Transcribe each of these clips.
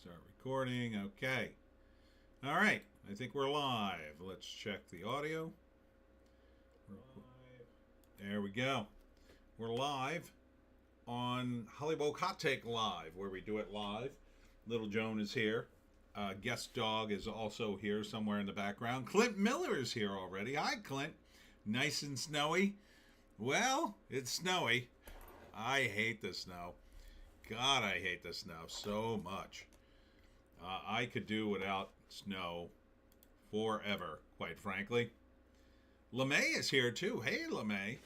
Start recording. Okay. All right. I think we're live. Let's check the audio. There we go. We're live on Hollywoke Hot Take Live, where we do it live. Little Joan is here. Guest dog is also here somewhere in the background. Clint Miller is here already. Hi, Clint. Nice and snowy. Well, it's snowy. I hate the snow. God, I hate the snow so much. I could do without snow forever, quite frankly. LeMay is here too. Hey, LeMay.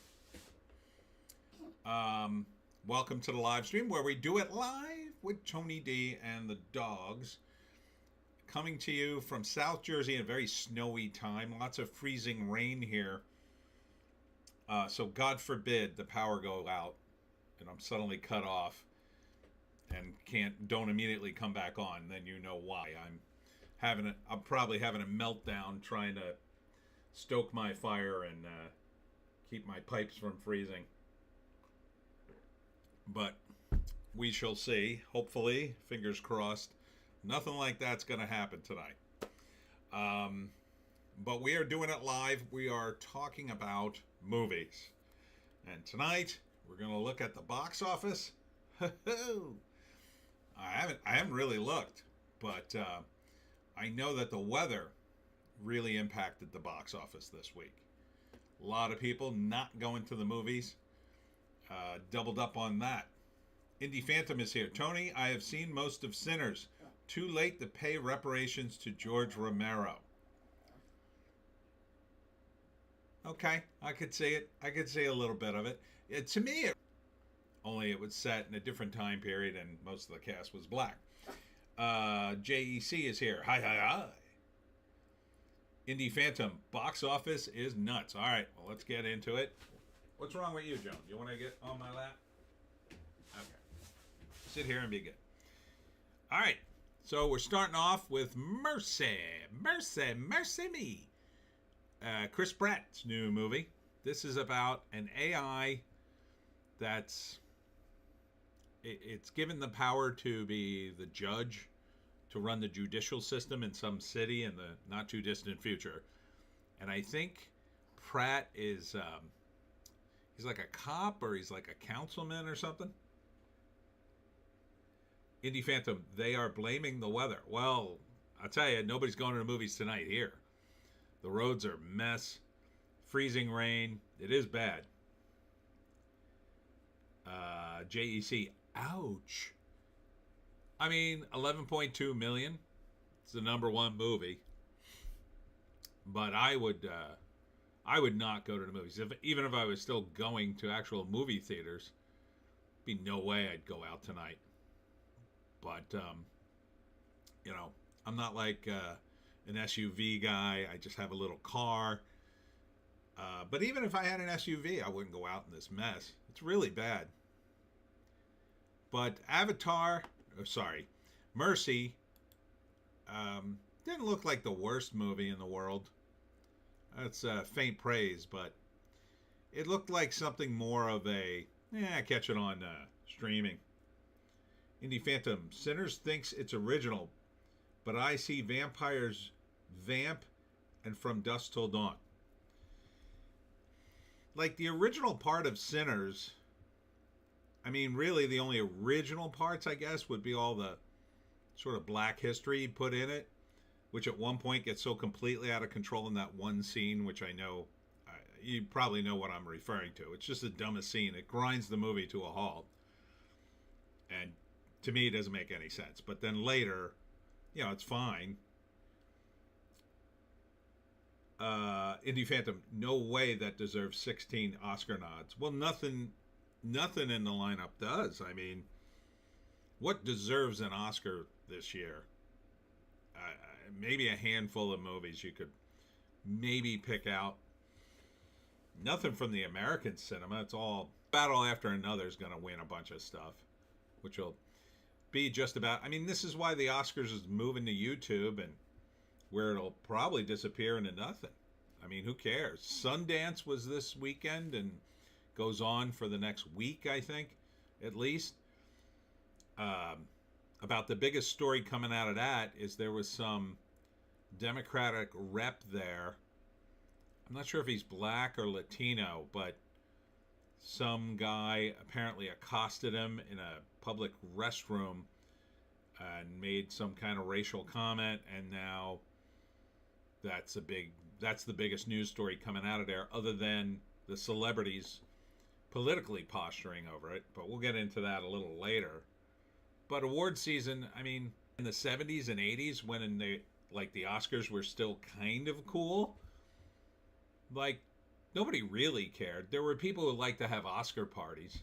Welcome to the live stream where we do it live with Tony D and the dogs. Coming to you from South Jersey in a very snowy time. Lots of freezing rain here. So God forbid the power go out and I'm suddenly cut off and don't immediately come back on. Then you know why. I'm probably having a meltdown trying to stoke my fire and keep my pipes from freezing. But we shall see. Hopefully, fingers crossed, nothing like that's going to happen tonight. But we are doing it live. We are talking about movies. And tonight, we're going to look at the box office. I haven't really looked, but I know that the weather really impacted the box office this week. A lot of people not going to the movies. Doubled up on that. Indie Phantom is here. Tony, I have seen most of Sinners. Too late to pay reparations to George Romero. Okay, I could see it. I could see a little bit of it. To me, only it was set in a different time period and most of the cast was black. JEC is here. Hi, hi, hi. Indie Phantom, box office is nuts. All right, well, let's get into it. What's wrong with you, Joan? You want to get on my lap? Okay. Sit here and be good. All right, so we're starting off with Mercy. Mercy, Mercy Me. Chris Pratt's new movie. This is about an AI that's... It's given the power to be the judge, to run the judicial system in some city in the not too distant future. And I think Pratt is, he's like a cop or he's like a councilman or something. Indie Phantom, they are blaming the weather. Well, I'll tell you, nobody's going to the movies tonight here. The roads are a mess, freezing rain. It is bad. JEC, ouch. I mean, 11.2 million. It's the number one movie. But I would not go to the movies. Even if I was still going to actual movie theaters, be no way I'd go out tonight. But, I'm not like an SUV guy. I just have a little car. But even if I had an SUV, I wouldn't go out in this mess. It's really bad. But Mercy didn't look like the worst movie in the world. That's faint praise, but it looked like something more of a, catch it on streaming. Indie Phantom, Sinners thinks it's original, but I see vampires vamp and From Dusk Till Dawn. Like the original part of Sinners, I mean, really the only original parts, I guess, would be all the sort of black history put in it, which at one point gets so completely out of control in that one scene, which I know, you probably know what I'm referring to. It's just the dumbest scene. It grinds the movie to a halt. And to me, it doesn't make any sense. But then later, it's fine. Indie Phantom, no way that deserves 16 Oscar nods. Well, nothing in the lineup does. I mean, what deserves an Oscar this year? Maybe a handful of movies you could maybe pick out. Nothing from the American cinema. It's all battle after another is going to win a bunch of stuff, which will be just about... I mean, this is why the Oscars is moving to YouTube and where it'll probably disappear into nothing. I mean, who cares? Sundance was this weekend and goes on for the next week, I think, at least. about the biggest story coming out of that is there was some Democratic rep there. I'm not sure if he's black or Latino, but some guy apparently accosted him in a public restroom and made some kind of racial comment, and now that's the biggest news story coming out of there, other than the celebrities politically posturing over it. But we'll get into that a little later. But award season, I mean, in the 70s and 80s, when the Oscars were still kind of cool, like, nobody really cared. There were people who liked to have Oscar parties.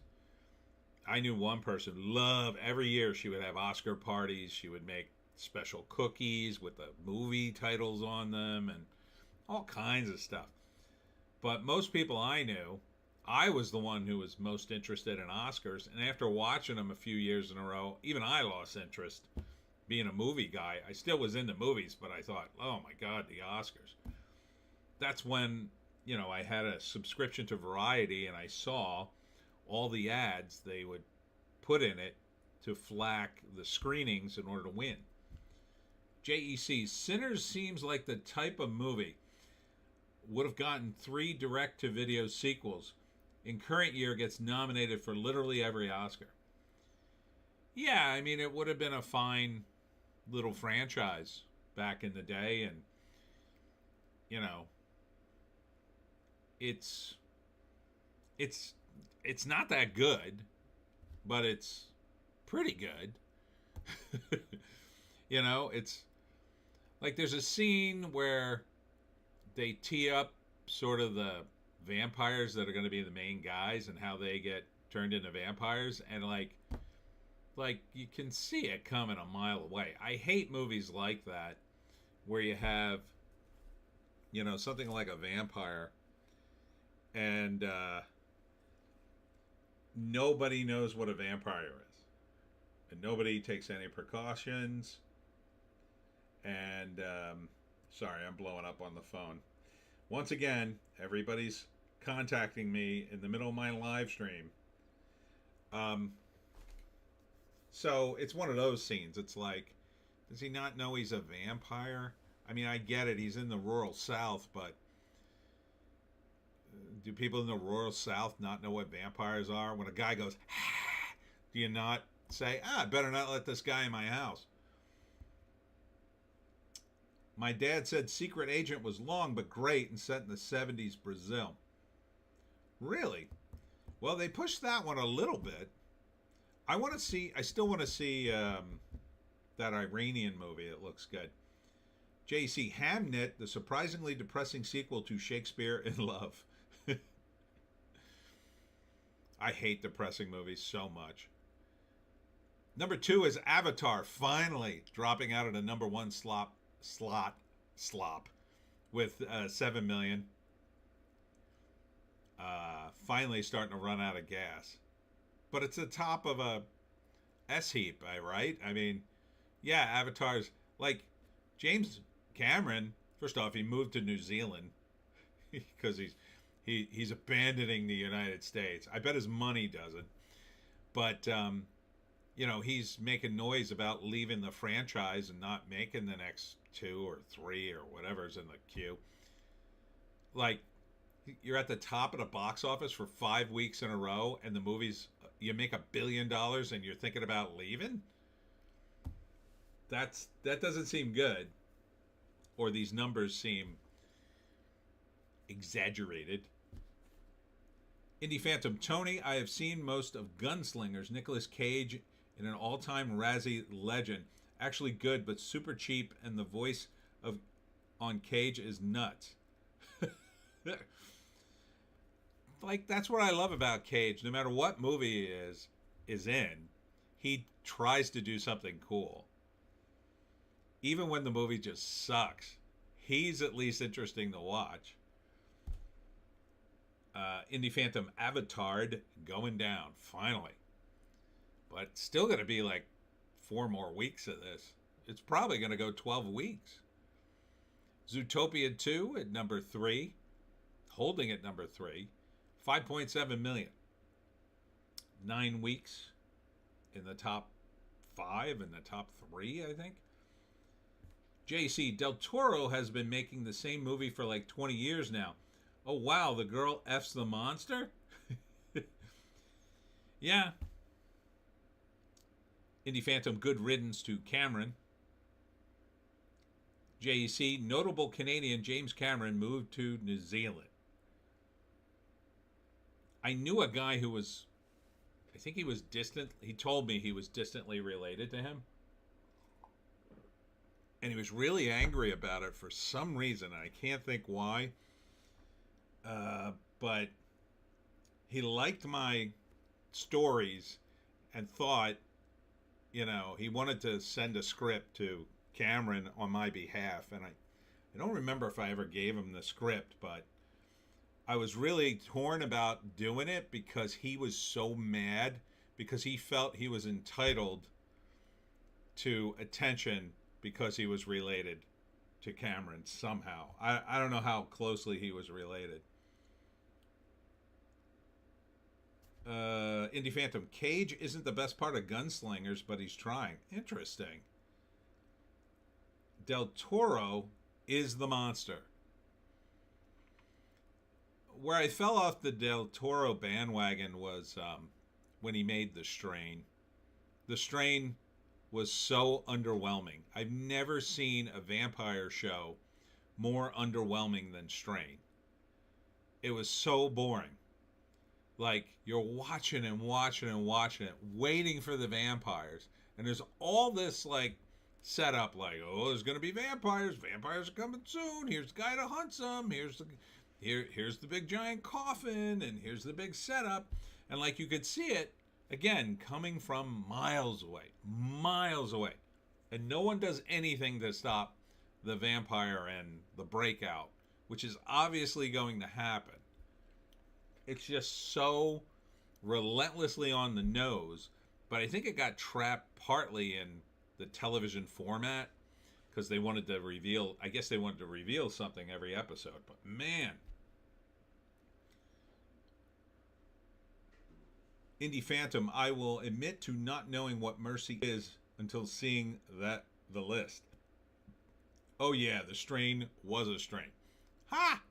I knew one person who loved, every year she would have Oscar parties. She would make special cookies with the movie titles on them and all kinds of stuff. But most people I knew, I was the one who was most interested in Oscars. And after watching them a few years in a row, even I lost interest. Being a movie guy, I still was into movies, but I thought, oh my God, the Oscars. That's when, I had a subscription to Variety, and I saw all the ads they would put in it to flack the screenings in order to win. JEC, Sinners seems like the type of movie would have gotten 3 direct-to-video sequels. In current year, gets nominated for literally every Oscar. Yeah, I mean, it would have been a fine little franchise back in the day, and, it's not that good, but it's pretty good. It's like there's a scene where they tee up sort of the vampires that are going to be the main guys and how they get turned into vampires, and like you can see it coming a mile away. I hate movies like that where you have something like a vampire and nobody knows what a vampire is, and nobody takes any precautions. And sorry, I'm blowing up on the phone. Once again, everybody's contacting me in the middle of my live stream. So it's one of those scenes. It's like, does he not know he's a vampire? I mean, I get it. He's in the rural South, but do people in the rural South not know what vampires are? When a guy goes, ah, do you not say, I better not let this guy in my house? My dad said Secret Agent was long but great and set in the 70s Brazil. Really? Well, they pushed that one a little bit. I still want to see that Iranian movie. It looks good. JC, Hamnet, the surprisingly depressing sequel to Shakespeare in Love. I hate depressing movies so much. Number 2 is Avatar, finally dropping out of the number 1 slot with 7 million. Finally starting to run out of gas. But it's the top of a S heap, right? I mean, yeah, Avatar's like James Cameron. First off, he moved to New Zealand because he's abandoning the United States. I bet his money doesn't. But he's making noise about leaving the franchise and not making the next 2 or 3 or whatever's in the queue. Like, you're at the top of the box office for 5 weeks in a row, and the movies, you make $1 billion and you're thinking about leaving? That doesn't seem good. Or these numbers seem exaggerated. Indie Phantom, Tony, I have seen most of Gunslingers. Nicolas Cage in an all-time Razzie legend. Actually good, but super cheap, and the voice on Cage is nuts. Like, that's what I love about Cage. No matter what movie he is in, he tries to do something cool. Even when the movie just sucks, he's at least interesting to watch. Indie Phantom, Avatar, going down, finally. But still going to be like 4 more weeks of this. It's probably going to go 12 weeks. Zootopia 2 at number 3. Holding at number 3. 5.7 million. 9 weeks in the top 5 and the top 3, I think. JC, Del Toro has been making the same movie for like 20 years now. Oh, wow, the girl F's the monster? Yeah. Indie Phantom, good riddance to Cameron. JEC, notable Canadian James Cameron moved to New Zealand. I knew a guy who was, I think he was distant. He told me he was distantly related to him. And he was really angry about it for some reason. I can't think why. But he liked my stories and thought, he wanted to send a script to Cameron on my behalf. And I don't remember if I ever gave him the script, but I was really torn about doing it because he was so mad because he felt he was entitled to attention because he was related to Cameron somehow. I don't know how closely he was related. Indie Phantom, Cage isn't the best part of Gunslingers, but he's trying. Interesting. Del Toro is the monster. Where I fell off the Del Toro bandwagon was when he made The Strain. The Strain was so underwhelming. I've never seen a vampire show more underwhelming than Strain. It was so boring. Like, you're watching and watching and watching it, waiting for the vampires. And there's all this, like, setup, like, oh, there's going to be vampires. Vampires are coming soon. Here's the guy to hunt them. Here's the big giant coffin. And here's the big setup. And, like, you could see it, again, coming from miles away. Miles away. And no one does anything to stop the vampire and the breakout, which is obviously going to happen. It's just so relentlessly on the nose, but I think it got trapped partly in the television format because they wanted to reveal, I guess they wanted to reveal something every episode, but man. Indie Phantom, I will admit to not knowing what Mercy is until seeing the list. Oh yeah, The Strain was a strain. Ha!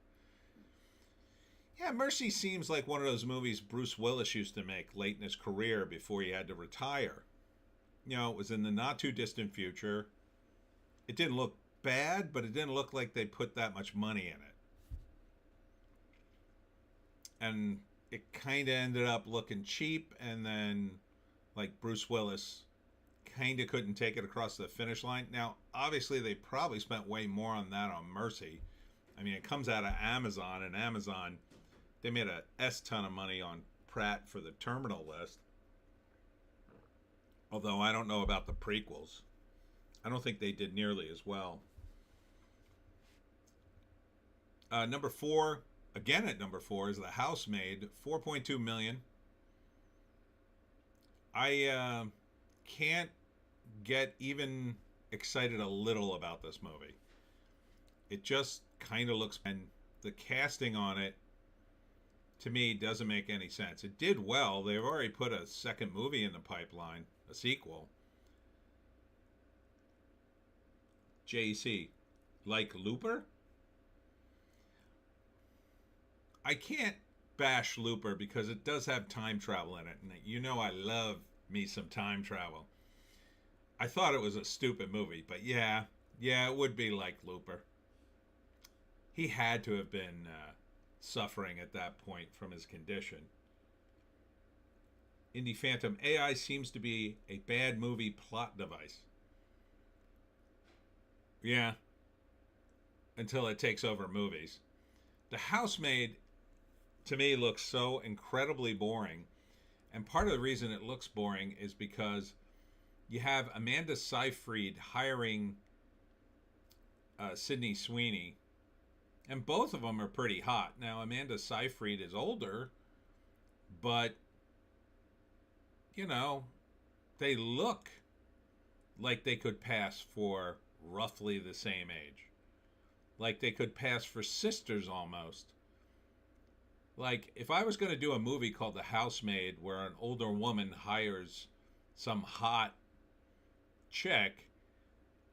Yeah, Mercy seems like one of those movies Bruce Willis used to make late in his career before he had to retire. It was in the not too distant future. It didn't look bad, but it didn't look like they put that much money in it. And it kind of ended up looking cheap, and then, like, Bruce Willis kind of couldn't take it across the finish line. Now, obviously, they probably spent way more on that on Mercy. I mean, it comes out of Amazon, and Amazon, they made a S-ton of money on Pratt for the Terminal List. Although I don't know about the prequels. I don't think they did nearly as well. Number 4, again at number 4, is The Housemaid, $4.2 million. I can't get even excited a little about this movie. It just kind of looks, and the casting on it, to me, doesn't make any sense. It did well. They've already put a second movie in the pipeline, a sequel. JC, like Looper? I can't bash Looper because it does have time travel in it. And I love me some time travel. I thought it was a stupid movie, but yeah, it would be like Looper. He had to have been suffering at that point from his condition. Indie Phantom, AI seems to be a bad movie plot device. Yeah. Until it takes over movies. The Housemaid, to me, looks so incredibly boring. And part of the reason it looks boring is because you have Amanda Seyfried hiring Sydney Sweeney. And both of them are pretty hot. Now, Amanda Seyfried is older, but, they look like they could pass for roughly the same age. Like they could pass for sisters almost. Like, if I was going to do a movie called The Housemaid where an older woman hires some hot chick,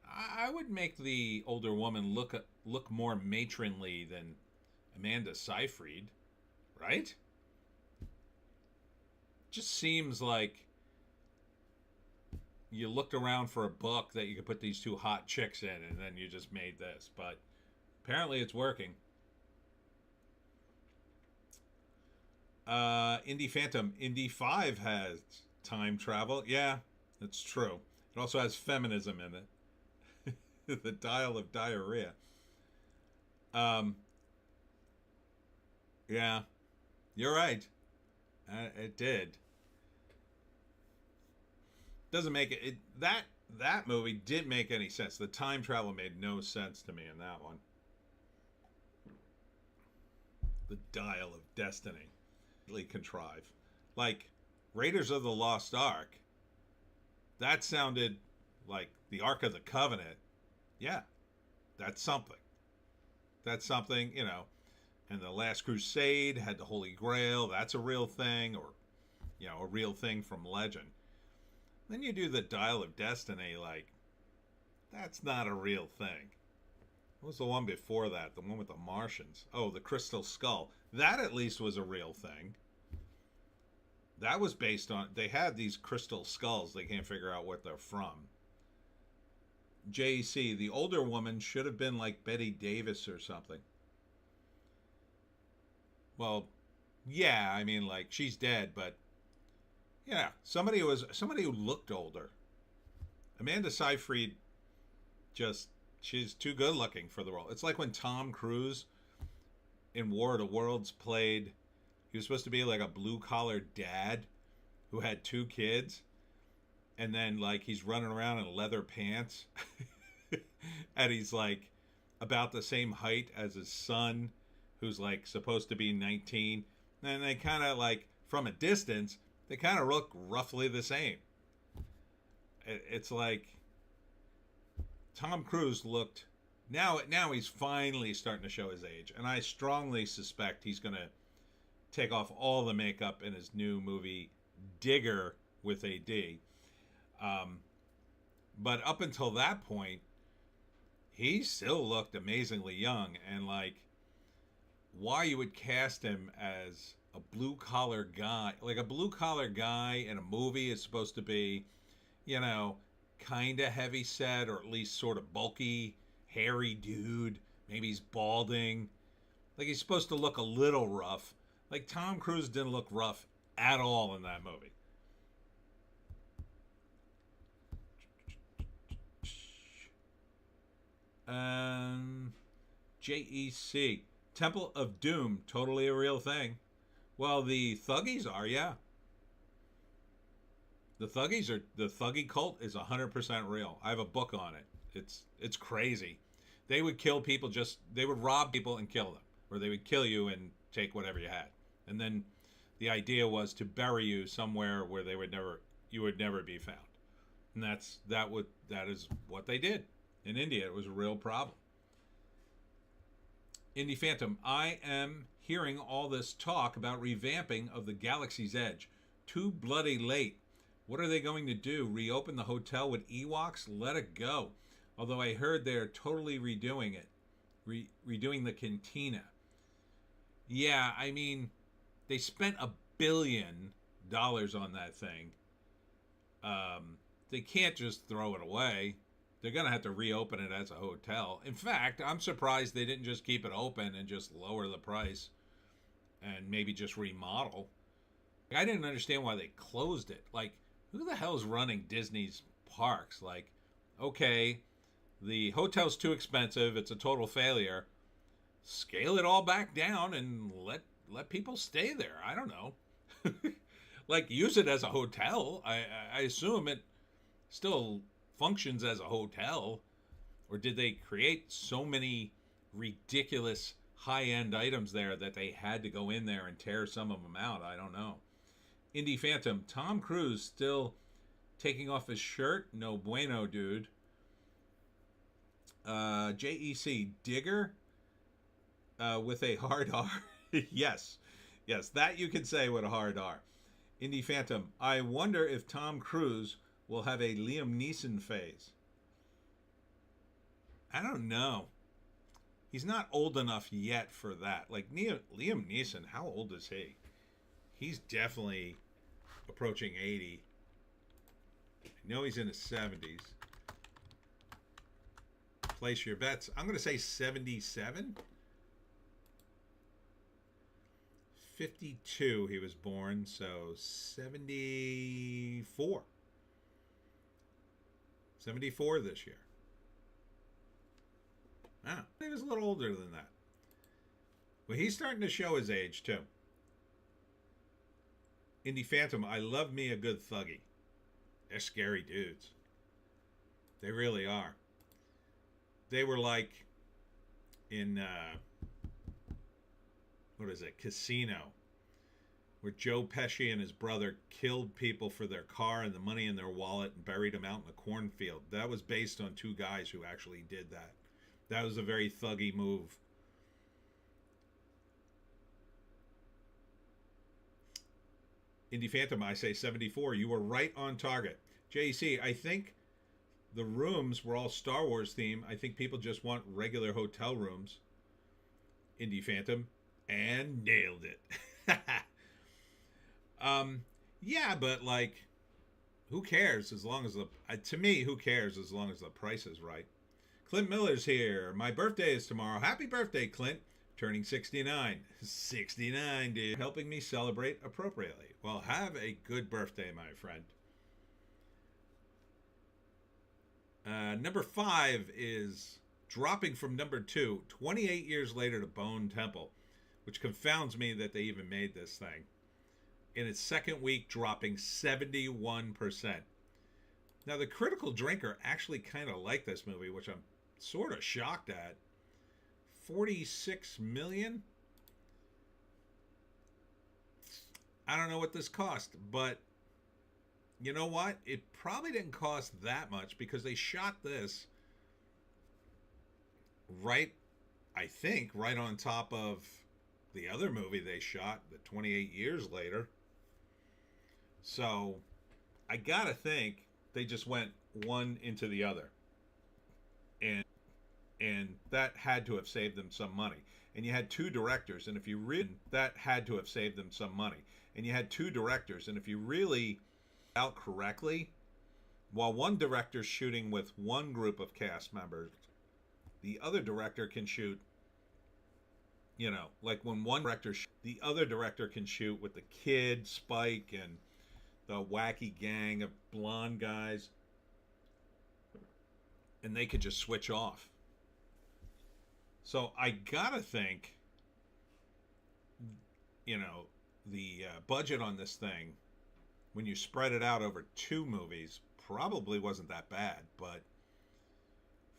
I would make the older woman look more matronly than Amanda Seyfried, right? Just seems like you looked around for a book that you could put these two hot chicks in, and then you just made this. But apparently it's working. Indie Phantom. Indie 5 has time travel. Yeah, that's true. It also has feminism in it. The Dial of Diarrhea. Yeah, you're right. It did. Doesn't make it that movie didn't make any sense. The time travel made no sense to me in that one. The Dial of Destiny. Really contrive. Like Raiders of the Lost Ark. That sounded like the Ark of the Covenant. Yeah. That's something. That's something, you know. And the Last Crusade had the Holy Grail. That's a real thing, or, you know, a real thing from legend. Then you do the Dial of Destiny, like, that's not a real thing. What was the one before that? The one with the Martians. Oh, the Crystal Skull. That at least was a real thing. That was based on, they had these crystal skulls. They can't figure out what they're from. JC, the older woman should have been like Betty Davis or something. Well, yeah, I mean, like, she's dead, but yeah, somebody who looked older. Amanda Seyfried, she's too good looking for the role. It's like when Tom Cruise in War of the Worlds played, he was supposed to be like a blue collar dad who had two kids, and then like he's running around in leather pants and he's like about the same height as his son, who's like supposed to be 19, and they kind of like from a distance they kind of look roughly the same. It's like Tom Cruise looked, now he's finally starting to show his age, and I strongly suspect he's going to take off all the makeup in his new movie Digger with a D. But up until that point, he still looked amazingly young, and like, why you would cast him as a blue collar guy, like a blue collar guy in a movie is supposed to be, you know, kind of heavy set, or at least sort of bulky, hairy dude. Maybe he's balding. Like, he's supposed to look a little rough. Like, Tom Cruise didn't look rough at all in that movie. JEC. Temple of Doom, totally a real thing. Well, the Thuggies are, yeah. The Thuggy cult is 100% real. I have a book on it. It's crazy. They would kill people, they would rob people and kill them. Or they would kill you and take whatever you had. And then the idea was to bury you somewhere where you would never be found. And that is what they did in India. It was a real problem. Indie Phantom, I am hearing all this talk about revamping of the Galaxy's Edge. Too bloody late. What are they going to do? Reopen the hotel with Ewoks? Let it go. Although I heard they're totally redoing it. Redoing the cantina. Yeah, I mean, they spent $1 billion on that thing. They can't just throw it away. They're going to have to reopen it as a hotel. In fact, I'm surprised they didn't just keep it open and just lower the price and maybe just remodel. I didn't understand why they closed it. Like, who the hell is running Disney's parks? Like, okay, the hotel's too expensive. It's a total failure. Scale it all back down and let people stay there. I don't know. Like, use it as a hotel. I assume it still functions as a hotel. Or did they create so many ridiculous high-end items there that they had to go in there and tear some of them out? I don't know. Indie Phantom, Tom Cruise still taking off his shirt? No bueno, dude. JEC, Digger with a hard R. Yes, that you can say with a hard R. Indie Phantom, I wonder if Tom Cruise will have a Liam Neeson phase. I don't know. He's not old enough yet for that. Like Liam Neeson, how old is he? He's definitely approaching 80. I know he's in his 70s. Place your bets. I'm going to say 77. 52 he was born, so 74. 74 this year. Ah, he was a little older than that. Well, he's starting to show his age, too. Indie Phantom, I love me a good thuggy. They're scary dudes. They really are. They were like in, what is it, Casino, where Joe Pesci and his brother killed people for their car and the money in their wallet and buried them out in the cornfield. That was based on two guys who actually did that. That was a very thuggy move. Indie Phantom, I say 74. You were right on target. JC, I think the rooms were all Star Wars theme. I think people just want regular hotel rooms. Indie Phantom, and nailed it. Yeah, but like, who cares as long as the to me, who cares as long as the price is right. Clint Miller's here. My birthday is tomorrow. Happy birthday, Clint. Turning 69. 69, dude. Helping me celebrate appropriately. Well, have a good birthday, my friend. Number 5 is dropping from number 2, 28 years later to Bone Temple, which confounds me that they even made this thing. In its second week, dropping 71%. Now, the Critical Drinker actually kind of liked this movie, which I'm sort of shocked at. 46 million? I don't know what this cost, but you know what? It probably didn't cost that much because they shot this right, I think, right on top of the other movie they shot, the 28 years later. So I gotta think they just went one into the other. And that had to have saved them some money. And you had two directors, and if you really, that had to have saved them some money. And you had two directors, and if you really out correctly, while one director's shooting with one group of cast members, the other director can shoot, you know, like when one director, the other director can shoot with the kid, Spike, and the wacky gang of blonde guys, and they could just switch off. So I gotta think, you know, the budget on this thing, when you spread it out over two movies, probably wasn't that bad. But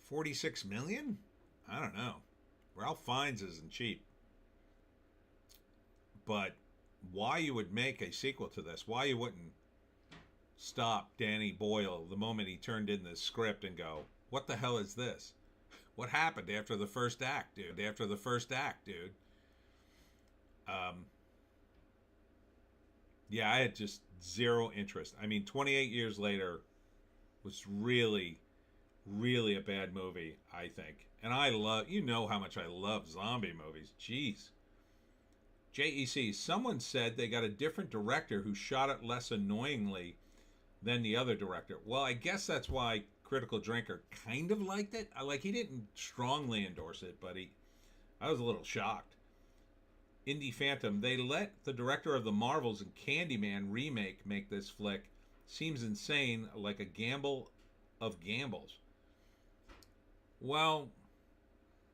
46 million? I don't know. Ralph Fiennes isn't cheap. But why you would make a sequel to this, why you wouldn't stop Danny Boyle the moment he turned in this script and go, what the hell is this? What happened after the first act, dude? After the first act, dude. Yeah, I had just zero interest. I mean, 28 years later was really, really a bad movie, I think. And I love, you know how much I love zombie movies. Jeez. JEC, someone said they got a different director who shot it less annoyingly than the other director. Well, I guess that's why Critical Drinker kind of liked it. He didn't strongly endorse it, but I was a little shocked. Indie Phantom, they let the director of the Marvels and Candyman remake make this flick. Seems insane, like a gamble of gambles. Well,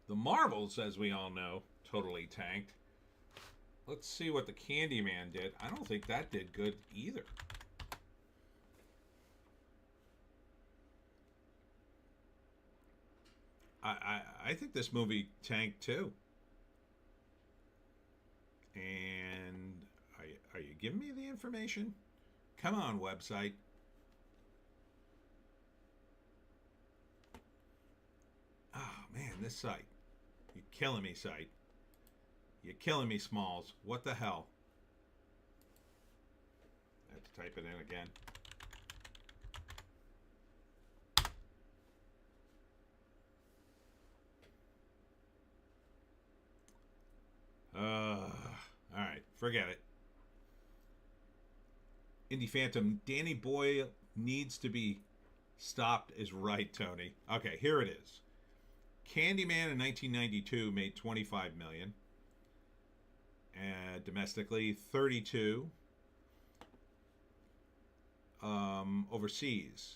the Marvels, as we all know, totally tanked. Let's see what the Candyman did. I don't think that did good either. I think this movie tanked too. And are you giving me the information? Come on, website. Oh man, this site. You're killing me, site. You're killing me, Smalls. What the hell? I have to type it in again. Forget it. Indie Phantom, Danny Boyle needs to be stopped is right, Tony. Okay, here it is. Candyman in 1992 made 25 million. Domestically, 32. Overseas.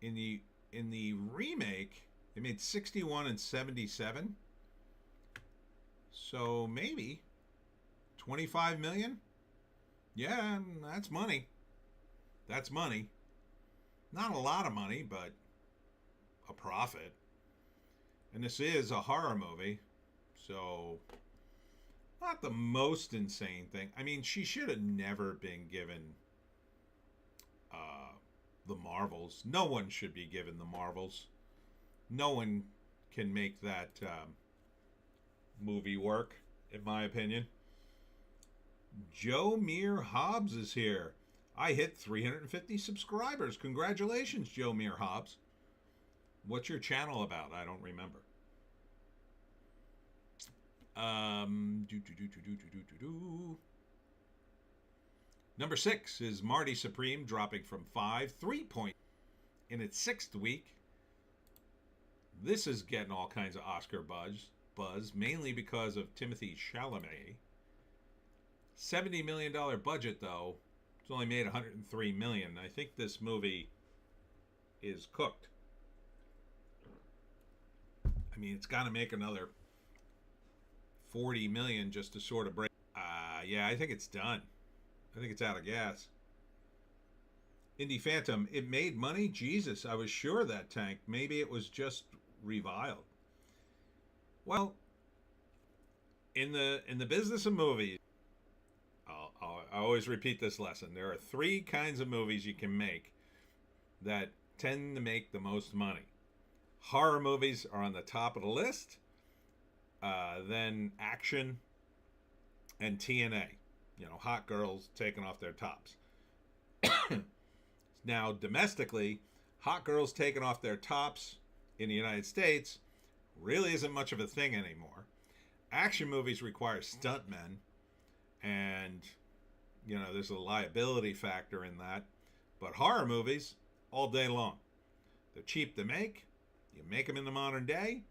In the remake, they made 61 and 77. So maybe 25 million? Yeah, that's money. That's money. Not a lot of money, but a profit. And this is a horror movie, so not the most insane thing. I mean, she should have never been given the Marvels. No one should be given the Marvels. No one can make that movie work, in my opinion. Joe Meir Hobbs is here. I hit 350 subscribers. Congratulations, Joe Meir Hobbs. What's your channel about? I don't remember. Number 6 is Marty Supreme, dropping from 5, 3 points in its 6th week. This is getting all kinds of Oscar buzz, mainly because of Timothée Chalamet. $70 million budget, though. It's only made $103 million. I think this movie is cooked. I mean, it's got to make another $40 million just to sort of break. Yeah, I think it's done. I think it's out of gas. Indie Phantom, it made money? Jesus, I was sure that tanked. Maybe it was just reviled. Well, in the business of movies, I always repeat this lesson. There are 3 kinds of movies you can make that tend to make the most money. Horror movies are on the top of the list. Then action and TNA. You know, hot girls taking off their tops. Now, domestically, hot girls taking off their tops in the United States really isn't much of a thing anymore. Action movies require stuntmen, and, you know, there's a liability factor in that. But horror movies, all day long. They're cheap to make. You make them in the modern day.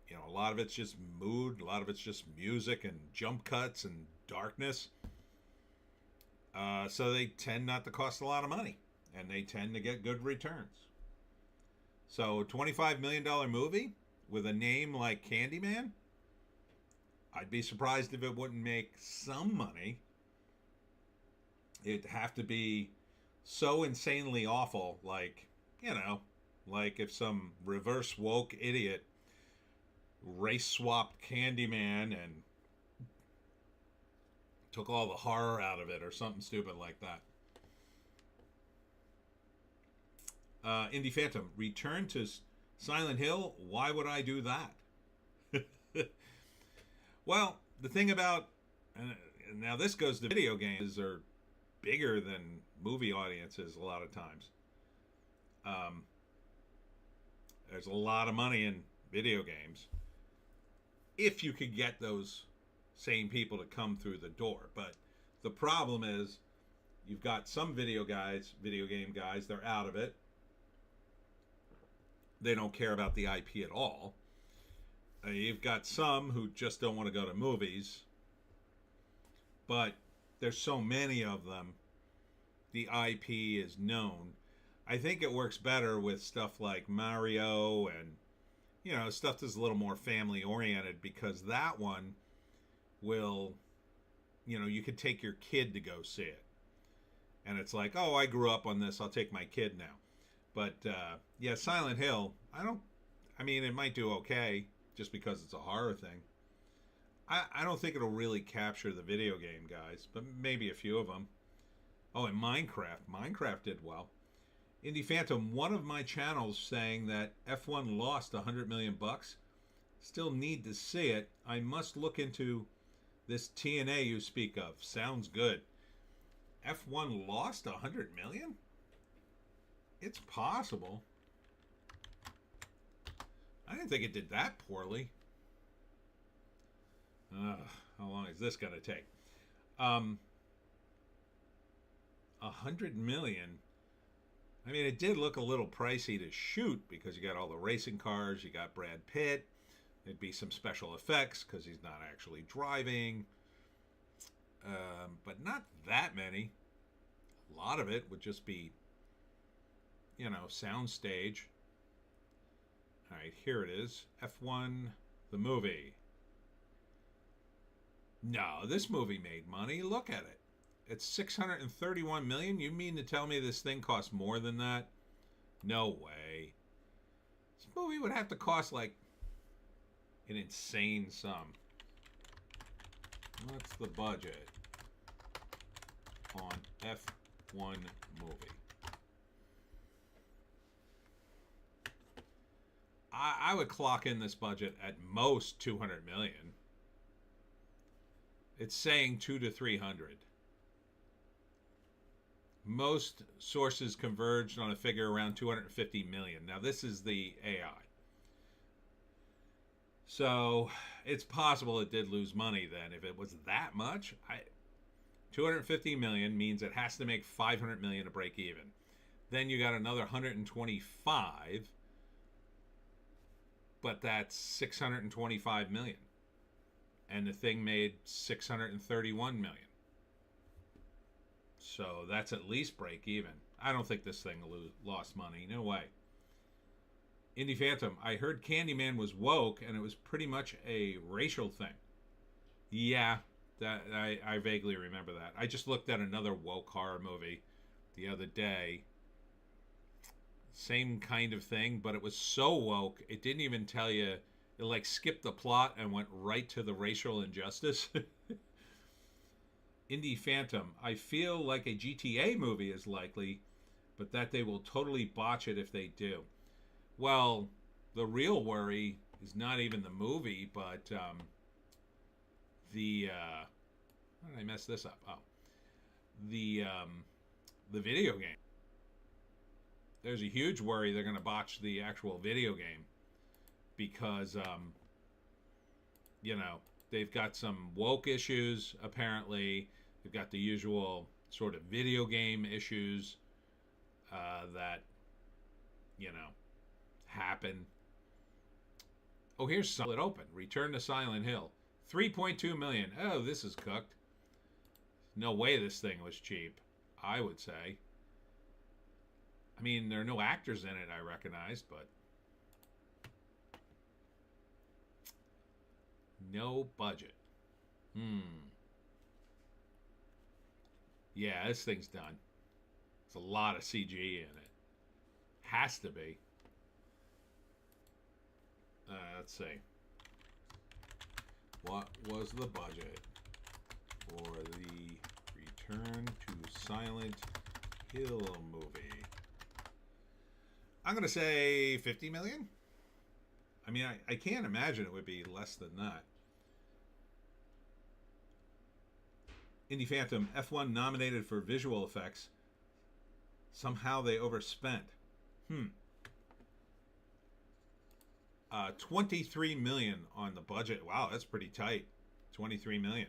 You know, a lot of it's just mood. A lot of it's just music and jump cuts and darkness. So they tend not to cost a lot of money. And they tend to get good returns. So, $25 million movie with a name like Candyman, I'd be surprised if it wouldn't make some money. It'd have to be so insanely awful, like, you know, like if some reverse woke idiot race swapped Candyman and took all the horror out of it or something stupid like that. Indie Phantom, return to Silent Hill. Why would I do that? Well, the thing about, and now this goes to video games, are bigger than movie audiences a lot of times. There's a lot of money in video games if you could get those same people to come through the door. But the problem is you've got some video game guys, they're out of it. They don't care about the IP at all. You've got some who just don't want to go to movies. But there's so many of them. The IP is known. I think it works better with stuff like Mario and, you know, stuff that's a little more family oriented, because that one will, you know, you could take your kid to go see it. And it's like, oh, I grew up on this, I'll take my kid now. But, yeah, Silent Hill, I mean, it might do okay just because it's a horror thing. I don't think it'll really capture the video game guys, but maybe a few of them. Oh, and Minecraft did well. Indie Phantom, one of my channels saying that F1 lost $100 million. Still need to see it. I must look into this TNA you speak of. Sounds good. F1 lost $100 million? It's possible. I didn't think it did that poorly. How long is this going to take? 100 million. I mean, it did look a little pricey to shoot because you got all the racing cars, you got Brad Pitt. There'd be some special effects because he's not actually driving. But not that many. A lot of it would just be, soundstage. All right, here it is. F1, the movie. No, this movie made money. Look at it. It's 631 million. You mean to tell me this thing costs more than that? No way. This movie would have to cost like an insane sum. What's the budget on F1 movie? I would clock in this budget at most 200 million. It's saying 2 to 300. Most sources converged on a figure around 250 million. Now this is the AI. So it's possible it did lose money then. If it was that much, 250 million means it has to make 500 million to break even. Then you got another 125, but that's 625 million. And the thing made 631 million. So that's at least break even. I don't think this thing lost money. No way. Indie Phantom, I heard Candyman was woke and it was pretty much a racial thing. Yeah, that I vaguely remember that. I just looked at another woke horror movie the other day. Same kind of thing, but it was so woke, it didn't even tell you. It like skipped the plot and went right to the racial injustice. Indie Phantom, I feel like a GTA movie is likely, but that they will totally botch it if they do. Well, the real worry is not even the movie, but how did I mess this up? Oh, the video game. There's a huge worry they're going to botch the actual video game because, they've got some woke issues, apparently. They've got the usual sort of video game issues that, happen. Oh, here's Silent Open. Return to Silent Hill. 3.2 million. Oh, this is cooked. No way this thing was cheap, I would say. I mean, there are no actors in it I recognize, but no budget. Yeah, this thing's done. There's a lot of CG in it. Has to be. Let's see. What was the budget for the Return to Silent Hill movie? I'm going to say 50 million. I mean, I can't imagine it would be less than that. Indie Phantom, F1 nominated for visual effects. Somehow they overspent. 23 million on the budget. Wow, that's pretty tight. 23 million.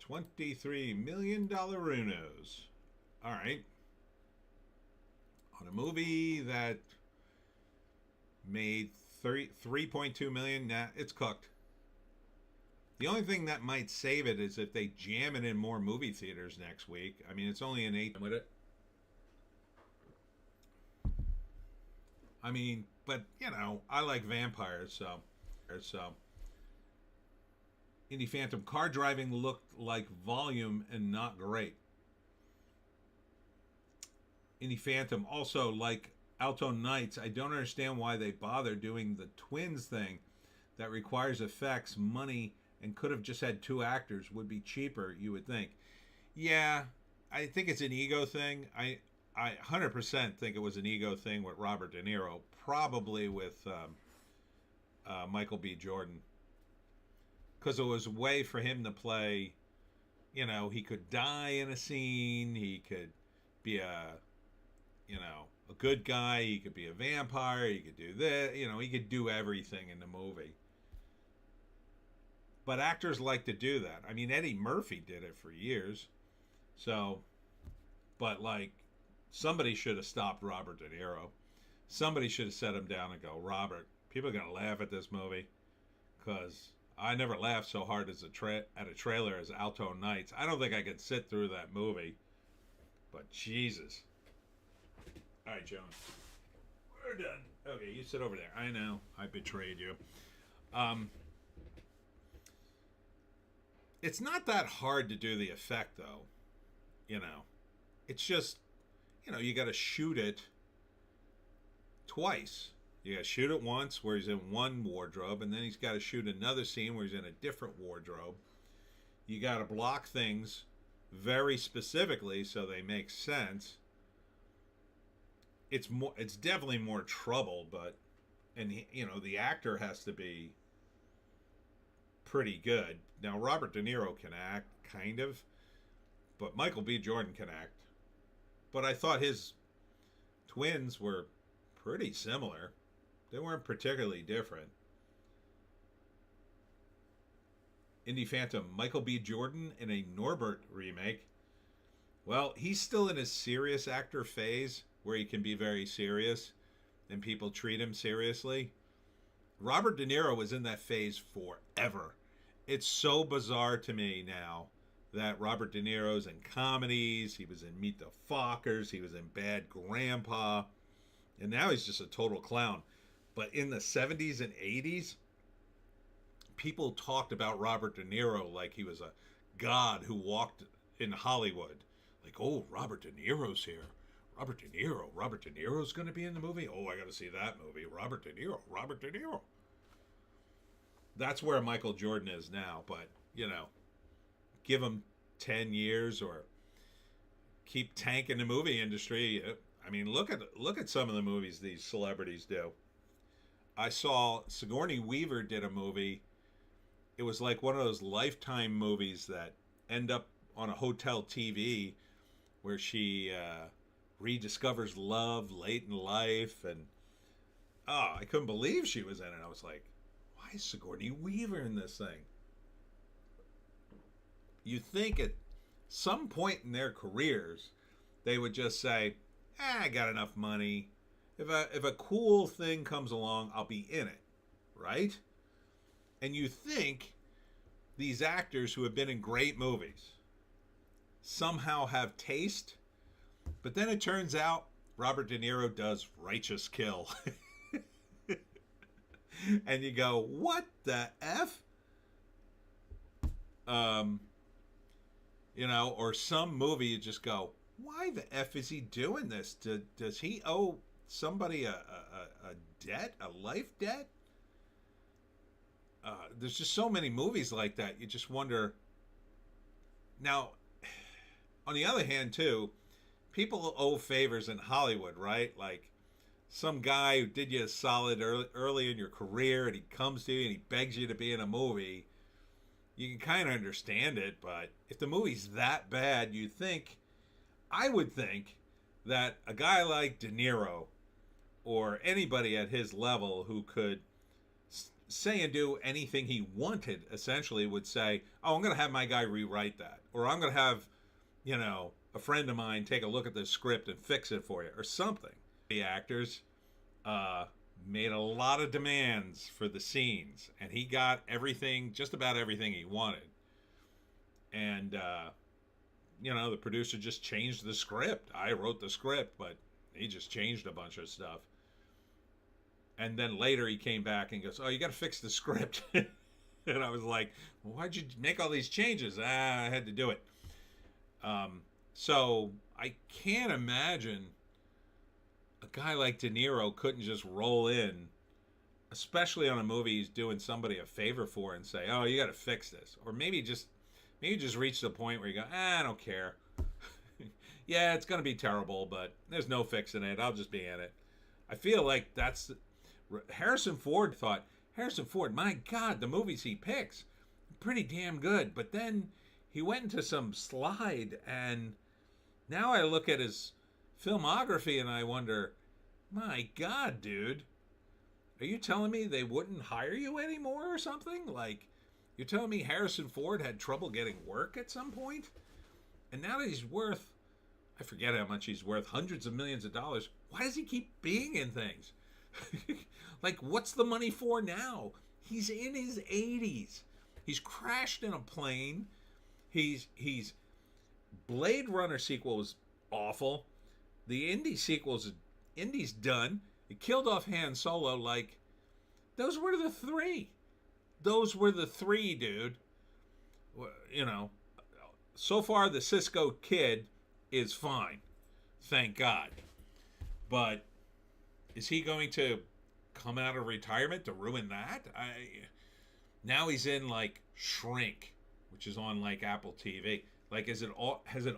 $23 million Runos. All right. On a movie that made 3.2 million, nah, it's cooked. The only thing that might save it is if they jam it in more movie theaters next week. I mean, it's only an 8 with it. I mean, but I like vampires, so. Indie Phantom, car driving looked like volume and not great. Indie Phantom, also like Alto Knights, I don't understand why they bother doing the twins thing that requires effects, money, and could have just had 2 actors. Would be cheaper, you would think. Yeah, I think it's an ego thing. I 100% think it was an ego thing with Robert De Niro, probably with Michael B. Jordan. Because it was a way for him to play, he could die in a scene, he could be a a good guy. He could be a vampire. He could do this. You know, he could do everything in the movie. But actors like to do that. I mean, Eddie Murphy did it for years. So, but like, somebody should have stopped Robert De Niro. Somebody should have set him down and go, Robert, people are going to laugh at this movie. Because I never laughed so hard as at a trailer as Alto Nights. I don't think I could sit through that movie. But Jesus. All right, Joan. We're done. Okay, you sit over there. I know. I betrayed you. It's not that hard to do the effect, though. You know. It's just, you know, you got to shoot it twice. You got to shoot it once where he's in one wardrobe, and then he's got to shoot another scene where he's in a different wardrobe. You got to block things very specifically so they make sense. It's definitely more trouble, but, and you know, the actor has to be pretty good. Now, Robert De Niro can act, kind of, but Michael B. Jordan can act. But I thought his twins were pretty similar. They weren't particularly different. Indie Phantom, Michael B. Jordan in a Norbert remake. Well, he's still in his serious actor phase where he can be very serious and people treat him seriously. Robert De Niro was in that phase forever. It's so bizarre to me now that Robert De Niro's in comedies. He was in Meet the Fockers. He was in Bad Grandpa. And now he's just a total clown. But in the 70s and 80s, people talked about Robert De Niro like he was a god who walked in Hollywood. Like, oh, Robert De Niro's here. Robert De Niro's going to be in the movie? Oh, I got to see that movie. Robert De Niro. That's where Michael Jordan is now. But, you know, give him 10 years or keep tanking the movie industry. I mean, look at some of the movies these celebrities do. I saw Sigourney Weaver did a movie. It was like one of those Lifetime movies that end up on a hotel TV where she rediscovers love late in life. And, oh, I couldn't believe she was in it. I was like, why is Sigourney Weaver in this thing? You think at some point in their careers, they would just say, I got enough money. If a cool thing comes along, I'll be in it, right? And you think these actors who have been in great movies somehow have taste, but then it turns out Robert De Niro does Righteous Kill. And you go, what the F? You know, or some movie you just go, why the F is he doing this? Does he owe somebody a debt, a life debt? There's just so many movies like that. You just wonder. Now, on the other hand, too, people owe favors in Hollywood, right? Like some guy who did you a solid early in your career, and he comes to you and he begs you to be in a movie. You can kind of understand it, but if the movie's that bad, I would think that a guy like De Niro or anybody at his level who could say and do anything he wanted, essentially, would say, oh, I'm going to have my guy rewrite that. Or I'm going to have, you know, a friend of mine take a look at the script and fix it for you, or something. The actors made a lot of demands for the scenes, and he got everything, just about everything he wanted. And, you know, the producer just changed the script. I wrote the script, but he just changed a bunch of stuff. And then later he came back and goes, oh, you got to fix the script. And I was like, well, why'd you make all these changes? I had to do it. So I can't imagine a guy like De Niro couldn't just roll in, especially on a movie he's doing somebody a favor for, and say, oh, you got to fix this. Or maybe just reach the point where you go, I don't care. Yeah, it's going to be terrible, but there's no fixing it. I'll just be in it. I feel like that's... Harrison Ford thought, my God, the movies he picks, pretty damn good. But then he went into some slide, and now I look at his filmography and I wonder, My God, dude. Are you telling me they wouldn't hire you anymore or something? Like, you're telling me Harrison Ford had trouble getting work at some point? And now that he's worth, I forget how much he's worth, hundreds of millions of dollars, why does he keep being in things? Like, what's the money for now? He's in his 80s. He's crashed in a plane. He's Blade Runner sequel was awful. The Indy's done. It killed off Han Solo. Like, those were the three. Those were the three, dude. You know, so far the Cisco Kid is fine. Thank God. But is he going to come out of retirement to ruin that? Now he's in like Shrink, which is on like Apple TV. Like, has it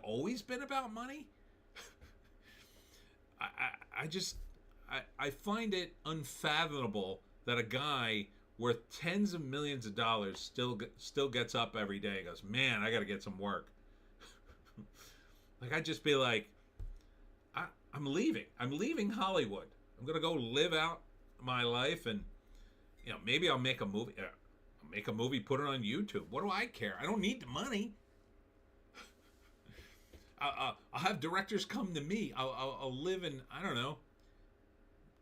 always been about money? I find it unfathomable that a guy worth tens of millions of dollars still gets up every day and goes, man, I got to get some work. Like, I'd just be like, I'm leaving. I'm leaving Hollywood. I'm gonna go live out my life, and maybe I'll make a movie. I'll make a movie, put it on YouTube. What do I care? I don't need the money. I'll have directors come to me. I'll live in, I don't know,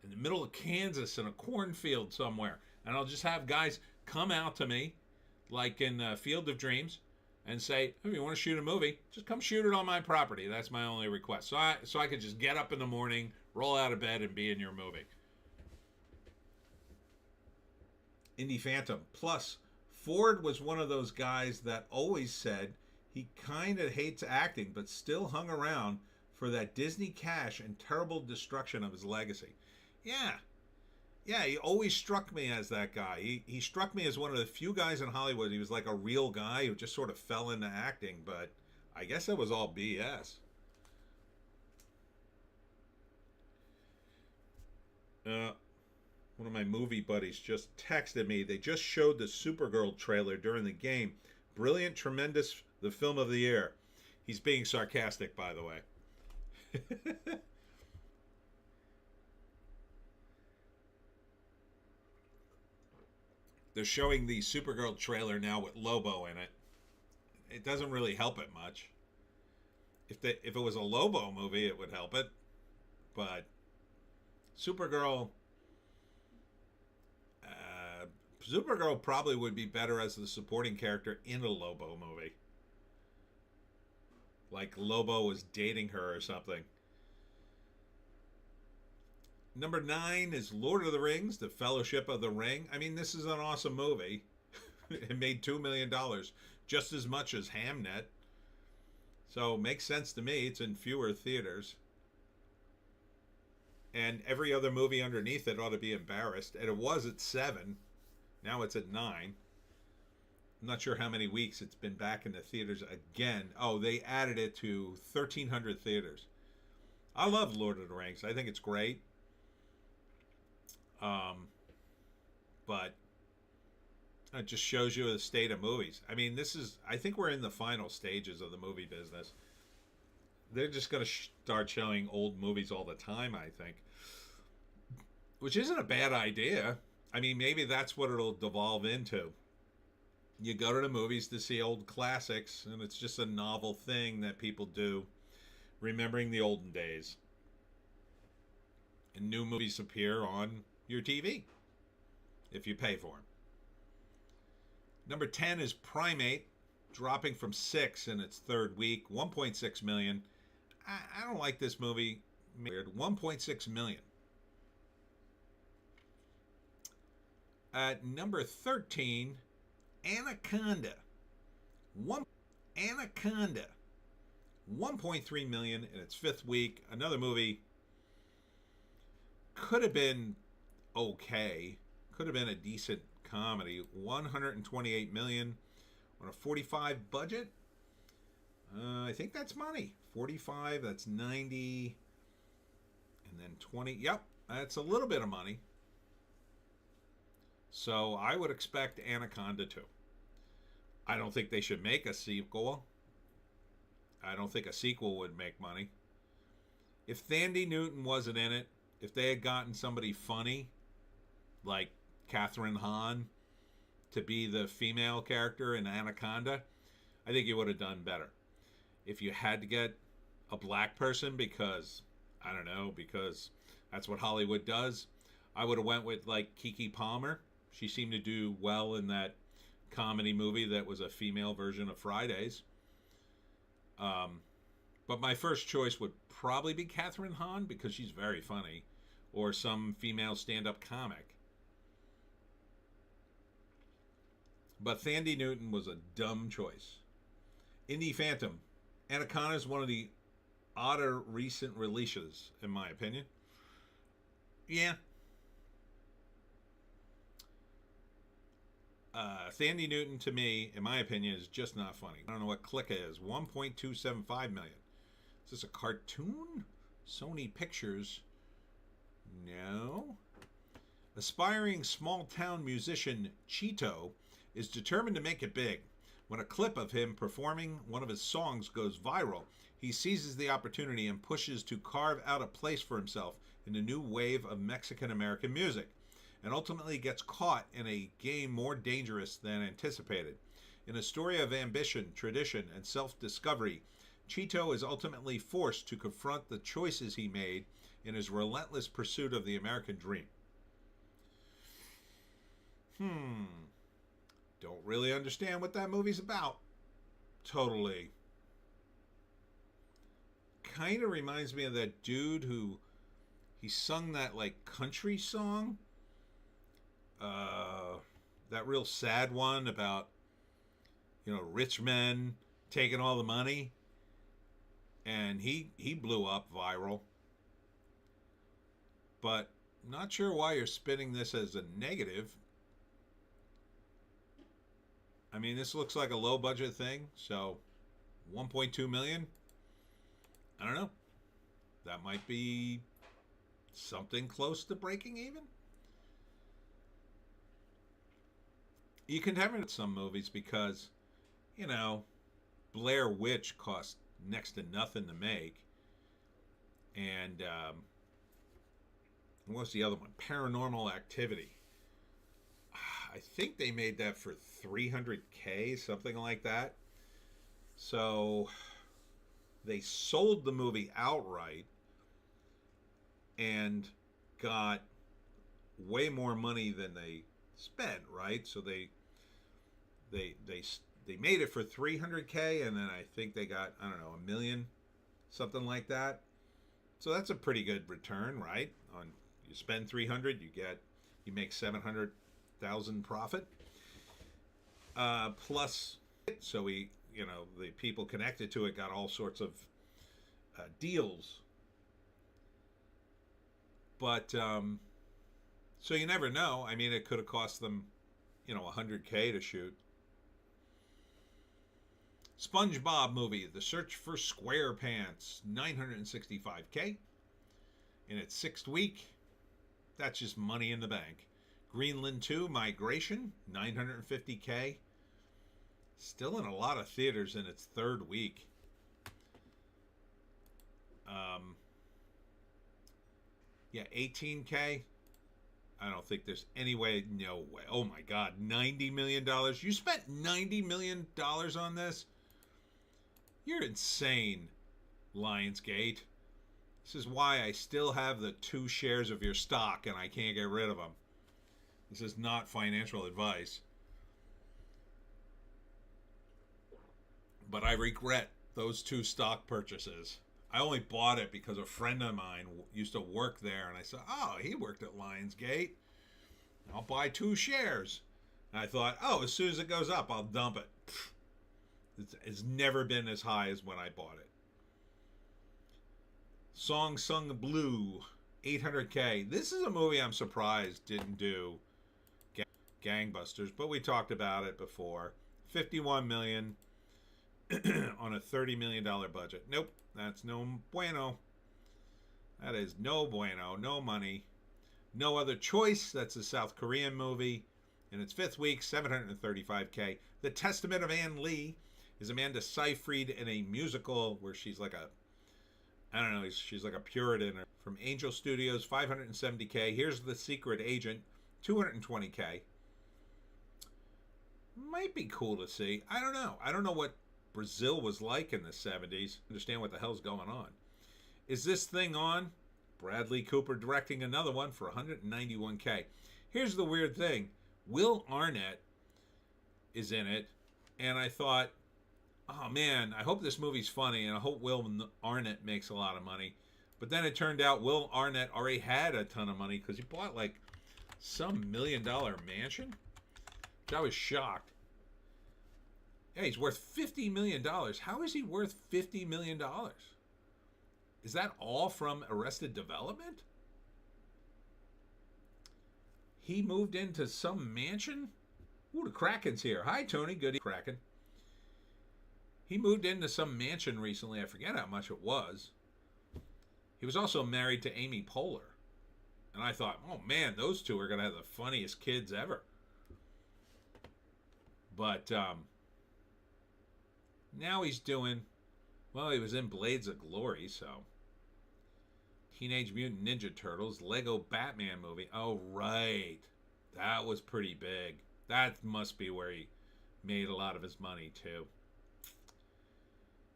in the middle of Kansas in a cornfield somewhere, and I'll just have guys come out to me, like in Field of Dreams, and say, "Hey, you want to shoot a movie? Just come shoot it on my property. That's my only request." So I could just get up in the morning, roll out of bed, and be in your movie. Indy Phantom. Plus, Ford was one of those guys that always said he kind of hates acting, but still hung around for that Disney cash and terrible destruction of his legacy. Yeah, he always struck me as that guy. He struck me as one of the few guys in Hollywood. He was like a real guy who just sort of fell into acting, but I guess that was all BS. One of my movie buddies just texted me. They just showed the Supergirl trailer during the game. Brilliant, tremendous, the film of the year. He's being sarcastic, by the way. They're showing the Supergirl trailer now with Lobo in it. It doesn't really help it much. If it was a Lobo movie, it would help it. But Supergirl probably would be better as the supporting character in a Lobo movie. Like Lobo was dating her or something. Number 9 is Lord of the Rings, The Fellowship of the Ring. I mean, this is an awesome movie. It made $2 million, just as much as Hamnet. So, makes sense to me. It's in fewer theaters. And every other movie underneath it ought to be embarrassed. And it was at 7. Now it's at 9. I'm not sure how many weeks it's been back in the theaters again. Oh, they added it to 1,300 theaters. I love Lord of the Rings. I think it's great. But it just shows you the state of movies. I mean, I think we're in the final stages of the movie business. They're just going to start showing old movies all the time, I think. Which isn't a bad idea. I mean, maybe that's what it'll devolve into. You go to the movies to see old classics, and it's just a novel thing that people do, remembering the olden days. And new movies appear on your TV, if you pay for them. Number 10 is Primate, dropping from 6 in its third week, 1.6 million. I don't like this movie. Weird. 1.6 million. At number 13, Anaconda. Anaconda. 1.3 million in its fifth week. Another movie could have been okay. Could have been a decent comedy. 128 million on a 45 budget. I think that's money. 45, that's 90. And then 20. Yep, that's a little bit of money. So I would expect Anaconda 2. I don't think they should make a sequel. I don't think a sequel would make money. If Thandie Newton wasn't in it, if they had gotten somebody funny like Catherine Hahn to be the female character in Anaconda, I think you would have done better. If you had to get a black person because, I don't know, because that's what Hollywood does, I would have went with like Keke Palmer. She seemed to do well in that comedy movie that was a female version of Fridays. But my first choice would probably be Catherine Hahn because she's very funny, or some female stand-up comic. But Thandie Newton was a dumb choice. Indie Phantom. Anaconda is one of the odder recent releases, in my opinion. Yeah. Thandie Newton, to me, in my opinion, is just not funny. I don't know what Click is. 1.275 million. Is this a cartoon? Sony Pictures. No. Aspiring small-town musician Cheeto is determined to make it big. When a clip of him performing one of his songs goes viral, he seizes the opportunity and pushes to carve out a place for himself in the new wave of Mexican-American music, and ultimately gets caught in a game more dangerous than anticipated. In a story of ambition, tradition, and self-discovery, Cheeto is ultimately forced to confront the choices he made in his relentless pursuit of the American dream. Don't really understand what that movie's about. Totally. Kind of reminds me of that dude who he sung that like country song. That real sad one about, rich men taking all the money. And he blew up viral. But not sure why you're spinning this as a negative. I mean, this looks like a low budget thing, so 1.2 million. I don't know. That might be something close to breaking even. You can have it in some movies because, Blair Witch cost next to nothing to make. And what's the other one? Paranormal Activity. I think they made that for $300K, something like that. So they sold the movie outright and got way more money than they spent, right? So they made it for $300K, and then I think they got, I don't know, $1 million, something like that. So that's a pretty good return, right? On you spend $300, you make $700,000 profit. Plus, so the people connected to it got all sorts of deals. But so you never know. I mean, it could have cost them, $100K to shoot. SpongeBob movie, The Search for SquarePants, $965K. In its 6th week, that's just money in the bank. Greenland 2, Migration, $950K. Still in a lot of theaters in its 3rd week. Yeah, $18K. I don't think there's any way, no way. Oh my God, $90 million. You spent $90 million on this? You're insane, Lionsgate. This is why I still have the 2 shares of your stock and I can't get rid of them. This is not financial advice. But I regret those 2 stock purchases. I only bought it because a friend of mine used to work there, and I said, oh, he worked at Lionsgate. I'll buy 2 shares. And I thought, oh, as soon as it goes up, I'll dump it. It's never been as high as when I bought it. Song Sung Blue, $800K. This is a movie I'm surprised didn't do gangbusters, but we talked about it before. $51 million on a $30 million budget. Nope, that's no bueno. That is no bueno, no money. No Other Choice, that's a South Korean movie. In its 5th week, $735K. The Testament of Anne Lee is Amanda Seyfried in a musical where she's like she's like a Puritan or from Angel Studios, $570K. Here's The Secret Agent, $220K. Might be cool to see. I don't know. I don't know what Brazil was like in the 70s. Understand what the hell's going on. Is this thing on? Bradley Cooper directing another one for $191K. Here's the weird thing. Will Arnett is in it, and I thought, oh man, I hope this movie's funny, and I hope Will Arnett makes a lot of money. But then it turned out Will Arnett already had a ton of money because he bought like some $1 million mansion. Which I was shocked. Yeah, he's worth $50 million. How is he worth $50 million? Is that all from Arrested Development? He moved into some mansion? Ooh, the Kraken's here. Hi, Tony. Good evening, Kraken. He moved into some mansion recently. I forget how much it was. He was also married to Amy Poehler. And I thought, oh man, those two are going to have the funniest kids ever. But now he's doing, well, he was in Blades of Glory, so. Teenage Mutant Ninja Turtles, Lego Batman movie. Oh, right. That was pretty big. That must be where he made a lot of his money, too.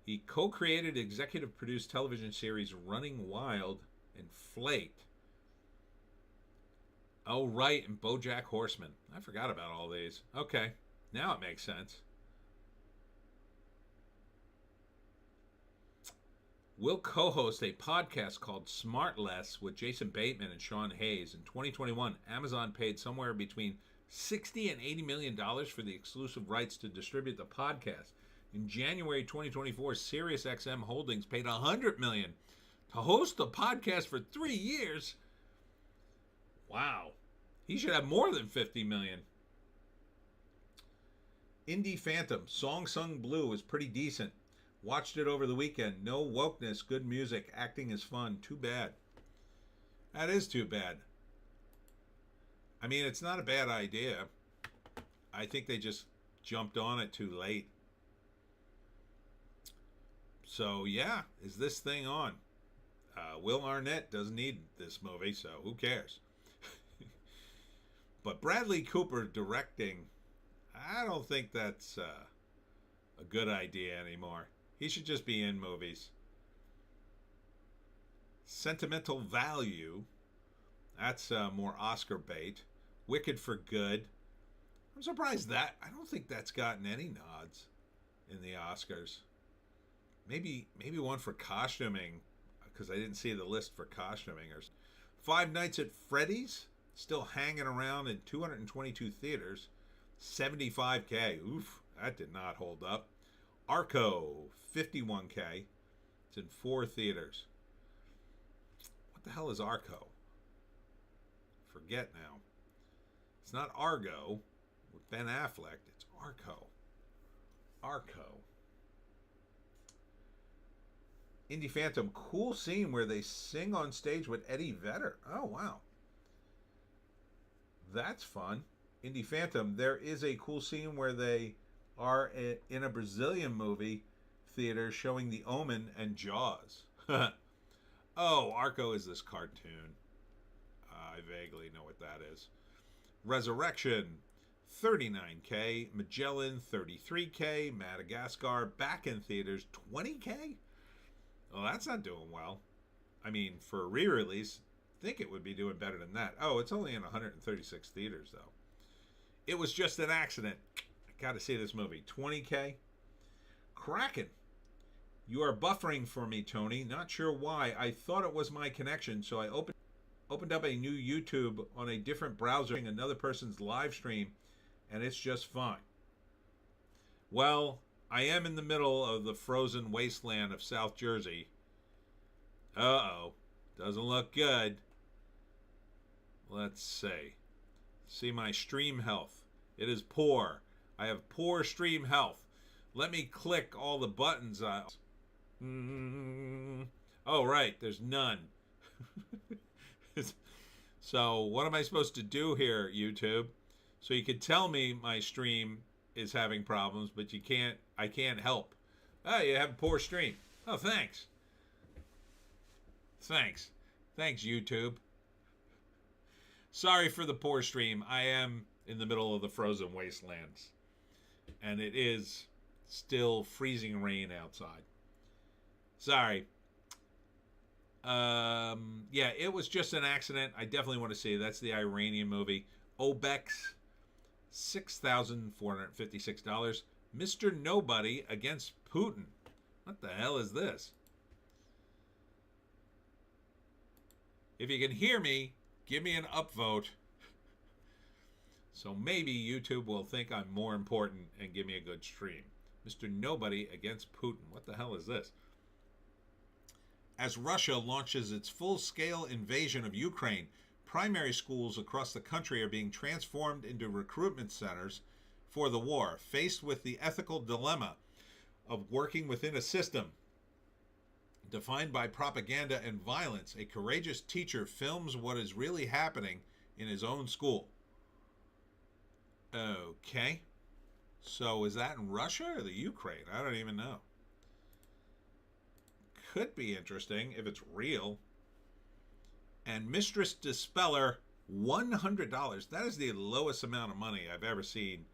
He co-created, executive produced television series Running Wild and Flaked. Oh, right, and BoJack Horseman. I forgot about all these. Okay, now it makes sense. Will co-host a podcast called Smart Less with Jason Bateman and Sean Hayes. In 2021, Amazon paid somewhere between $60 and $80 million for the exclusive rights to distribute the podcast. In January 2024, SiriusXM Holdings paid $100 million to host the podcast for 3 years. Wow. He should have more than $50 million. Indie Phantom, Song Sung Blue is pretty decent. Watched it over the weekend. No wokeness, good music, acting is fun. Too bad. That is too bad. I mean, it's not a bad idea. I think they just jumped on it too late. So, yeah, is this thing on? Will Arnett doesn't need this movie, so who cares? But Bradley Cooper directing, I don't think that's a good idea anymore. He should just be in movies. Sentimental Value, that's more Oscar bait. Wicked for Good. I'm surprised that, I don't think that's gotten any nods in the Oscars. Maybe one for costuming, because I didn't see the list for costuming. Five Nights at Freddy's, still hanging around in 222 theaters. $75K. Oof, that did not hold up. Arco, $51K. It's in 4 theaters. What the hell is Arco? Forget now. It's not Argo with Ben Affleck. It's Arco. Arco. Indie Phantom, cool scene where they sing on stage with Eddie Vedder. Oh, wow. That's fun. Indie Phantom, there is a cool scene where they are in a Brazilian movie theater showing The Omen and Jaws. Oh, Arco is this cartoon. I vaguely know what that is. Resurrection, $39K. Magellan, $33K. Madagascar, back in theaters, $20K? Well, that's not doing well. I mean, for a re-release, I think it would be doing better than that. Oh, it's only in 136 theaters, though. It was just an accident. I got to see this movie. $20K. Kraken. You are buffering for me, Tony. Not sure why. I thought it was my connection, so I opened up a new YouTube on a different browser, another person's live stream, and it's just fine. Well, I am in the middle of the frozen wasteland of South Jersey. Uh-oh. Doesn't look good. Let's see. See my stream health. It is poor. I have poor stream health. Let me click all the buttons. Oh, right. There's none. So what am I supposed to do here, YouTube? So you could tell me my stream is having problems, but I can't help. Oh, you have a poor stream. Oh, thanks. Thanks. Thanks, YouTube. Sorry for the poor stream. I am in the middle of the frozen wastelands. And it is still freezing rain outside. Sorry. Yeah, it was just an accident. I definitely want to see it. That's the Iranian movie. Obex, $6,456. Mr. Nobody against Putin. What the hell is this? If you can hear me, give me an upvote. So maybe YouTube will think I'm more important and give me a good stream. Mr. Nobody against Putin. What the hell is this? As Russia launches its full-scale invasion of Ukraine, primary schools across the country are being transformed into recruitment centers for the war, faced with the ethical dilemma of working within a system defined by propaganda and violence. A courageous teacher films what is really happening in his own school. Okay. So is that in Russia or the Ukraine? I don't even know. Could be interesting if it's real. And Mistress Dispeller, $100. That is the lowest amount of money I've ever seen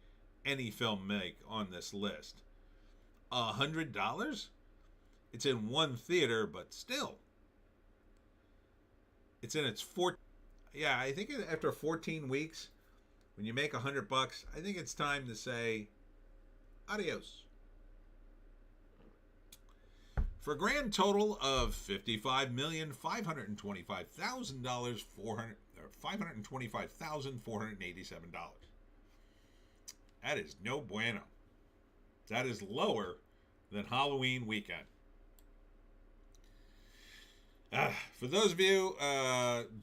any film make on this list. $100? It's in one theater, but still. It's in its yeah, I think after 14 weeks, when you make $100, I think it's time to say adios. For a grand total of $55,525,487. That is no bueno. That is lower than Halloween weekend. For those of you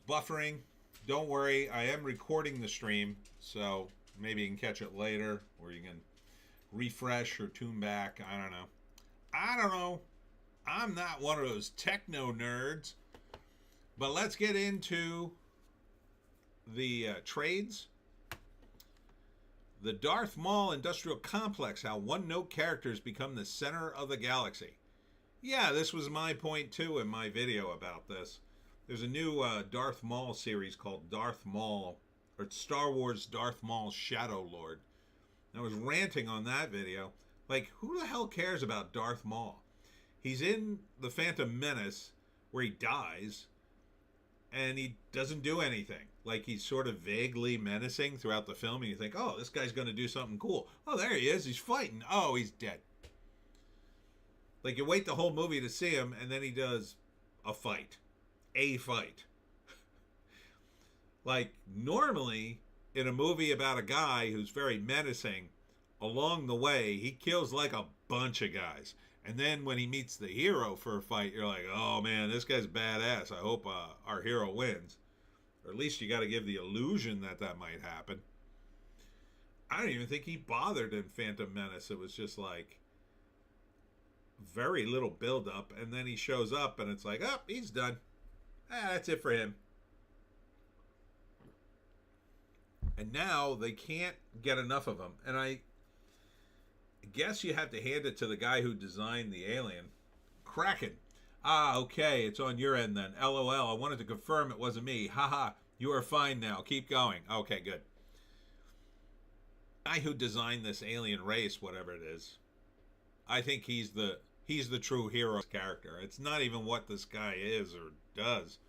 buffering, don't worry. I am recording the stream, so maybe you can catch it later, or you can refresh or tune back. I don't know. I'm not one of those techno nerds. But let's get into the trades. The Darth Maul Industrial Complex, how one-note characters become the center of the galaxy. Yeah, this was my point, too, in my video about this. There's a new Darth Maul series called Darth Maul, or Star Wars Darth Maul Shadow Lord. I was ranting on that video. Like, who the hell cares about Darth Maul? He's in The Phantom Menace, where he dies, and he doesn't do anything. Like, he's sort of vaguely menacing throughout the film, and you think, oh, this guy's going to do something cool. Oh, there he is. He's fighting. Oh, he's dead. Like, you wait the whole movie to see him, and then he does a fight. A fight. Like, normally, in a movie about a guy who's very menacing, along the way, he kills like a bunch of guys. And then when he meets the hero for a fight, you're like, oh man, this guy's badass. I hope our hero wins. Or at least you got to give the illusion that that might happen. I don't even think he bothered in Phantom Menace. It was just like very little build-up. And then he shows up and it's like, oh, he's done. That's it for him. And now they can't get enough of him. And I guess you have to hand it to the guy who designed the alien. Kraken. Ah, okay, it's on your end then. LOL, I wanted to confirm it wasn't me. Haha, you are fine now. Keep going. Okay, good. Guy who designed this alien race, whatever it is, I think he's the true hero character. It's not even what this guy is or does.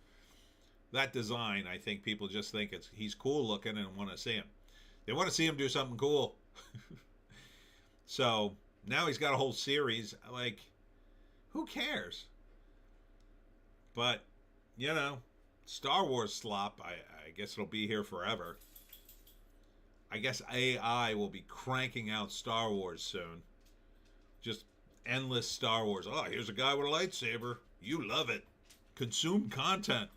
That design, I think people just think he's cool looking and want to see him. They want to see him do something cool. So now he's got a whole series. Like, who cares? But, you know, Star Wars slop, I guess it'll be here forever. I guess AI will be cranking out Star Wars soon. Just endless Star Wars. Oh, here's a guy with a lightsaber. You love it. Consume content.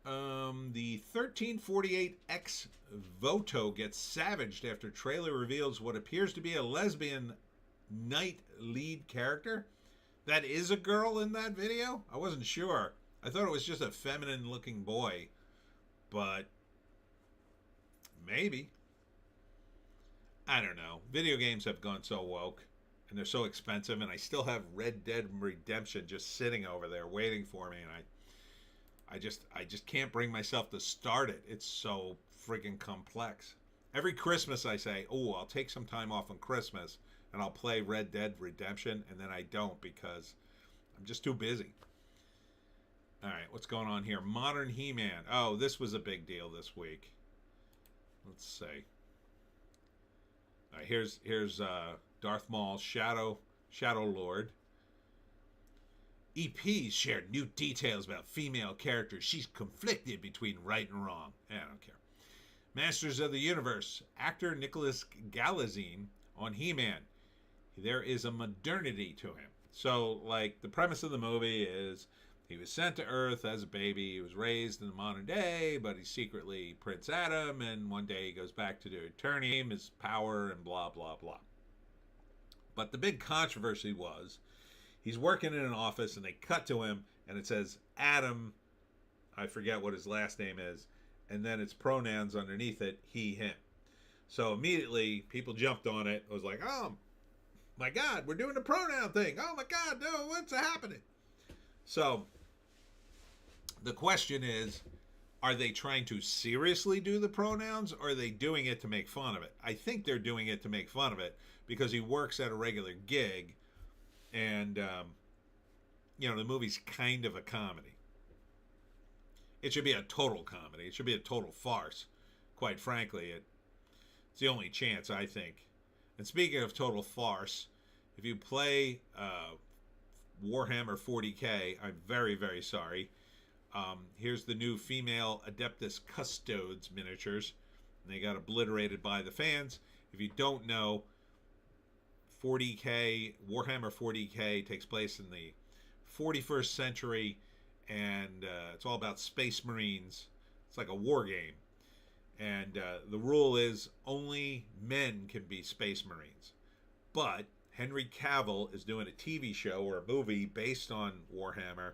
The 1348X Voto gets savaged after trailer reveals what appears to be a lesbian knight lead character. That is a girl in that video? I wasn't sure. I thought it was just a feminine looking boy. But maybe. I don't know. Video games have gone so woke. and they're so expensive, and I still have Red Dead Redemption just sitting over there waiting for me, and I just can't bring myself to start it. It's so freaking complex. Every Christmas I say, "Oh, I'll take some time off on Christmas and I'll play Red Dead Redemption," and then I don't because I'm just too busy. All right, what's going on here? Modern He-Man. Oh, this was a big deal this week. Let's see. All right, here's Darth Maul's Shadow Lord. EPs shared new details about female characters. She's conflicted between right and wrong. I don't care. Masters of the Universe. Actor Nicholas Galazine on He-Man. There is a modernity to him. So, like, the premise of the movie is he was sent to Earth as a baby. He was raised in the modern day, but he's secretly Prince Adam, and one day he goes back to do eternity, his power, and blah, blah, blah. But the big controversy was he's working in an office, and they cut to him, and it says Adam, I forget what his last name is, and then it's pronouns underneath it, he, him. So immediately, people jumped on it. It was like, oh, my God, we're doing the pronoun thing. Oh, my God, no, what's happening? So the question is, are they trying to seriously do the pronouns, or are they doing it to make fun of it? I think they're doing it to make fun of it because he works at a regular gig, and, the movie's kind of a comedy. It should be a total comedy. It should be a total farce. Quite frankly, it's the only chance, I think. And speaking of total farce, if you play Warhammer 40K, I'm very, very sorry. Here's the new female Adeptus Custodes miniatures. And they got obliterated by the fans. If you don't know, Warhammer 40K takes place in the 41st century, and it's all about space marines. It's like a war game. And the rule is only men can be space marines. But Henry Cavill is doing a TV show or a movie based on Warhammer,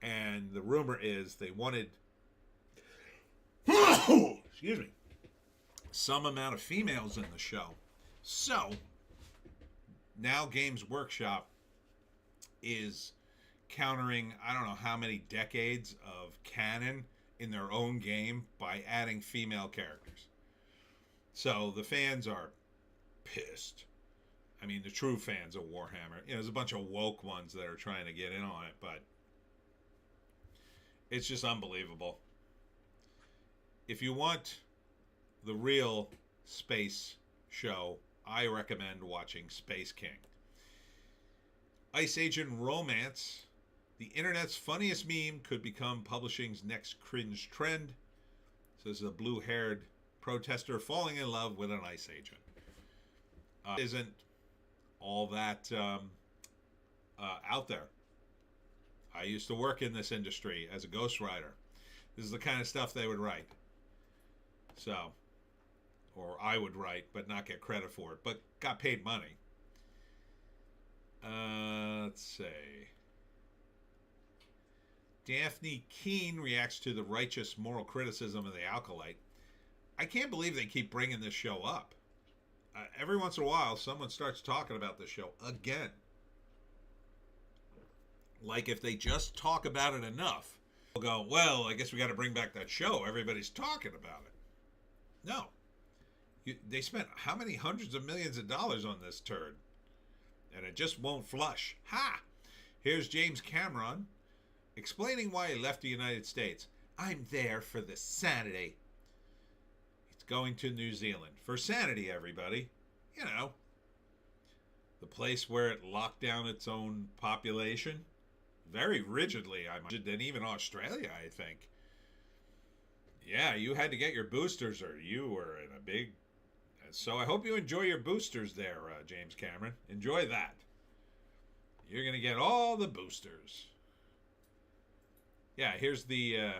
and the rumor is they wanted excuse me, some amount of females in the show. So now Games Workshop is countering I don't know how many decades of canon in their own game by adding female characters. So the fans are pissed. I mean, the true fans of Warhammer. There's a bunch of woke ones that are trying to get in on it, but it's just unbelievable. If you want the real space show, I recommend watching Space King. Ice Agent Romance. The internet's funniest meme could become publishing's next cringe trend. Says a blue-haired protester falling in love with an ice agent. Isn't all that out there. I used to work in this industry as a ghostwriter. This is the kind of stuff they would write. So, or I would write, but not get credit for it, but got paid money. Let's see. Daphne Keene reacts to the righteous moral criticism of the Alkalite. I can't believe they keep bringing this show up. Every once in a while, someone starts talking about this show again. Like if they just talk about it enough, they'll go, well, I guess we got to bring back that show. Everybody's talking about it. No. They spent how many hundreds of millions of dollars on this turd? And it just won't flush. Ha! Here's James Cameron explaining why he left the United States. I'm there for the sanity. He's going to New Zealand. For sanity, everybody. The place where it locked down its own population. Very rigidly, I imagine, than even Australia, I think. Yeah, you had to get your boosters or you were in a big... So I hope you enjoy your boosters there, James Cameron. Enjoy that. You're going to get all the boosters. Yeah, here's the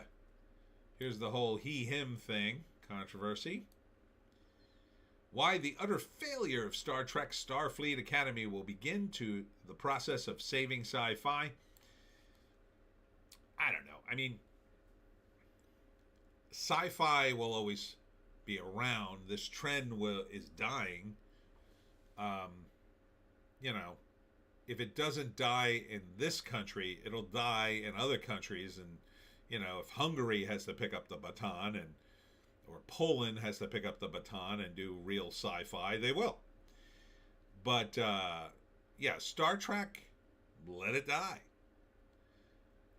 whole he-him thing, controversy. Why the utter failure of Star Trek Starfleet Academy will begin to the process of saving sci-fi. I don't know. I mean, sci-fi will always be around. This trend is dying. you know, if it doesn't die in this country, it'll die in other countries. And, you know, if Hungary has to pick up the baton and or Poland has to pick up the baton and do real sci-fi, they will. But yeah, Star Trek, let it die,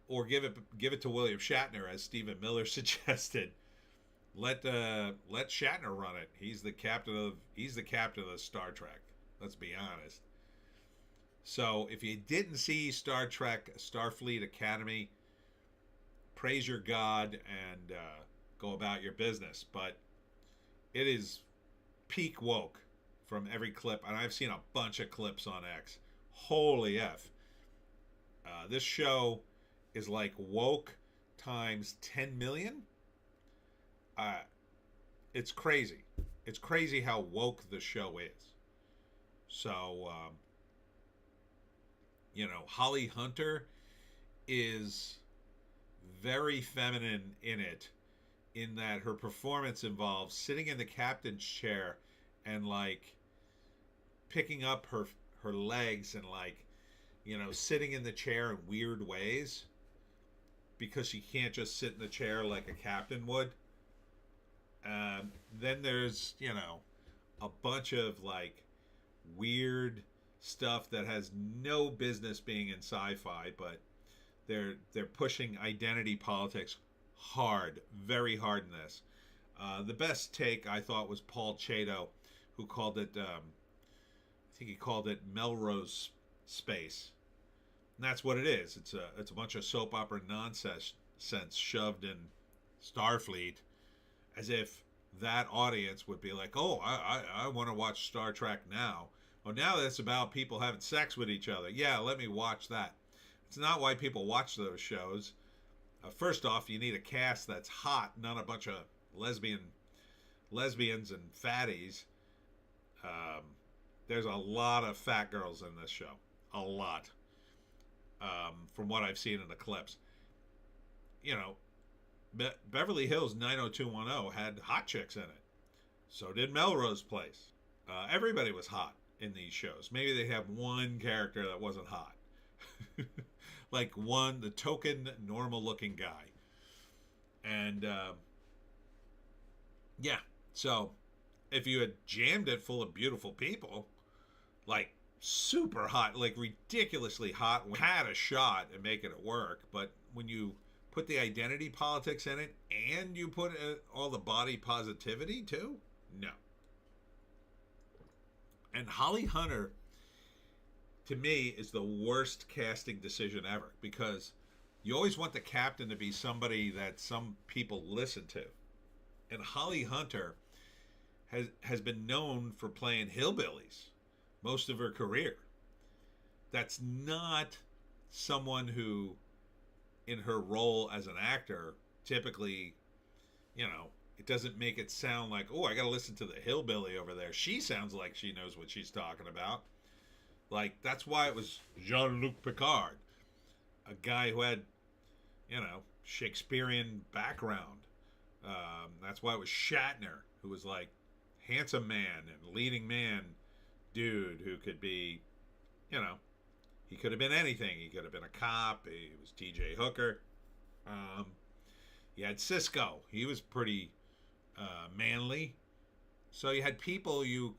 or give it to William Shatner, as Stephen Miller suggested. Let Shatner run it. He's the captain of the Star Trek. Let's be honest. So if you didn't see Star Trek Starfleet Academy, praise your God and go about your business. But it is peak woke from every clip, and I've seen a bunch of clips on X. Holy F. This show is like woke times 10 million. It's crazy. It's crazy how woke the show is. So, you know, Holly Hunter is very feminine in it, in that her performance involves sitting in the captain's chair and like picking up her legs and like, you know, sitting in the chair in weird ways because she can't just sit in the chair like a captain would. Then there's, you know, a bunch of like weird stuff that has no business being in sci-fi, but they're pushing identity politics hard, very hard in this. The best take I thought was Paul Chato, who called it, I think he called it Melrose Space, and that's what it is. It's a bunch of soap opera nonsense shoved in Starfleet, as if that audience would be like, oh, I want to watch Star Trek now. Oh, now that's about people having sex with each other. Yeah, let me watch that. It's not why people watch those shows. First off, you need a cast that's hot, not a bunch of lesbians and fatties. There's a lot of fat girls in this show. A lot. From what I've seen in the clips. You know, Beverly Hills 90210 had hot chicks in it. So did Melrose Place. Everybody was hot in these shows. Maybe they have one character that wasn't hot. Like the token normal looking guy. And yeah, so if you had jammed it full of beautiful people, like super hot, like ridiculously hot, we had a shot at making it work. But when you put the identity politics in it and you put all the body positivity too, no. And Holly Hunter, to me, is the worst casting decision ever, because you always want the captain to be somebody that some people listen to. And Holly Hunter has been known for playing hillbillies most of her career. That's not someone who, in her role as an actor, typically, you know, it doesn't make it sound like, oh, I got to listen to the hillbilly over there. She sounds like she knows what she's talking about. Like, that's why it was Jean-Luc Picard, a guy who had, you know, Shakespearean background. That's why it was Shatner, who was like handsome man and leading man dude who could be, you know, he could have been anything. He could have been a cop. He was T.J. Hooker. You had Cisco. He was pretty manly. So you had people you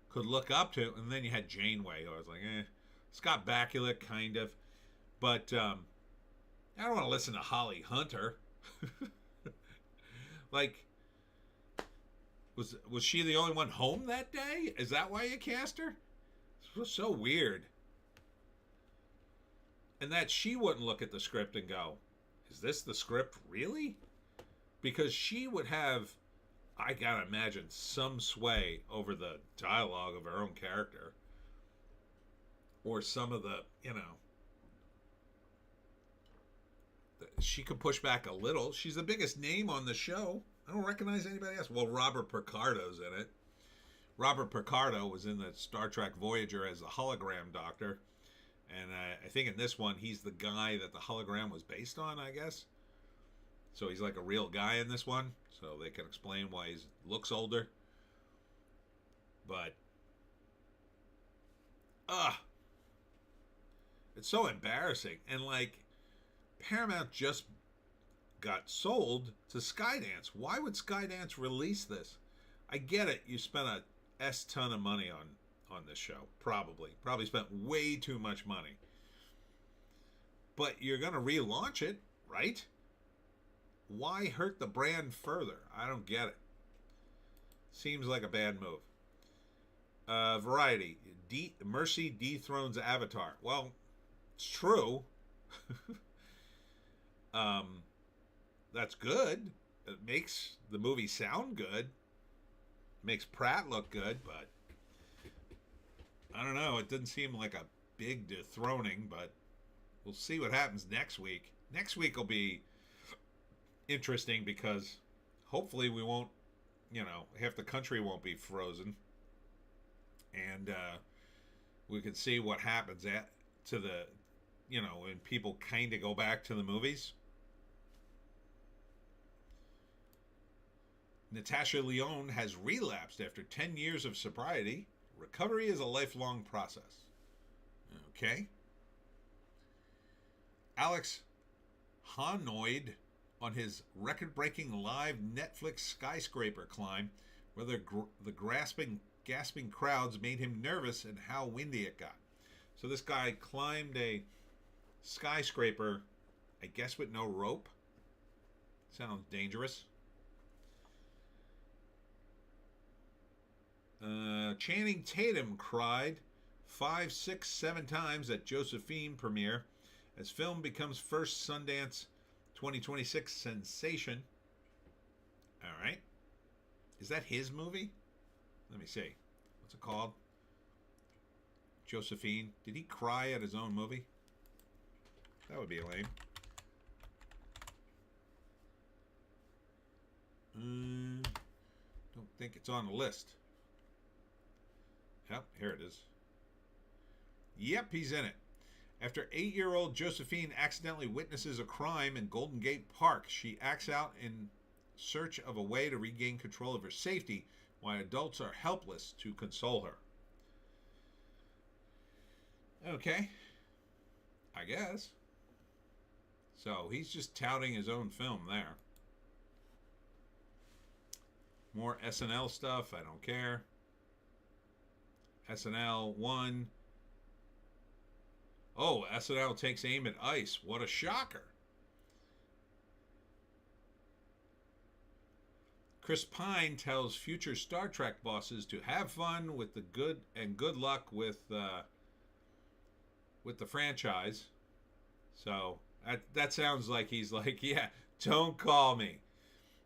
could look up to, and then you had Janeway, who I was like, Scott Bakula, kind of. But I don't want to listen to Holly Hunter. Like, was she the only one home that day? Is that why you cast her? It was so weird. And that she wouldn't look at the script and go, is this the script really? Because she would have, I gotta imagine, some sway over the dialogue of her own character. Or some of the, you know, she could push back a little. She's the biggest name on the show. I don't recognize anybody else. Well, Robert Picardo's in it. Robert Picardo was in the Star Trek Voyager as the hologram doctor. And I think in this one, he's the guy that the hologram was based on, I guess. So he's like a real guy in this one. So they can explain why he looks older. But, It's so embarrassing. And like, Paramount just got sold to Skydance. Why would Skydance release this? I get it. You spent a ton of money on this show. Probably spent way too much money. But you're going to relaunch it, right? Why hurt the brand further? I don't get it. Seems like a bad move. Variety. Mercy dethrones Avatar. Well, it's true. That's good. It makes the movie sound good. Makes Pratt look good, but I don't know. It didn't seem like a big dethroning, but we'll see what happens next week. Next week will be interesting because hopefully we won't, half the country won't be frozen. And we can see what happens to the, when people kind of go back to the movies. Natasha Lyonne has relapsed after 10 years of sobriety. Recovery is a lifelong process. Okay. Alex Honnold on his record-breaking live Netflix skyscraper climb, where the gasping crowds made him nervous and how windy it got. So this guy climbed a skyscraper, I guess with no rope. Sounds dangerous. Channing Tatum cried 5, 6, 7 times at Josephine premiere as film becomes first Sundance 2026 sensation. All right. Is that his movie? Let me see. What's it called? Josephine. Did he cry at his own movie? That would be lame. Don't think it's on the list. Yep, here it is. Yep, he's in it. After 8-year-old Josephine accidentally witnesses a crime in Golden Gate Park, she acts out in search of a way to regain control of her safety, while adults are helpless to console her. Okay. I guess. So, he's just touting his own film there. More SNL stuff, I don't care. SNL 1. Oh, SNL takes aim at ICE. What a shocker. Chris Pine tells future Star Trek bosses to have fun with the good luck with the franchise. So that sounds like he's like, yeah, don't call me.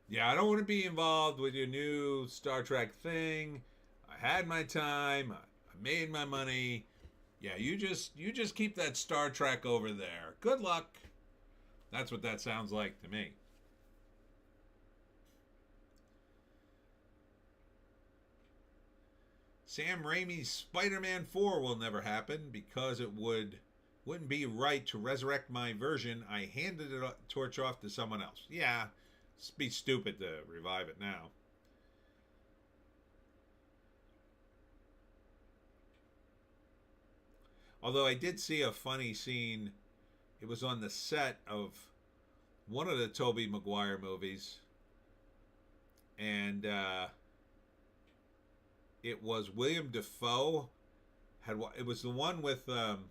Yeah, I don't want to be involved with your new Star Trek thing. I had my time. I made my money. Yeah, you just keep that Star Trek over there. Good luck. That's what that sounds like to me. Sam Raimi's Spider-Man 4 will never happen because it wouldn't be right to resurrect my version. I handed the torch off to someone else. Yeah, it'd be stupid to revive it now. Although I did see a funny scene. It was on the set of one of the Tobey Maguire movies. And it was William Dafoe. It was the one with Doc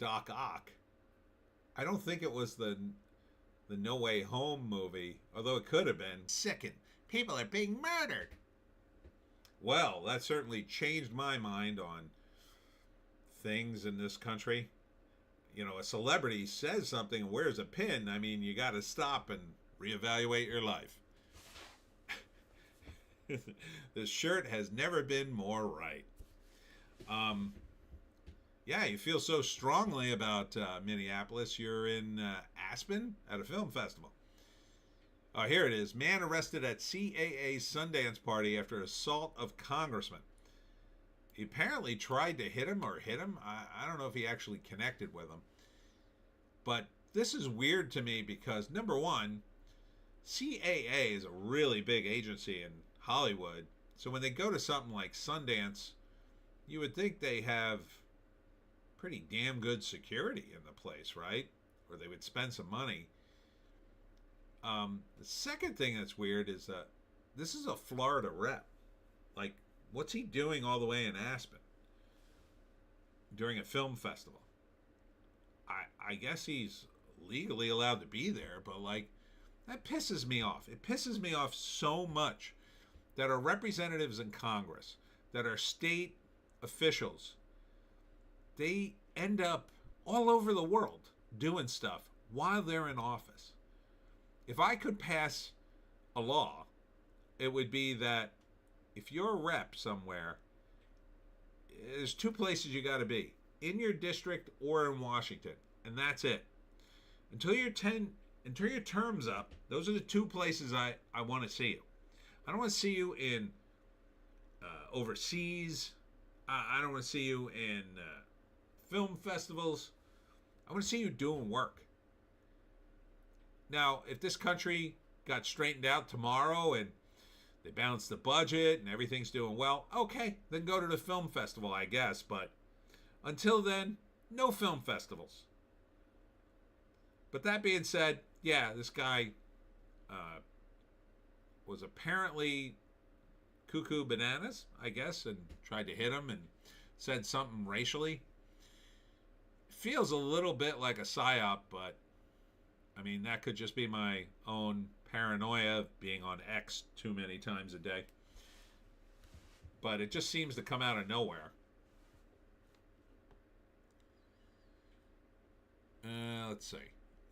Ock. I don't think it was the No Way Home movie, although it could have been. Second, people are being murdered. Well, that certainly changed my mind on things in this country. A celebrity says something and wears a pin. I mean, you got to stop and reevaluate your life. This shirt has never been more right. Yeah, you feel so strongly about Minneapolis. You're in Aspen at a film festival. Oh, here it is. Man arrested at CAA Sundance party after assault of congressman. He apparently tried to hit him or hit him. I don't know if he actually connected with him. But this is weird to me because, number one, CAA is a really big agency in Hollywood. So when they go to something like Sundance, you would think they have pretty damn good security in the place, right? Or they would spend some money. The second thing that's weird is that this is a Florida rep. Like, what's he doing all the way in Aspen during a film festival? I guess he's legally allowed to be there, but like, that pisses me off. It pisses me off so much that our representatives in Congress, that our state officials, they end up all over the world doing stuff while they're in office. If I could pass a law, it would be that if you're a rep somewhere, there's two places you got to be: in your district or in Washington, and that's it. Until your term's up, those are the two places I want to see you. I don't want to see you in overseas. I don't want to see you in film festivals. I want to see you doing work. Now, if this country got straightened out tomorrow and they balanced the budget and everything's doing well, okay, then go to the film festival, I guess. But until then, no film festivals. But that being said, yeah, this guy was apparently cuckoo bananas, I guess, and tried to hit him and said something racially. Feels a little bit like a psyop, but I mean, that could just be my own paranoia of being on X too many times a day. But it just seems to come out of nowhere. Let's see.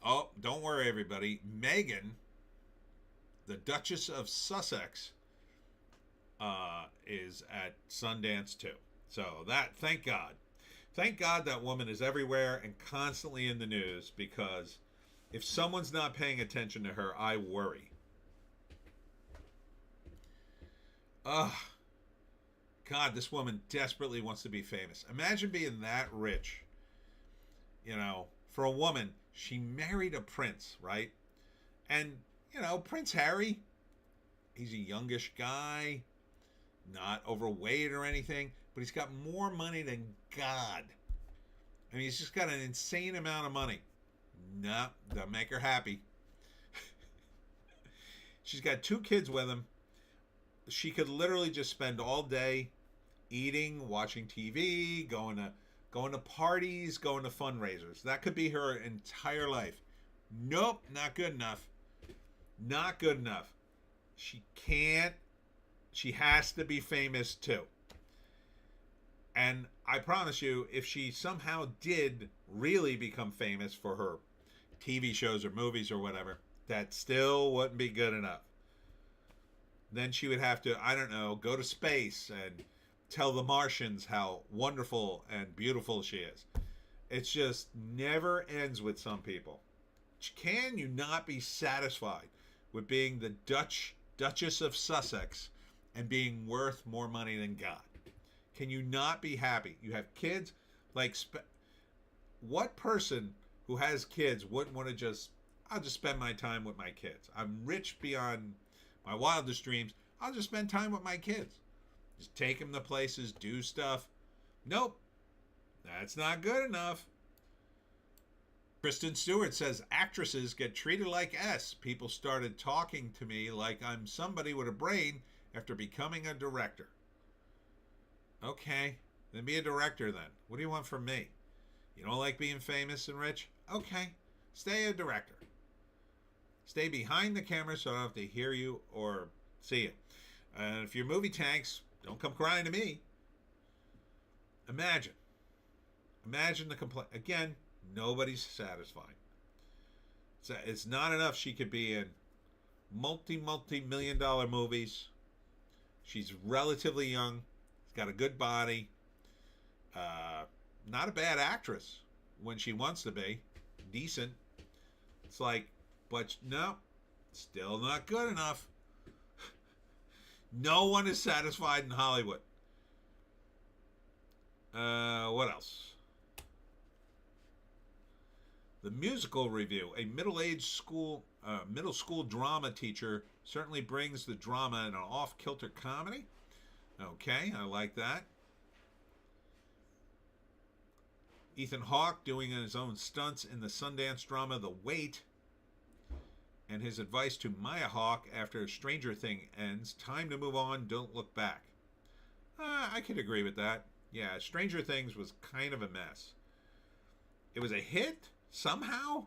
Oh, don't worry, everybody. Meghan, the Duchess of Sussex, is at Sundance too. So thank God. Thank God that woman is everywhere and constantly in the news, because if someone's not paying attention to her, I worry. God, this woman desperately wants to be famous. Imagine being that rich. You know, for a woman, she married a prince, right? And, you know, Prince Harry, he's a youngish guy, not overweight or anything, but he's got more money than God. I mean, he's just got an insane amount of money. No, doesn't make her happy. She's got 2 kids with him. She could literally just spend all day eating, watching TV, going to parties, going to fundraisers. That could be her entire life. Nope, not good enough. Not good enough. She can't. She has to be famous too. And I promise you, if she somehow did really become famous for her TV shows or movies or whatever, that still wouldn't be good enough. Then she would have to, I don't know, go to space and tell the Martians how wonderful and beautiful she is. It's just never ends with some people. Can you not be satisfied with being the Duchess of Sussex and being worth more money than God? Can you not be happy? You have kids. Like, what person who has kids wouldn't want to I'll just spend my time with my kids. I'm rich beyond my wildest dreams. I'll just spend time with my kids. Just take them to places, do stuff. Nope. That's not good enough. Kristen Stewart says, actresses get treated like S. People started talking to me like I'm somebody with a brain after becoming a director. Okay, then be a director then. What do you want from me? You don't like being famous and rich? Okay, stay a director. Stay behind the camera so I don't have to hear you or see you. And if your movie tanks, don't come crying to me. Imagine the complaint. Again, nobody's satisfied. It's not enough she could be in multi-million-dollar movies. She's relatively young. She's got a good body. Not a bad actress when she wants to be. Decent. It's like, but no, still not good enough. No one is satisfied in Hollywood. What else? The musical review. A middle school drama teacher certainly brings the drama in an off-kilter comedy. Okay, I like that. Ethan Hawke doing his own stunts in the Sundance drama The Wait. And his advice to Maya Hawke after Stranger Things ends, time to move on, don't look back. I could agree with that. Yeah, Stranger Things was kind of a mess. It was a hit, somehow,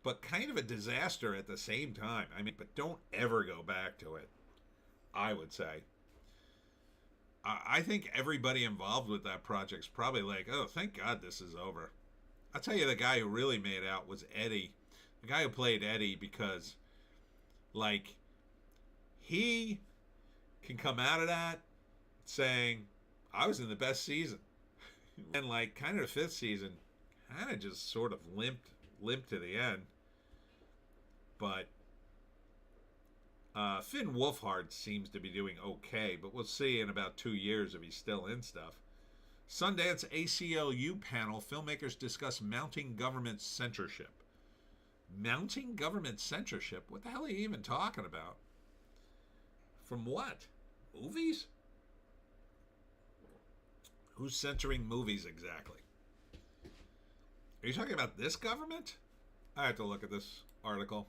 but kind of a disaster at the same time. I mean, but don't ever go back to it, I would say. I think everybody involved with that project's probably like, oh, thank God this is over. I'll tell you, the guy who really made out was Eddie. The guy who played Eddie, because, like, he can come out of that saying, I was in the best season. And, like, kind of the fifth season, kind of just sort of limped to the end. But Finn Wolfhard seems to be doing okay, but we'll see in about 2 years if he's still in stuff. Sundance ACLU panel, filmmakers discuss mounting government censorship. Mounting government censorship? What the hell are you even talking about? From what? Movies? Who's censoring movies exactly? Are you talking about this government? I have to look at this article.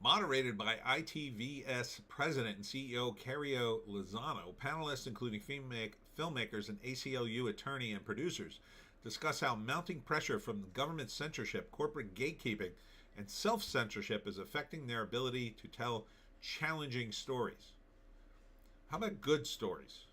Moderated by ITVS President and CEO Cario Lozano, panelists including filmmakers and ACLU attorney and producers discuss how mounting pressure from government censorship, corporate gatekeeping, and self-censorship is affecting their ability to tell challenging stories. How about good stories?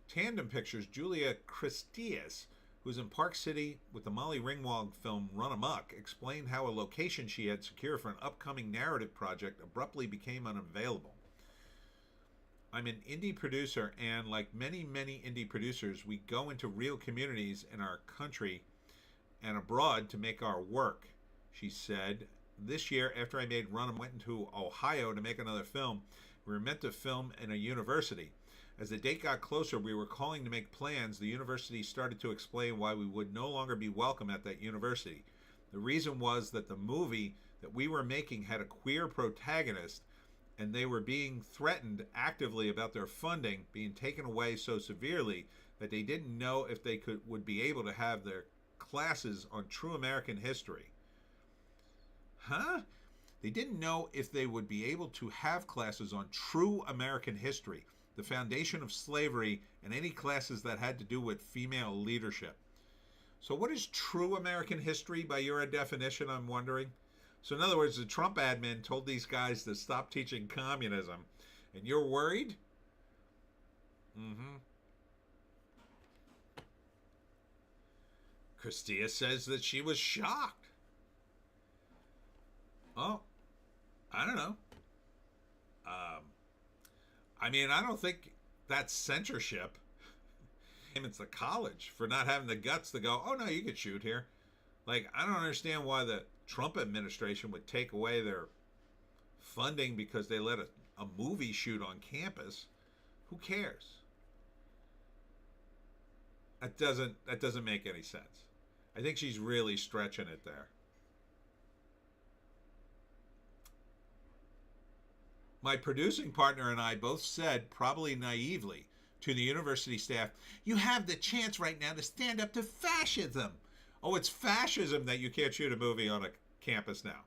Tandem Pictures' Julia Christias, who's in Park City with the Molly Ringwald film Run Amok, explained how a location she had secured for an upcoming narrative project abruptly became unavailable. I'm an indie producer, and like many, many indie producers, we go into real communities in our country and abroad to make our work, she said. This year, after I made Run, I went into Ohio to make another film. We were meant to film in a university. As the date got closer, we were calling to make plans. The university started to explain why we would no longer be welcome at that university. The reason was that the movie that we were making had a queer protagonist, and they were being threatened actively about their funding being taken away so severely that they didn't know if they would be able to have their classes on true American history. Huh? They didn't know if they would be able to have classes on true American history, the foundation of slavery, and any classes that had to do with female leadership. So what is true American history by your definition, I'm wondering? So in other words, the Trump admin told these guys to stop teaching communism, and you're worried? Christia says that she was shocked. Oh, I don't know. I mean, I don't think that's censorship. It's the college for not having the guts to go, oh no, you could shoot here. Like, I don't understand why the Trump administration would take away their funding because they let a movie shoot on campus. Who cares? That doesn't make any sense. I think she's really stretching it there. My producing partner and I both said, probably naively, to the university staff, you have the chance right now to stand up to fascism. Oh, it's fascism that you can't shoot a movie on a campus now.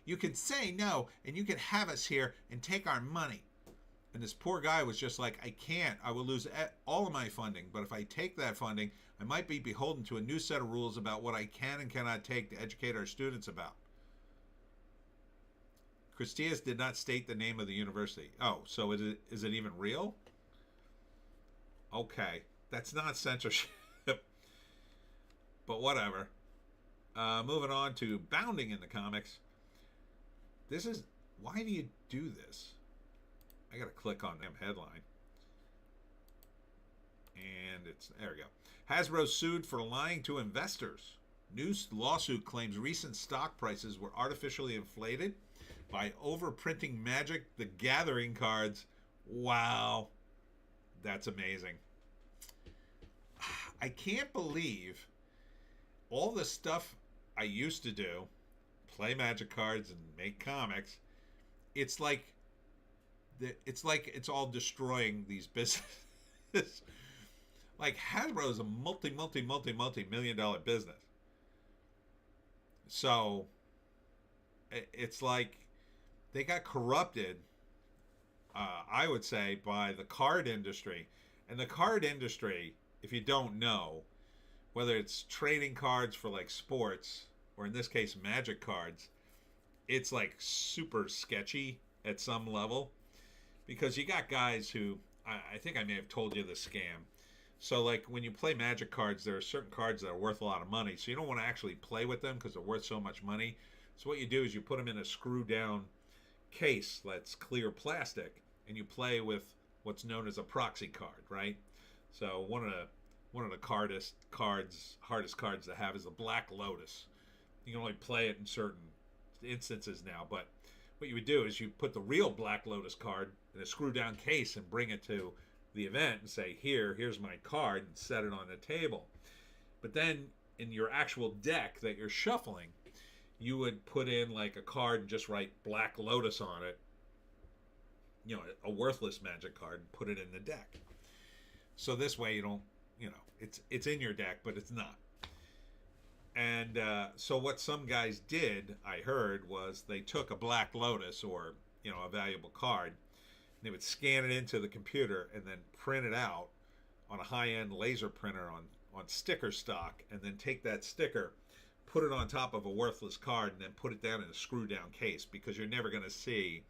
You can say no, and you can have us here and take our money. And this poor guy was just like, I can't. I will lose all of my funding. But if I take that funding, I might be beholden to a new set of rules about what I can and cannot take to educate our students about. Christias did not state the name of the university. Oh, so is it even real? Okay, that's not censorship. But whatever. Moving on to Bounding in the comics. This is... Why do you do this? I gotta click on them headline. And it's... There we go. Hasbro sued for lying to investors. New lawsuit claims recent stock prices were artificially inflated by overprinting Magic the Gathering cards. Wow. That's amazing. I can't believe all the stuff I used to do, play Magic cards and make comics, it's like it's like it's all destroying these businesses. Like Hasbro is a multi-million dollar business. So it's like they got corrupted, I would say, by the card industry. And the card industry, if you don't know, whether it's trading cards for like sports or in this case Magic cards, it's like super sketchy at some level, because you got guys who, I think I may have told you the scam. So like when you play Magic cards, there are certain cards that are worth a lot of money, so you don't want to actually play with them because they're worth so much money. So what you do is you put them in a screw down case that's clear plastic, and you play with what's known as a proxy card, right? So one of the hardest cards to have is the Black Lotus. You can only play it in certain instances now, but what you would do is you put the real Black Lotus card in a screw down case and bring it to the event and say, here's my card, and set it on the table. But then in your actual deck that you're shuffling, you would put in like a card and just write Black Lotus on it, a worthless Magic card, and put it in the deck. So this way you don't, it's in your deck, but it's not. And so what some guys did, I heard, was they took a Black Lotus or, a valuable card, and they would scan it into the computer and then print it out on a high-end laser printer on sticker stock, and then take that sticker, put it on top of a worthless card, and then put it down in a screw-down case, because you're never going to see,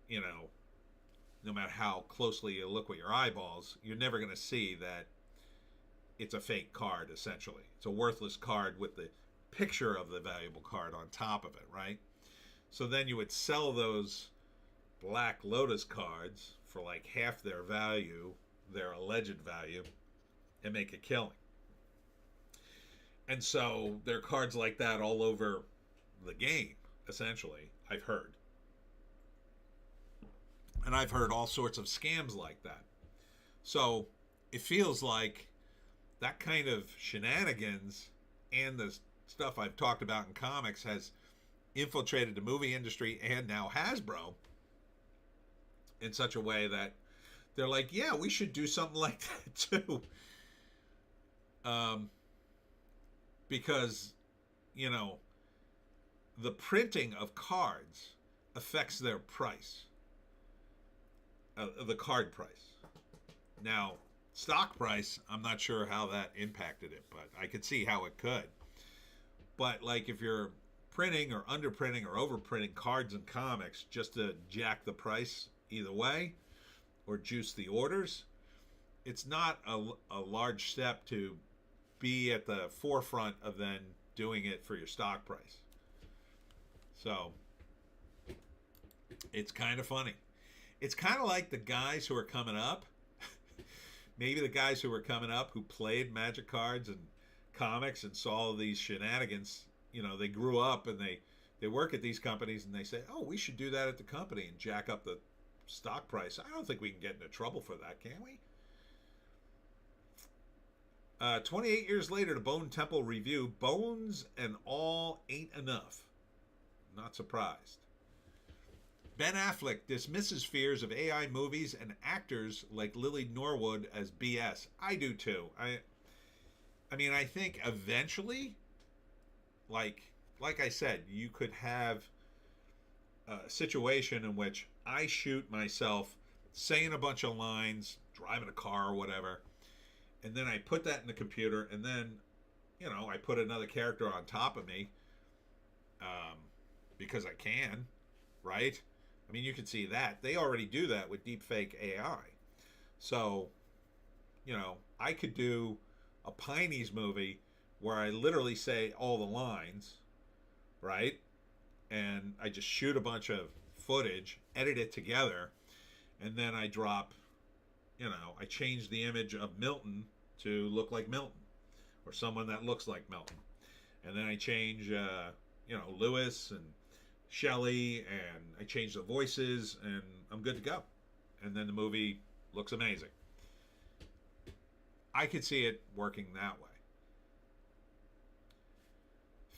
no matter how closely you look with your eyeballs, you're never going to see that it's a fake card, essentially. It's a worthless card with the picture of the valuable card on top of it, right? So then you would sell those Black Lotus cards for like half their value, their alleged value, and make a killing. And so there are cards like that all over the game, essentially, I've heard. And I've heard all sorts of scams like that. So it feels like that kind of shenanigans and the stuff I've talked about in comics has infiltrated the movie industry and now Hasbro in such a way that they're like, yeah, we should do something like that too. Because, the printing of cards affects their price, the card price. Now, stock price, I'm not sure how that impacted it, but I could see how it could. But like if you're printing or underprinting or overprinting cards and comics just to jack the price either way or juice the orders, it's not a large step to be at the forefront of then doing it for your stock price. So it's kind of funny. It's kind of like the guys who are coming up. Maybe the guys who were coming up who played Magic cards and comics and saw all these shenanigans, they grew up and they work at these companies and they say, oh, we should do that at the company and jack up the stock price. I don't think we can get into trouble for that, can we? 28 years later, the Bone Temple review, Bones and All Ain't Enough. Not surprised. Ben Affleck dismisses fears of AI movies and actors like Lily Norwood as BS. I do too. I mean, I think eventually, like I said, you could have a situation in which I shoot myself saying a bunch of lines, driving a car or whatever, and then I put that in the computer, and then, I put another character on top of me because I can, right? I mean, you can see that. They already do that with deepfake AI. So, I could do a Pineys movie where I literally say all the lines, right? And I just shoot a bunch of footage, edit it together, and then I drop, I change the image of Milton to look like Milton, or someone that looks like Milton. And then I change, Lewis and Shelley, and I change the voices, and I'm good to go. And then the movie looks amazing. I could see it working that way.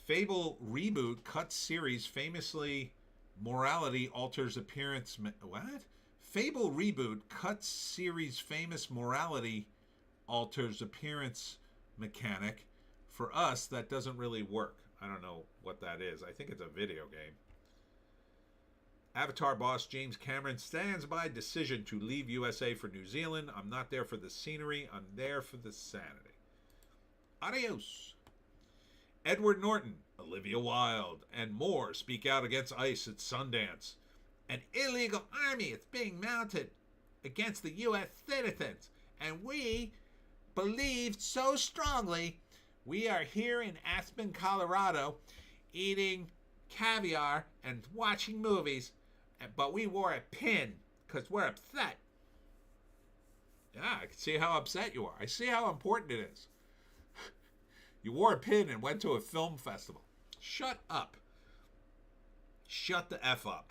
Fable reboot cuts series famously morality alters appearance. What? Fable reboot cuts series famous morality alters appearance mechanic. For us, that doesn't really work. I don't know what that is. I think it's a video game. Avatar boss James Cameron stands by decision to leave USA for New Zealand. I'm not there for the scenery. I'm there for the sanity. Adios. Edward Norton, Olivia Wilde, and more speak out against ICE at Sundance. An illegal army is being mounted against the U.S. citizens, and we believe so strongly. We are here in Aspen, Colorado, eating caviar and watching movies, but we wore a pin because we're upset. Yeah, I can see how upset you are. I see how important it is. You wore a pin and went to a film festival. Shut up. Shut the F up.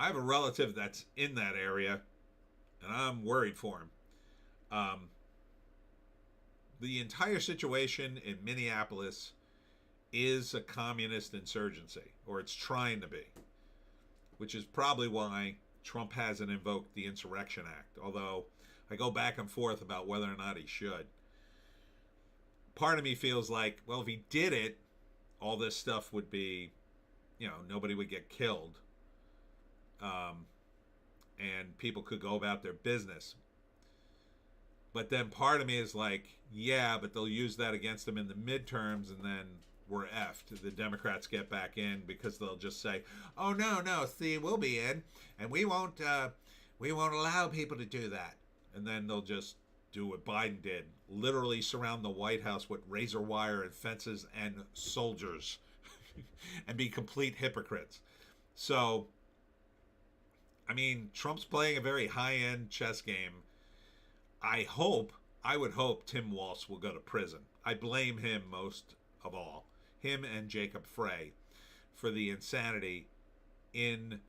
I have a relative that's in that area, and I'm worried for him. The entire situation in Minneapolis is a communist insurgency, or it's trying to be, which is probably why Trump hasn't invoked the Insurrection Act, although I go back and forth about whether or not he should. Part of me feels like, well, if he did it, all this stuff would be, nobody would get killed. And people could go about their business. But then part of me is like, yeah, but they'll use that against them in the midterms, and then we're effed. The Democrats get back in because they'll just say, oh, no, see, we'll be in, and we won't allow people to do that. And then they'll just do what Biden did, literally surround the White House with razor wire and fences and soldiers and be complete hypocrites. So, I mean, Trump's playing a very high-end chess game. I would hope Tim Walz will go to prison. I blame him most of all, him and Jacob Frey, for the insanity in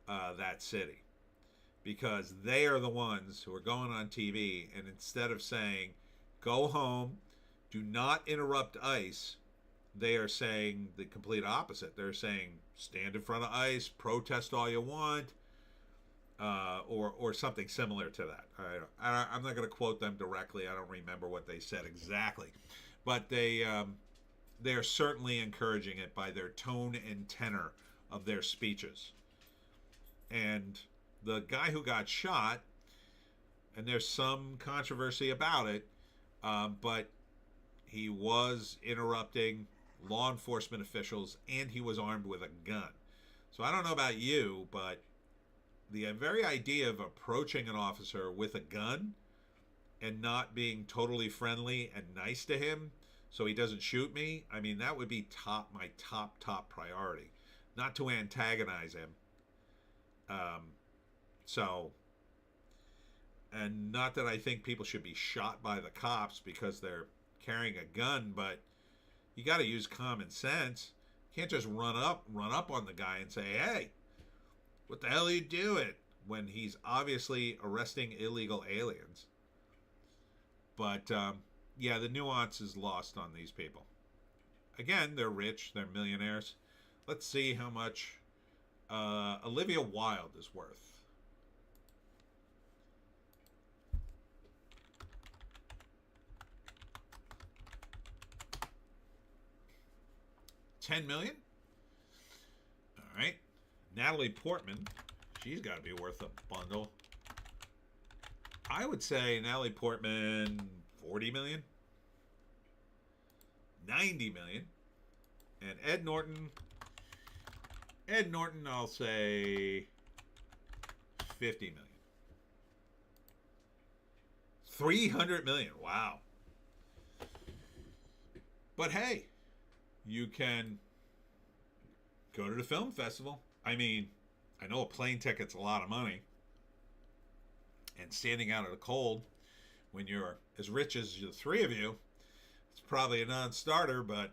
that city. Because they are the ones who are going on TV, and instead of saying, go home, do not interrupt ICE, they are saying the complete opposite. They're saying, stand in front of ICE, protest all you want, or something similar to that. I'm not going to quote them directly. I don't remember what they said exactly. But they're certainly encouraging it by their tone and tenor of their speeches. And the guy who got shot, and there's some controversy about it, but he was interrupting law enforcement officials, and he was armed with a gun. So I don't know about you, but the very idea of approaching an officer with a gun and not being totally friendly and nice to him so he doesn't shoot me, I mean, that would be my top priority. Not to antagonize him. And not that I think people should be shot by the cops because they're carrying a gun, but you got to use common sense. You can't just run up on the guy and say, hey, what the hell are you doing? When he's obviously arresting illegal aliens. But, yeah, the nuance is lost on these people. Again, they're rich. They're millionaires. Let's see how much Olivia Wilde is worth. $10 million? All right. Natalie Portman, she's got to be worth a bundle. I would say Natalie Portman, $40 million, $90 million, and Ed Norton, I'll say $50 million. $300 million. Wow. But hey, you can go to the film festival. I mean, I know a plane ticket's a lot of money. And standing out in the cold when you're as rich as the three of you, it's probably a non-starter, but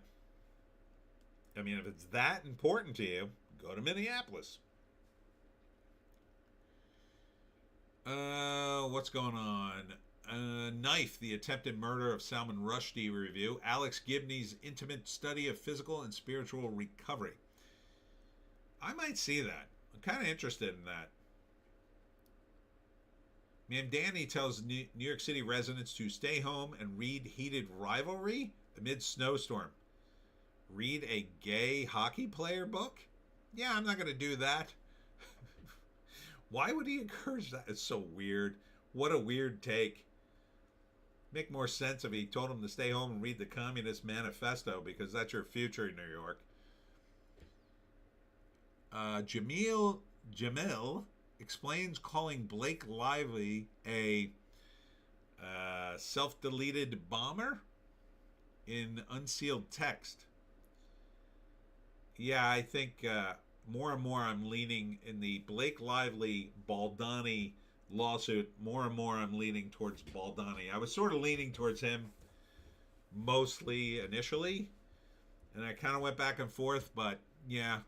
I mean, if it's that important to you, go to Minneapolis. What's going on? Knife, the attempted murder of Salman Rushdie review. Alex Gibney's intimate study of physical and spiritual recovery. I might see that. I'm kind of interested in that. Ma'am Danny tells New York City residents to stay home and read Heated Rivalry amid snowstorm. Read a gay hockey player book? Yeah, I'm not going to do that. Why would he encourage that? It's so weird. What a weird take. Make more sense if he told him to stay home and read the Communist Manifesto, because that's your future in New York. Jamil explains calling Blake Lively a self-deleted bomber in unsealed text. Yeah, I think more and more I'm leaning in the Blake Lively Baldani lawsuit. More and more I'm leaning towards Baldani. I was sort of leaning towards him mostly initially, and I kind of went back and forth, but yeah.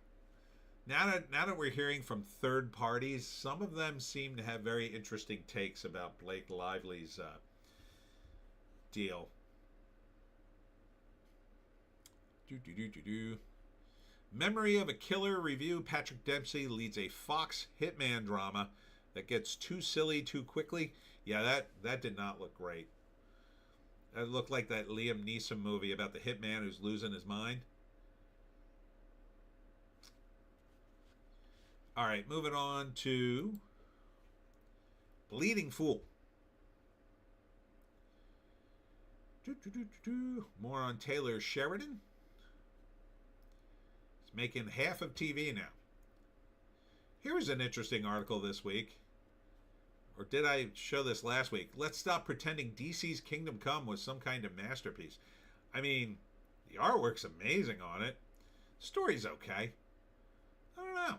Now that we're hearing from third parties, some of them seem to have very interesting takes about Blake Lively's deal. Memory of a Killer review. Patrick Dempsey leads a Fox hitman drama that gets too silly too quickly. Yeah, that did not look great. That looked like that Liam Neeson movie about the hitman who's losing his mind. All right, moving on to Bleeding Fool. More on Taylor Sheridan. He's making half of TV now. Here was an interesting article this week. Or did I show this last week? Let's stop pretending DC's Kingdom Come was some kind of masterpiece. I mean, the artwork's amazing on it. Story's okay. I don't know.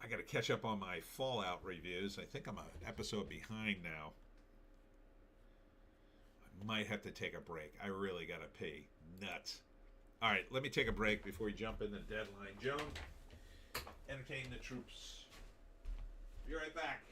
I got to catch up on my Fallout reviews. I think I'm an episode behind now. I might have to take a break. I really got to pee. Nuts. All right, let me take a break before we jump in the deadline. Joan, entertain the troops. Be right back.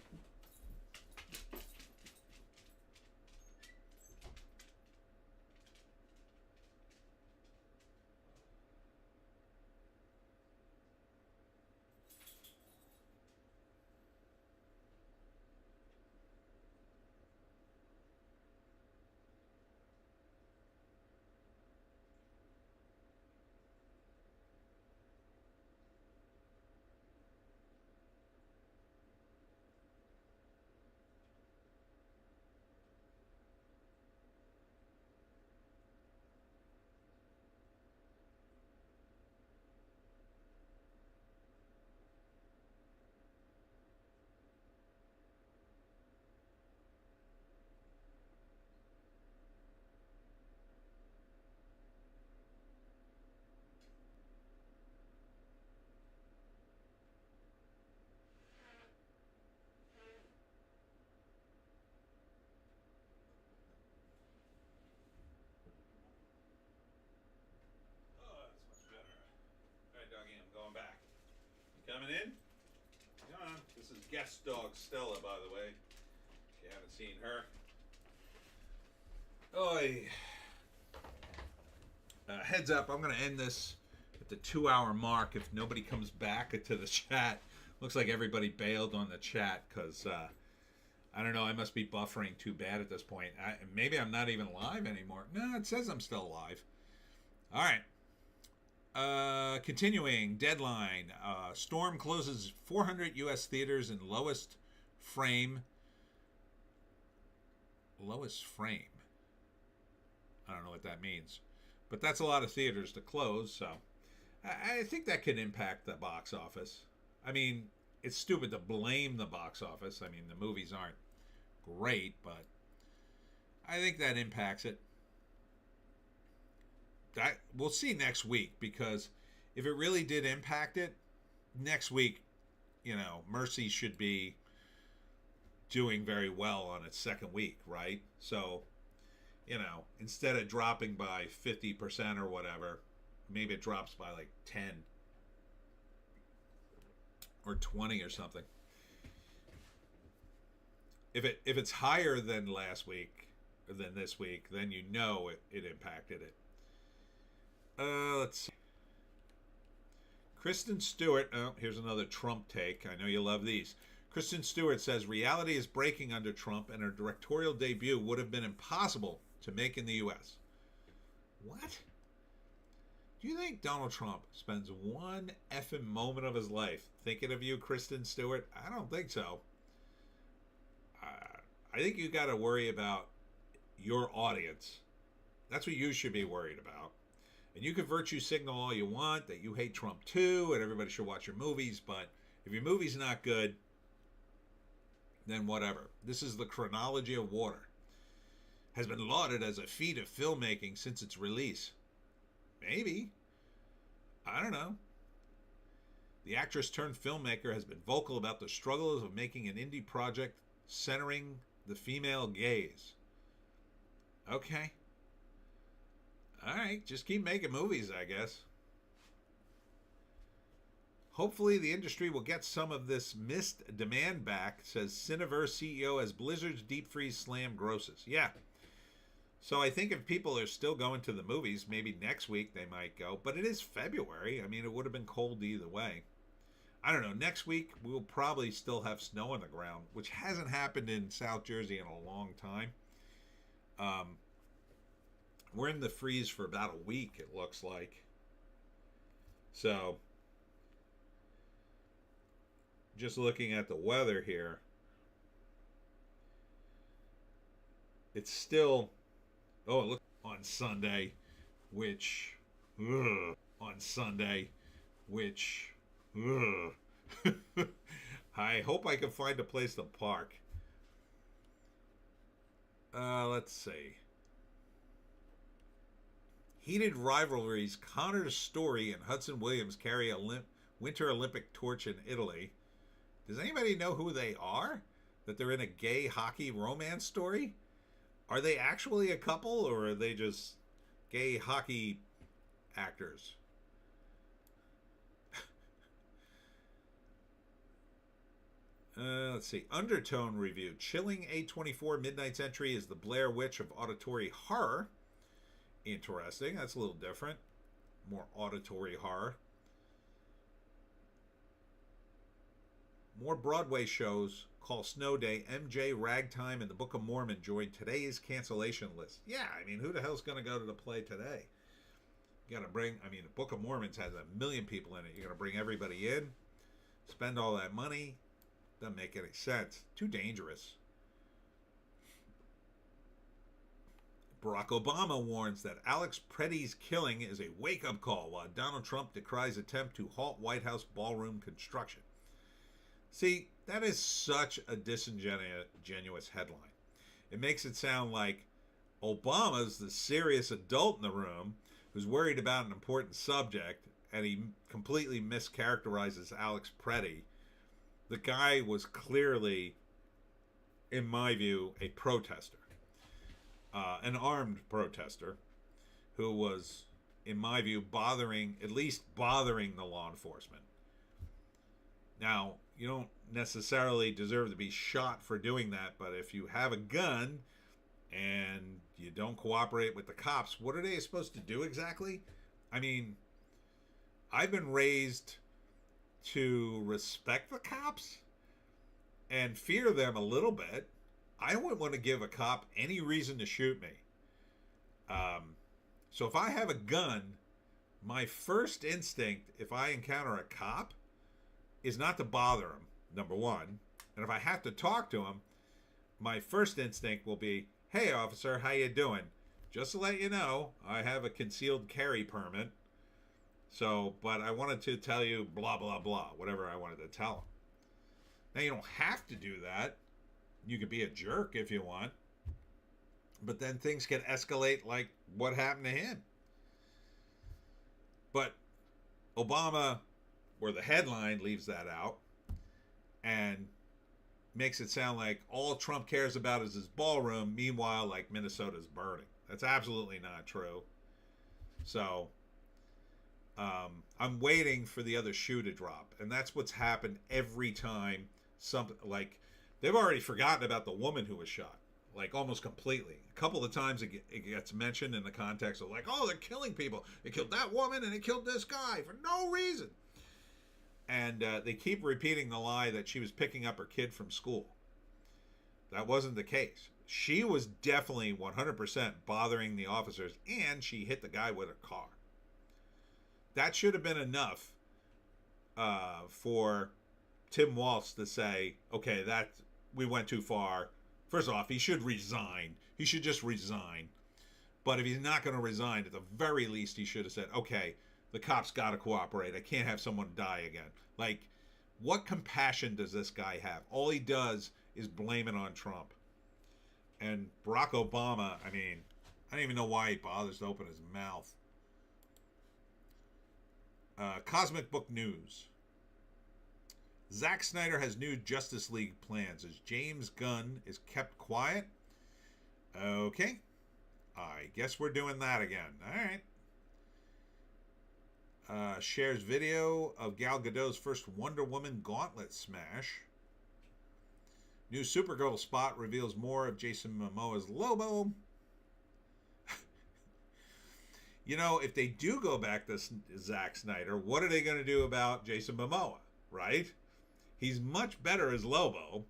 Coming in? Come on. This is guest dog Stella, by the way. If you haven't seen her. Oi. Heads up, I'm going to end this at the 2-hour mark if nobody comes back to the chat. Looks like everybody bailed on the chat because, I don't know, I must be buffering too bad at this point. Maybe I'm not even live anymore. No, it says I'm still live. All right. Continuing, deadline. Storm closes 400 U.S. theaters in lowest frame. Lowest frame. I don't know what that means. But that's a lot of theaters to close, so I think that could impact the box office. I mean, it's stupid to blame the box office. I mean, the movies aren't great, but I think that impacts it. We'll see next week, because if it really did impact it, next week, Mercy should be doing very well on its second week, right? So, instead of dropping by 50% or whatever, maybe it drops by like 10 or 20 or something. If it's higher than last week, or than this week, then it impacted it. Let's see. Kristen Stewart, oh, here's another Trump take. I know you love these. Kristen Stewart says reality is breaking under Trump and her directorial debut would have been impossible to make in the U.S. What? Do you think Donald Trump spends one effing moment of his life thinking of you, Kristen Stewart? I don't think so. I think you got to worry about your audience. That's what you should be worried about. And you can virtue signal all you want that you hate Trump too and everybody should watch your movies, but if your movie's not good, then whatever. This is the chronology of water. Has been lauded as a feat of filmmaking since its release. Maybe. I don't know. The actress turned filmmaker has been vocal about the struggles of making an indie project centering the female gaze. Okay. All right, just keep making movies, I guess. Hopefully the industry will get some of this missed demand back, says Cineverse CEO as Blizzard's deep freeze slam grosses. Yeah. So I think if people are still going to the movies, maybe next week they might go. But it is February. I mean, it would have been cold either way. I don't know. Next week, we'll probably still have snow on the ground, which hasn't happened in South Jersey in a long time. We're in the freeze for about a week, it looks like. So, just looking at the weather here, it's still, oh, look, on Sunday, which, I hope I can find a place to park. Let's see. Heated rivalries, Connor's Story and Hudson Williams carry a Winter Olympic torch in Italy. Does anybody know who they are? That they're in a gay hockey romance story? Are they actually a couple, or are they just gay hockey actors? Let's see. Undertone review. Chilling A24 Midnight's entry is the Blair Witch of auditory horror. Interesting. That's a little different. More auditory horror. More Broadway shows. Call Snow Day, MJ, Ragtime, and the Book of Mormon join today's cancellation list. Yeah, I mean, who the hell's going to go to the play today? You got to bring, I mean, the Book of Mormon has 1 million people in it. You're going to bring everybody in, spend all that money. Doesn't make any sense. Too dangerous. Barack Obama warns that Alex Preddy's killing is a wake-up call, while Donald Trump decries attempt to halt White House ballroom construction. See, that is such a disingenuous headline. It makes it sound like Obama's the serious adult in the room who's worried about an important subject, and he completely mischaracterizes Alex Preddy. The guy was clearly, in my view, a protester. An armed protester who was, in my view, at least bothering the law enforcement. Now, you don't necessarily deserve to be shot for doing that, but if you have a gun and you don't cooperate with the cops, what are they supposed to do exactly? I mean, I've been raised to respect the cops and fear them a little bit. I wouldn't want to give a cop any reason to shoot me. So if I have a gun, my first instinct, if I encounter a cop, is not to bother him, number one. And if I have to talk to him, my first instinct will be, hey, officer, how you doing? Just to let you know, I have a concealed carry permit. So, but I wanted to tell you blah, blah, blah, whatever I wanted to tell him. Now, you don't have to do that. You could be a jerk if you want. But then things can escalate like what happened to him. But Obama, or the headline leaves that out and makes it sound like all Trump cares about is his ballroom. Meanwhile, like Minnesota's burning. That's absolutely not true. So I'm waiting for the other shoe to drop. And that's what's happened every time something like... They've already forgotten about the woman who was shot, like almost completely. A couple of times it gets mentioned in the context of like, oh, they're killing people. They killed that woman and they killed this guy for no reason. And they keep repeating the lie that she was picking up her kid from school. That wasn't the case. She was definitely 100% bothering the officers, and she hit the guy with her car. That should have been enough for Tim Waltz to say, okay, that we went too far. First off, he should resign. He should just resign. But if he's not going to resign, at the very least, he should have said, okay, the cops got to cooperate. I can't have someone die again. Like, what compassion does this guy have? All he does is blame it on Trump. And Barack Obama, I mean, I don't even know why he bothers to open his mouth. Cosmic Book News. Zack Snyder has new Justice League plans as James Gunn is kept quiet. Okay. I guess we're doing that again. All right. Shares video of Gal Gadot's first Wonder Woman gauntlet smash. New Supergirl spot reveals more of Jason Momoa's Lobo. You know, if they do go back to Zack Snyder, what are they going to do about Jason Momoa, right? He's much better as Lobo.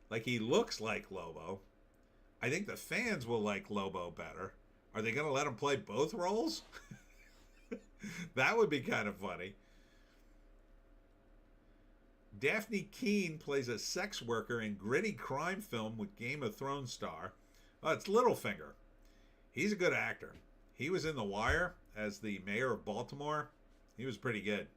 Like, he looks like Lobo. I think the fans will like Lobo better. Are they going to let him play both roles? That would be kind of funny. Daphne Keane plays a sex worker in gritty crime film with Game of Thrones star. Oh, it's Littlefinger. He's a good actor. He was in The Wire as the mayor of Baltimore. He was pretty good.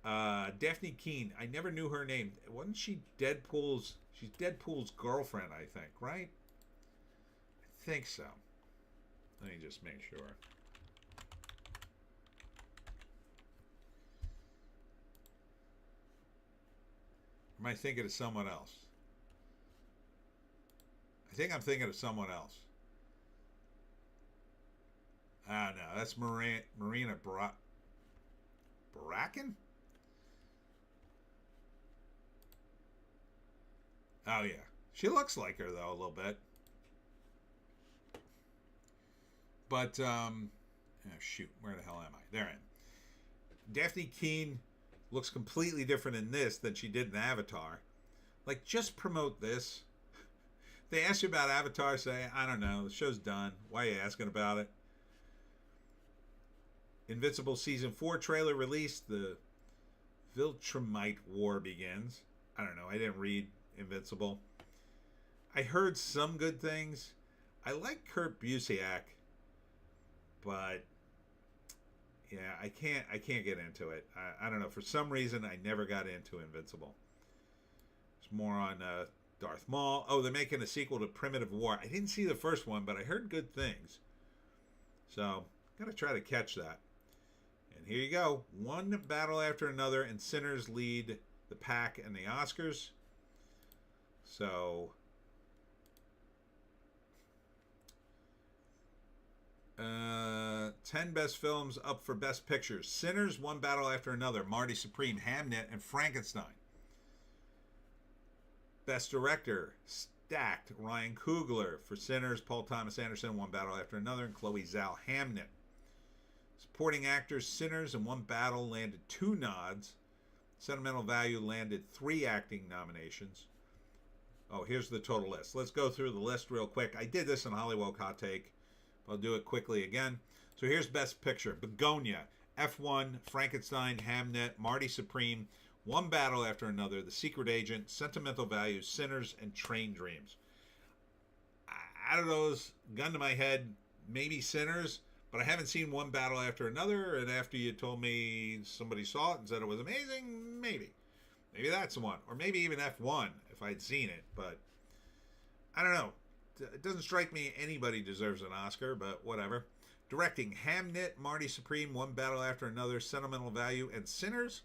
Daphne Keane. I never knew her name. Wasn't she Deadpool's? She's Deadpool's girlfriend, I think, right? I think so. Let me just make sure. Am I thinking of someone else? I think I'm thinking of someone else. Ah, no, that's Marina Barakin? Oh, yeah. She looks like her, though, a little bit. But, oh, shoot. Where the hell am I? There I am. Daphne Keane looks completely different in this than she did in Avatar. Like, just promote this. They ask you about Avatar, say, I don't know, the show's done. Why are you asking about it? Invincible Season 4 trailer released. The Viltrumite War begins. I don't know. I didn't read Invincible. I heard some good things. I like Kurt Busiek, but yeah, I can't get into it. I don't know. For some reason, I never got into Invincible. It's more on Darth Maul. Oh, they're making a sequel to Primitive War. I didn't see the first one, but I heard good things. So, gotta try to catch that. And here you go. One battle after another, and Sinners lead the pack in the Oscars. So, 10 best films up for best pictures. Sinners, One Battle After Another, Marty Supreme, Hamnet, and Frankenstein. Best director, stacked. Ryan Coogler for Sinners, Paul Thomas Anderson, One Battle After Another, and Chloe Zhao, Hamnet. Supporting actors, Sinners and One Battle landed 2 nods. Sentimental Value landed 3 acting nominations. Oh, here's the total list. Let's go through the list real quick. I did this in Hollywoke Hot Take. I'll do it quickly again. So here's Best Picture. Begonia, F1, Frankenstein, Hamnet, Marty Supreme, One Battle After Another, The Secret Agent, Sentimental Value, Sinners, and Train Dreams. Out of those, gun to my head, maybe Sinners, but I haven't seen One Battle After Another, and after you told me somebody saw it and said it was amazing, maybe. Maybe that's the one. Or maybe even F1, if I'd seen it, but I don't know. It doesn't strike me anybody deserves an Oscar, but whatever. Directing, Hamnet, Marty Supreme, One Battle After Another, Sentimental Value, and Sinners.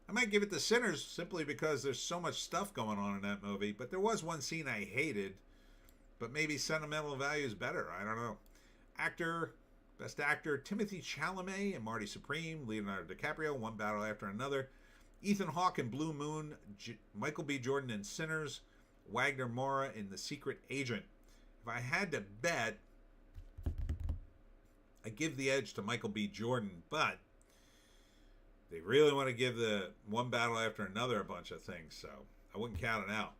I might give it to Sinners simply because there's so much stuff going on in that movie, but there was one scene I hated, but maybe Sentimental Value is better. I don't know. Actor, Best Actor, Timothée Chalamet and Marty Supreme, Leonardo DiCaprio, One Battle After Another, Ethan Hawke in Blue Moon, Michael B. Jordan in Sinners, Wagner Moura in The Secret Agent. If I had to bet, I give the edge to Michael B. Jordan, but They really want to give the one battle after another a bunch of things, so I wouldn't count it out.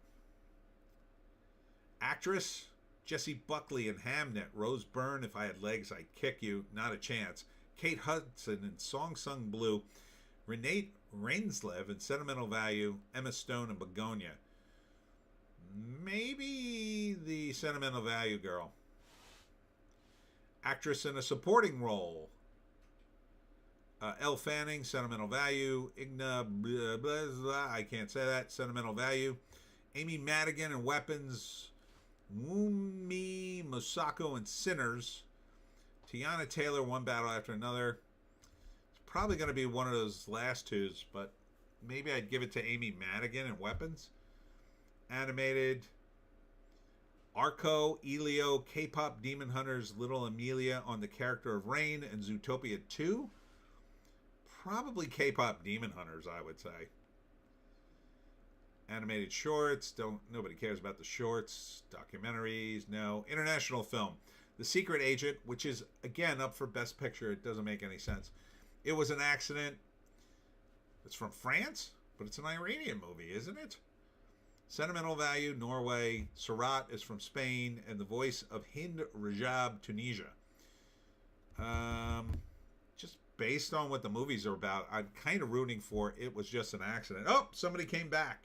Actress, Jessie Buckley in Hamnet. Rose Byrne, If I Had Legs, I'd Kick You. Not a chance. Kate Hudson in Song Sung Blue. Renee Rainslev in Sentimental Value. Emma Stone in Begonia. Maybe the Sentimental Value girl. Actress in a supporting role. Elle Fanning, Sentimental Value. Igna, blah, blah, blah, I can't say that, Sentimental Value. Amy Madigan in Weapons. Wunmi Mosako in Sinners. Tiana Taylor, One Battle After Another. It's probably going to be one of those last twos, but maybe I'd give it to Amy Madigan in Weapons. Animated. Arco, Elio, K-pop Demon Hunters, Little Amelia on the character of Rain, and Zootopia 2. Probably K-pop Demon Hunters, I would say. Animated shorts, nobody cares about the shorts. Documentaries, no. International film, The Secret Agent, which is again up for Best Picture. It doesn't make any sense. It Was an Accident. It's from France, but it's an Iranian movie, isn't it? Sentimental Value, Norway. Surat is from Spain, and the voice of Hind Rajab, Tunisia. Just based on what the movies are about, I'm kind of rooting for It Was Just an Accident. Oh, somebody came back.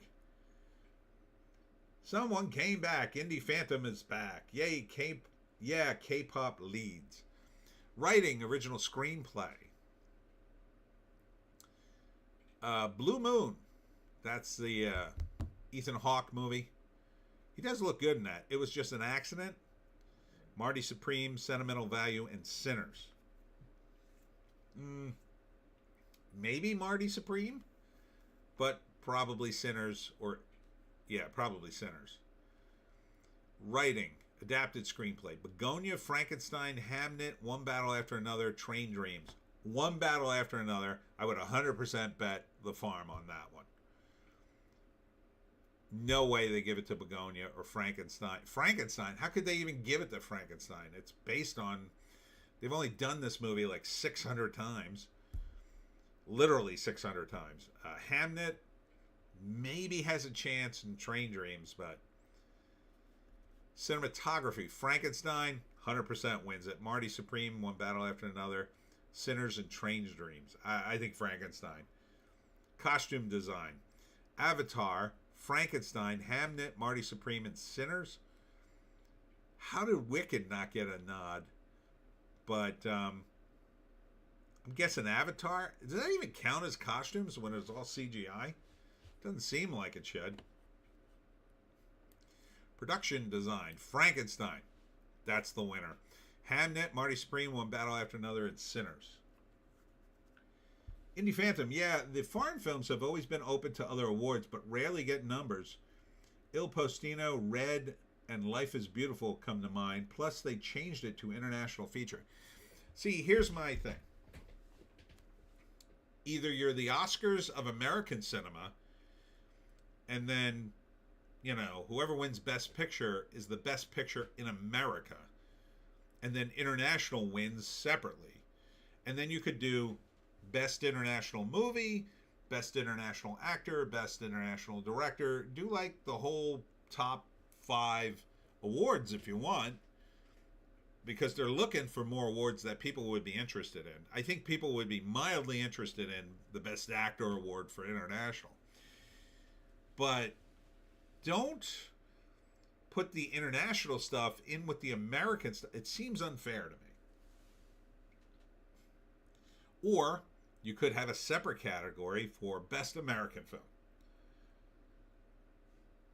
Someone came back. Indie Phantom is back. Yay, K-pop leads. Writing, original screenplay. Blue Moon. That's the Ethan Hawke movie. He does look good in that. It Was Just an Accident. Marty Supreme, Sentimental Value, and Sinners. Maybe Marty Supreme, but probably Sinners, or probably Sinners. Writing, adapted screenplay. Begonia, Frankenstein, Hamnet, One Battle After Another, Train Dreams. One Battle After Another. I would 100% bet the farm on that one. No way they give it to Begonia or Frankenstein. Frankenstein, how could they even give it to Frankenstein? It's based on... They've only done this movie like 600 times. Literally 600 times. Hamnet maybe has a chance in Train Dreams, but... Cinematography, Frankenstein, 100% wins it. Marty Supreme, One Battle After Another. Sinners and Train Dreams. I think Frankenstein. Costume design. Avatar, Frankenstein, Hamnet, Marty Supreme, and Sinners. How did Wicked not get a nod? But I'm guessing Avatar. Does that even count as costumes when it's all CGI? Doesn't seem like it should. Production design. Frankenstein. That's the winner. Hamnet, Marty Supreme, One Battle After Another, and Sinners. Indie Phantom. Yeah, the foreign films have always been open to other awards, but rarely get numbers. Il Postino, Red, and Life is Beautiful come to mind. Plus, they changed it to international feature. See, here's my thing. Either you're the Oscars of American cinema, and then, whoever wins Best Picture is the Best Picture in America. And then international wins separately. And then you could do Best International Movie, Best International Actor, Best International Director. Do like the whole top 5 awards if you want, because they're looking for more awards that people would be interested in. I think people would be mildly interested in the Best Actor award for international. But don't put the international stuff in with the American stuff. It seems unfair to me. Or you could have a separate category for Best American Film.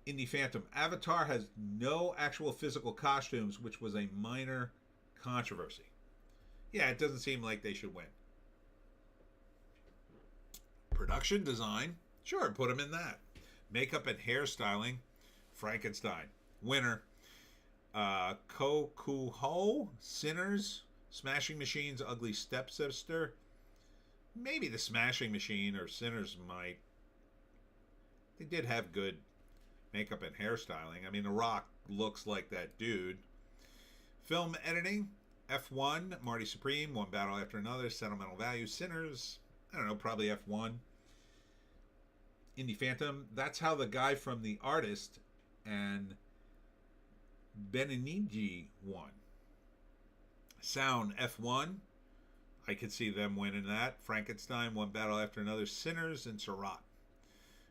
Indie Phantom. Avatar has no actual physical costumes, which was a minor controversy. Yeah, it doesn't seem like they should win. Production design. Sure, put them in that. Makeup and hairstyling. Frankenstein. Winner. Kokuho. Sinners. Smashing Machines. Ugly Stepsister. Maybe the Smashing Machine or Sinners might. They did have good makeup and hairstyling. I mean, The Rock looks like that dude. Film editing. F1. Marty Supreme. One Battle After Another. Sentimental Value. Sinners. I don't know, probably F1. Indie Phantom, that's how the guy from The Artist and Benigni won. Sound, F1. I could see them winning that. Frankenstein, One Battle After Another, Sinners, and Seurat.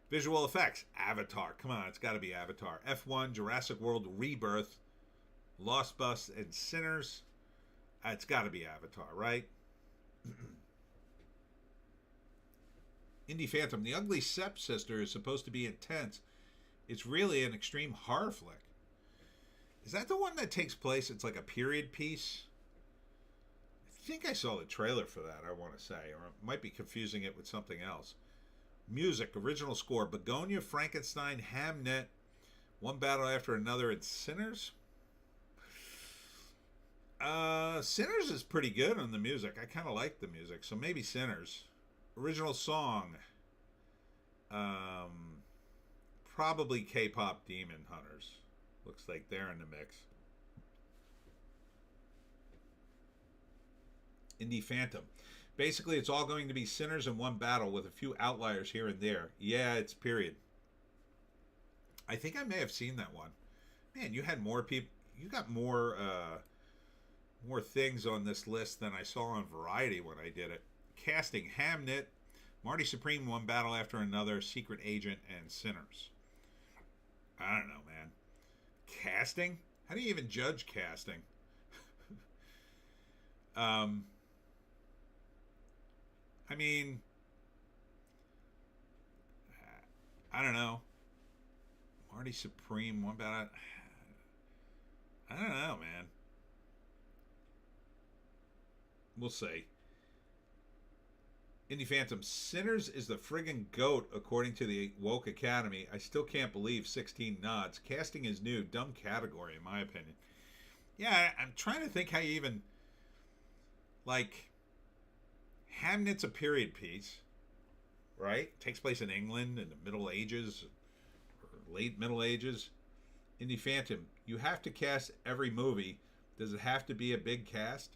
Visual effects, Avatar. Come on, it's got to be Avatar. F1, Jurassic World Rebirth, Lost Bus, and Sinners. It's got to be Avatar, right? Indie Phantom, the ugly stepsister is supposed to be intense. It's really an extreme horror flick. Is that the one that takes place? It's like a period piece. I think I saw the trailer for that, I want to say, or I might be confusing it with something else. Music, original score, Begonia, Frankenstein, Hamnet, One Battle After Another, and Sinners. Sinners is pretty good on the music. I kind of like the music, so maybe Sinners. Original song, probably K-pop Demon Hunters. Looks like they're in the mix. Indie Phantom. Basically, it's all going to be Sinners in one battle with a few outliers here and there. Yeah, it's period. I think I may have seen that one. Man, you had more people. You got more things on this list than I saw on Variety when I did it. Casting, Hamnet, Marty Supreme, One Battle After Another, Secret Agent, and Sinners. I don't know, man. Casting? How do you even judge casting? I mean, I don't know. Marty Supreme, One Battle. I don't know, man. We'll see. Indie Phantom, Sinners is the friggin' GOAT according to the Woke Academy. I still can't believe 16 nods. Casting is new. Dumb category, in my opinion. Yeah, I'm trying to think how you even... Like, Hamnet's a period piece, right? Takes place in England in the Middle Ages, or late Middle Ages. Indie Phantom, you have to cast every movie. Does it have to be a big cast?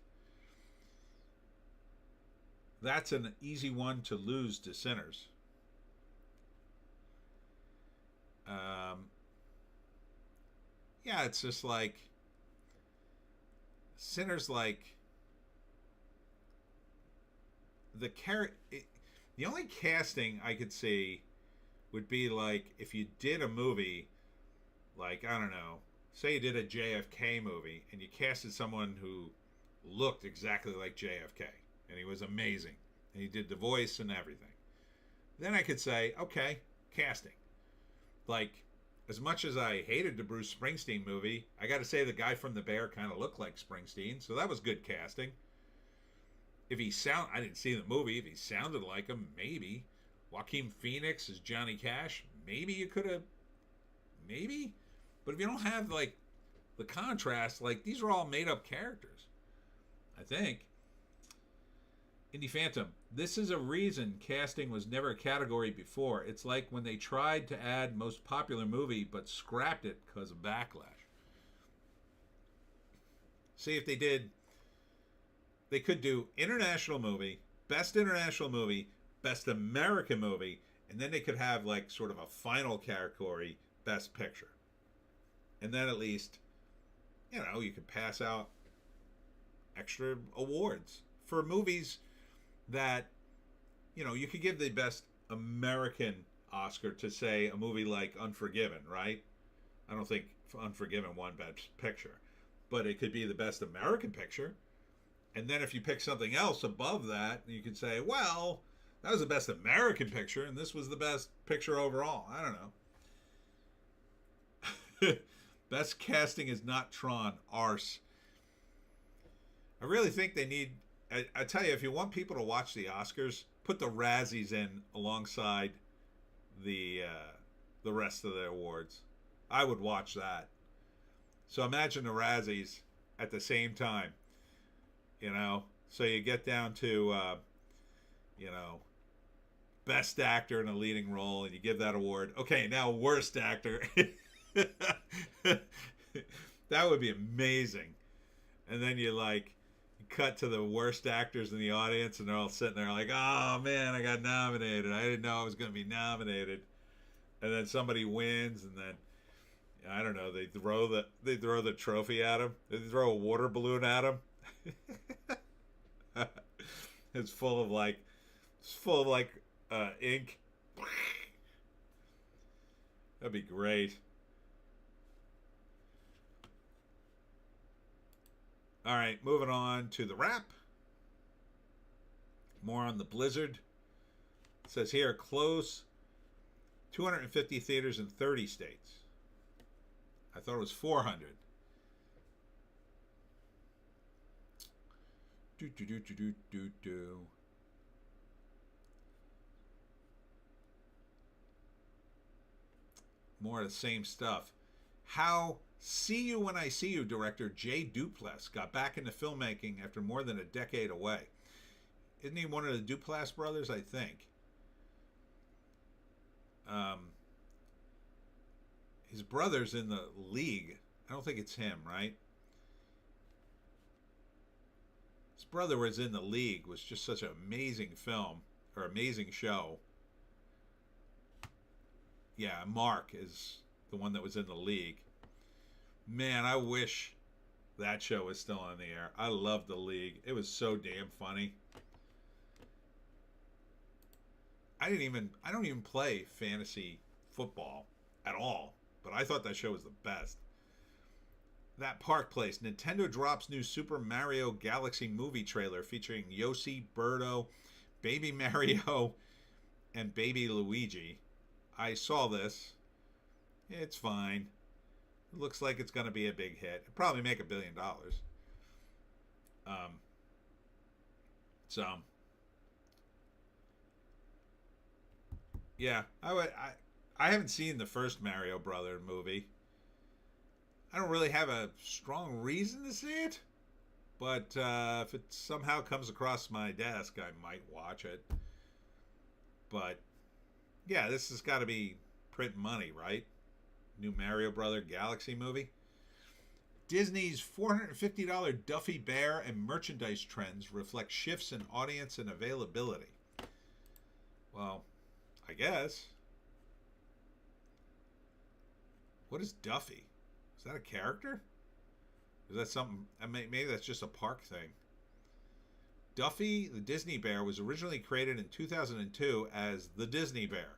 That's an easy one to lose to Sinners. Yeah, it's just like Sinners, like the only casting I could see would be like if you did a movie, like, I don't know, say you did a JFK movie and you casted someone who looked exactly like JFK. And he was amazing. And he did the voice and everything. Then I could say, okay, casting. Like, as much as I hated the Bruce Springsteen movie, I got to say the guy from The Bear kind of looked like Springsteen. So that was good casting. I didn't see the movie. If he sounded like him, maybe. Joaquin Phoenix as Johnny Cash, maybe you could have. Maybe. But if you don't have, like, the contrast, like, these are all made up characters. I think. Indie Phantom, this is a reason casting was never a category before. It's like when they tried to add most popular movie but scrapped it because of backlash. See, if they did, they could do international movie, best international movie, best American movie, and then they could have like sort of a final category, best picture. And then at least, you could pass out extra awards for movies that, you could give the best American Oscar to, say, a movie like Unforgiven, right? I don't think Unforgiven won Best Picture, but it could be the best American picture. And then if you pick something else above that, you could say, well, that was the best American picture, and this was the best picture overall. I don't know. Best casting is not Tron. Arse. I really think they need... I tell you, if you want people to watch the Oscars, put the Razzies in alongside the rest of the awards. I would watch that. So imagine the Razzies at the same time, So you get down to, best actor in a leading role, and you give that award. Okay, now worst actor. That would be amazing. And then you cut to the worst actors in the audience, and they're all sitting there like, "Oh man, I got nominated. I didn't know I was going to be nominated." And then somebody wins, and then I don't know. They throw the trophy at him. They throw a water balloon at him. It's full of ink. That'd be great. All right, moving on to the wrap. More on the Blizzard. It says here, close 250 theaters in 30 states. I thought it was 400. Do. More of the same stuff. How See You When I See You director Jay Duplass got back into filmmaking after more than a decade away. Isn't he one of the Duplass brothers, I think? His brother's in the League. I don't think it's him, right? His brother was in the League, was just such an amazing film, or amazing show. Yeah, Mark is the one that was in the League. Man, I wish that show was still on the air. I loved the League. It was so damn funny. I don't even play fantasy football at all, but I thought that show was the best. That Park Place. Nintendo drops new Super Mario Galaxy movie trailer featuring Yoshi, Birdo, Baby Mario, and Baby Luigi. I saw this. It's fine. It looks like it's going to be a big hit. It'll probably make $1 billion. So, yeah, I haven't seen the first Mario Brother movie. I don't really have a strong reason to see it, but if it somehow comes across my desk, I might watch it. But yeah, this has got to be print money, right? New Mario Brother Galaxy movie. Disney's $450 Duffy Bear and merchandise trends reflect shifts in audience and availability. Well, I guess. What is Duffy? Is that a character? Is that something? Maybe that's just a park thing. Duffy, the Disney Bear, was originally created in 2002 as the Disney Bear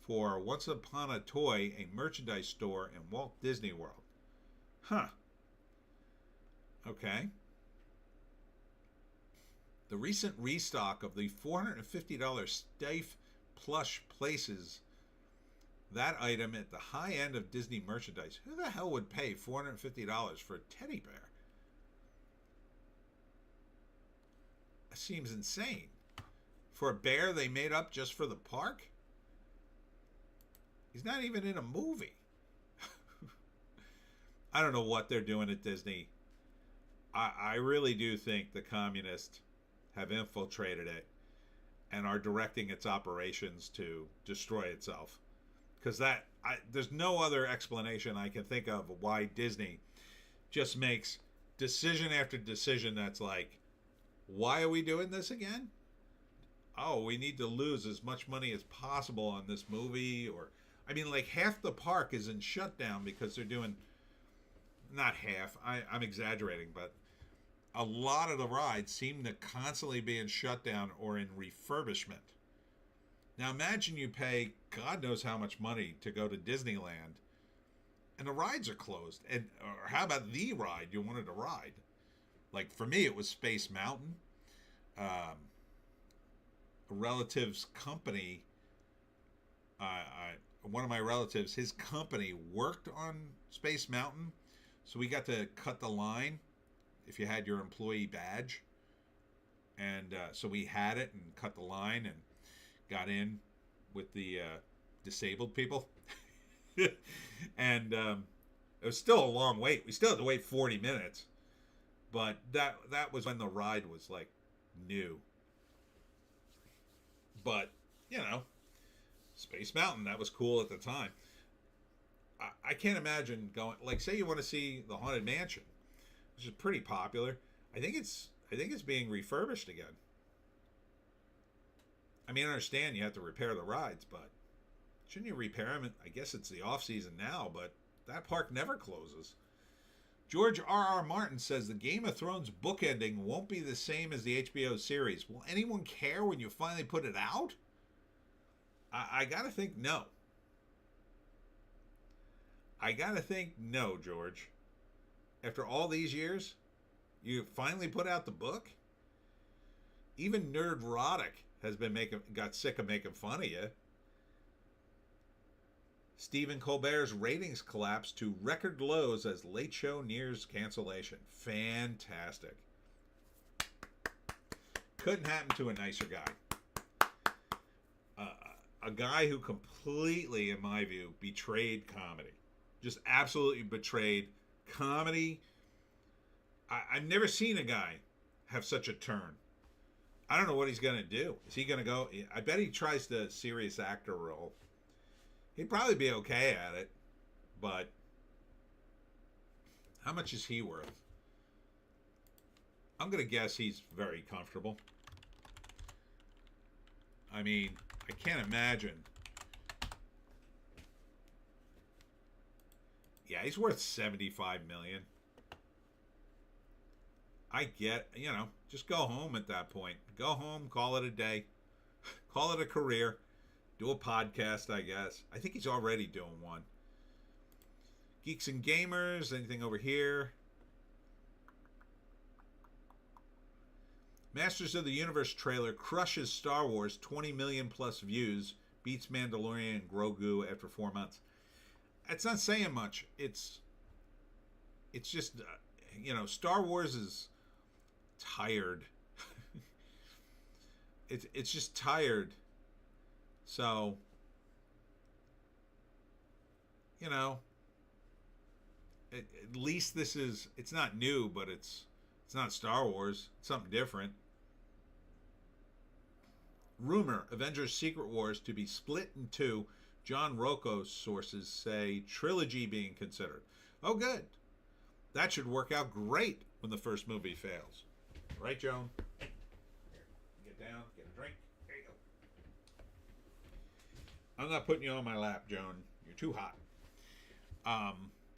for Once Upon a Toy, a merchandise store in Walt Disney World. Huh. Okay. The recent restock of the $450 Stife plush places that item at the high end of Disney merchandise. Who the hell would pay $450 for a teddy bear? That seems insane. For a bear they made up just for the park? He's not even in a movie. I don't know what they're doing at Disney. I really do think the communists have infiltrated it and are directing its operations to destroy itself. Because there's no other explanation I can think of why Disney just makes decision after decision that's like, why are we doing this again? Oh, we need to lose as much money as possible on this movie. Or, I mean, like half the park is in shutdown because they're doing, not half, I'm exaggerating, but a lot of the rides seem to constantly be in shutdown or in refurbishment. Now imagine you pay God knows how much money to go to Disneyland and the rides are closed. Or how about the ride you wanted to ride? Like for me, it was Space Mountain. A relative's company, one of my relatives, his company worked on Space Mountain. So we got to cut the line if you had your employee badge. And so we had it and cut the line and got in with the disabled people. And it was still a long wait. We still had to wait 40 minutes. But that was when the ride was like new. But, you know, Space Mountain, that was cool at the time. I can't imagine going, like, say you want to see the Haunted Mansion, which is pretty popular. I think it's I think it's being refurbished again. I mean, I understand you have to repair the rides, but shouldn't you repair them? I guess it's the off season now, but that park never closes. George R.R. Martin says the Game of Thrones book ending won't be the same as the HBO series. Will anyone care when you finally put it out? I gotta think no. I gotta think no, George. After all these years, you finally put out the book? Even Nerdrotic has got sick of making fun of you. Stephen Colbert's ratings collapse to record lows as Late Show nears cancellation. Fantastic. Couldn't happen to a nicer guy. A guy who completely, in my view, betrayed comedy. Just absolutely betrayed comedy. I've never seen a guy have such a turn. I don't know what he's going to do. Is he going to go? I bet he tries the serious actor role. He'd probably be okay at it, but how much is he worth? I'm going to guess he's very comfortable. I mean, I can't imagine. Yeah, he's worth $75 million. I get, just go home at that point. Go home, call it a day. Call it a career. Do a podcast, I guess. I think he's already doing one. Geeks and Gamers, anything over here? Masters of the Universe trailer crushes Star Wars, 20 million plus views, beats Mandalorian and Grogu after 4 months. It's not saying much. It's just, Star Wars is tired. It's just tired. So, at least it's not new, but it's not Star Wars. It's something different. Rumor, Avengers Secret Wars to be split in two. John Rocco's sources say trilogy being considered. Oh, good. That should work out great when the first movie fails. Right, Joan? Here, get down, get a drink. There you go. I'm not putting you on my lap, Joan. You're too hot.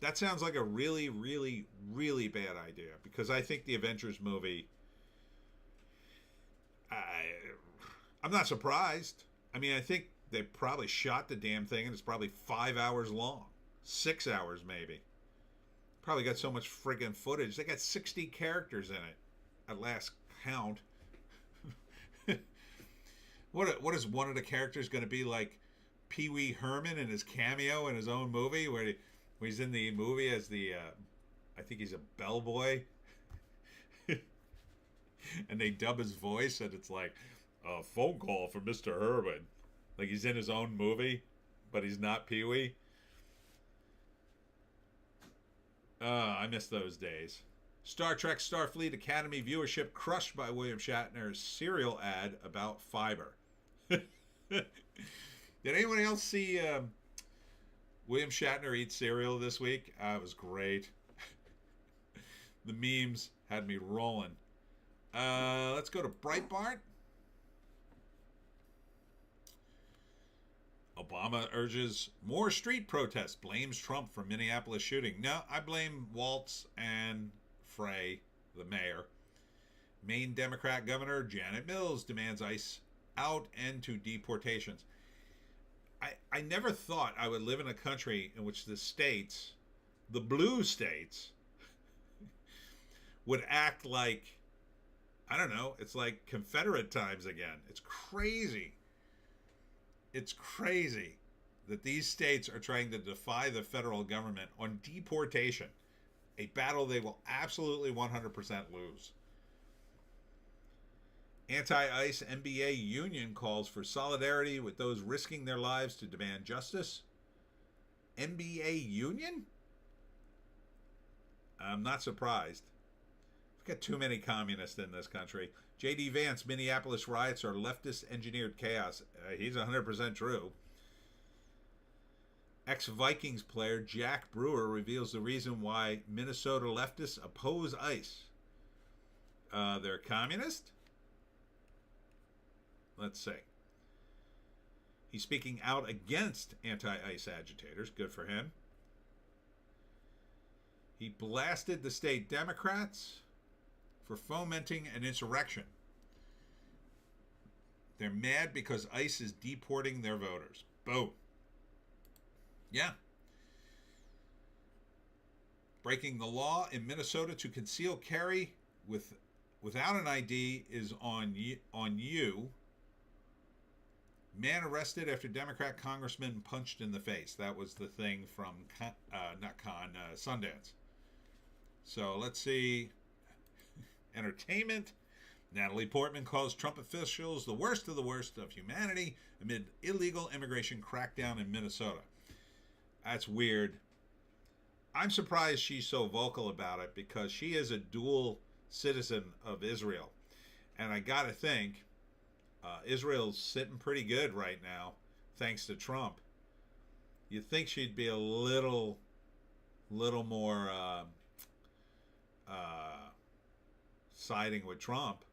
That sounds like a really, really, really bad idea, because I think the Avengers movie, I'm not surprised. I mean, I think they probably shot the damn thing, and it's probably 5 hours long. 6 hours, maybe. Probably got so much friggin' footage. They got 60 characters in it, at last count. What is one of the characters going to be like? Pee Wee Herman in his cameo in his own movie, where he's in the movie as the, I think he's a bellboy. And they dub his voice, and it's like, a phone call for Mr. Herman. Like he's in his own movie, but he's not Pee Wee. I miss those days. Star Trek Starfleet Academy viewership crushed by William Shatner's cereal ad about fiber. Did anyone else see William Shatner eat cereal this week? It was great. The memes had me rolling. Let's go to Breitbart. Obama urges more street protests, blames Trump for Minneapolis shooting. No, I blame Waltz and Frey, the mayor. Maine Democrat Governor Janet Mills demands ICE out and to deportations. I never thought I would live in a country in which the states, the blue states, would act like, I don't know, it's like Confederate times again. It's crazy. It's crazy that these states are trying to defy the federal government on deportation, a battle they will absolutely 100% lose. Anti-ICE NBA union calls for solidarity with those risking their lives to demand justice. NBA union? I'm not surprised. We've got too many communists in this country. J.D. Vance, Minneapolis riots are leftist-engineered chaos. He's 100% true. Ex-Vikings player Jack Brewer reveals the reason why Minnesota leftists oppose ICE. They're communist? Let's see. He's speaking out against anti-ICE agitators. Good for him. He blasted the state Democrats for fomenting an insurrection. They're mad because ICE is deporting their voters. Boom. Yeah. Breaking the law in Minnesota to conceal carry without an ID is on you. Man arrested after Democrat congressman punched in the face. That was the thing from Sundance. So let's see. Entertainment. Natalie Portman calls Trump officials the worst of humanity amid illegal immigration crackdown in Minnesota. That's weird. I'm surprised she's so vocal about it because she is a dual citizen of Israel. And I got to think, Israel's sitting pretty good right now, thanks to Trump. You'd think she'd be a little more siding with Trump.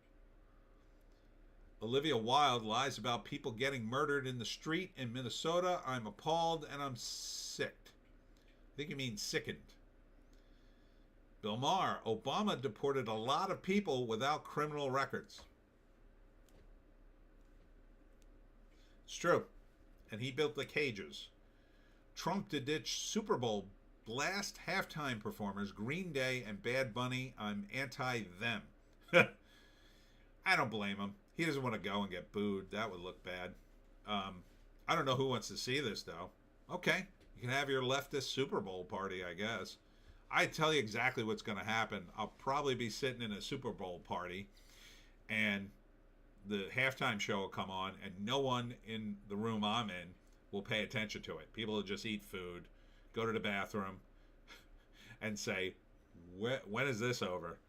Olivia Wilde lies about people getting murdered in the street in Minnesota. I'm appalled and I'm sick. I think you mean sickened. Bill Maher, Obama deported a lot of people without criminal records. It's true. And he built the cages. Trump to ditch Super Bowl blast halftime performers Green Day and Bad Bunny. I'm anti them. I don't blame him. He doesn't want to go and get booed. That would look bad. I don't know who wants to see this, though. Okay, you can have your leftist Super Bowl party, I guess. I tell you exactly what's going to happen. I'll probably be sitting in a Super Bowl party, and the halftime show will come on, and no one in the room I'm in will pay attention to it. People will just eat food, go to the bathroom, and say, when is this over?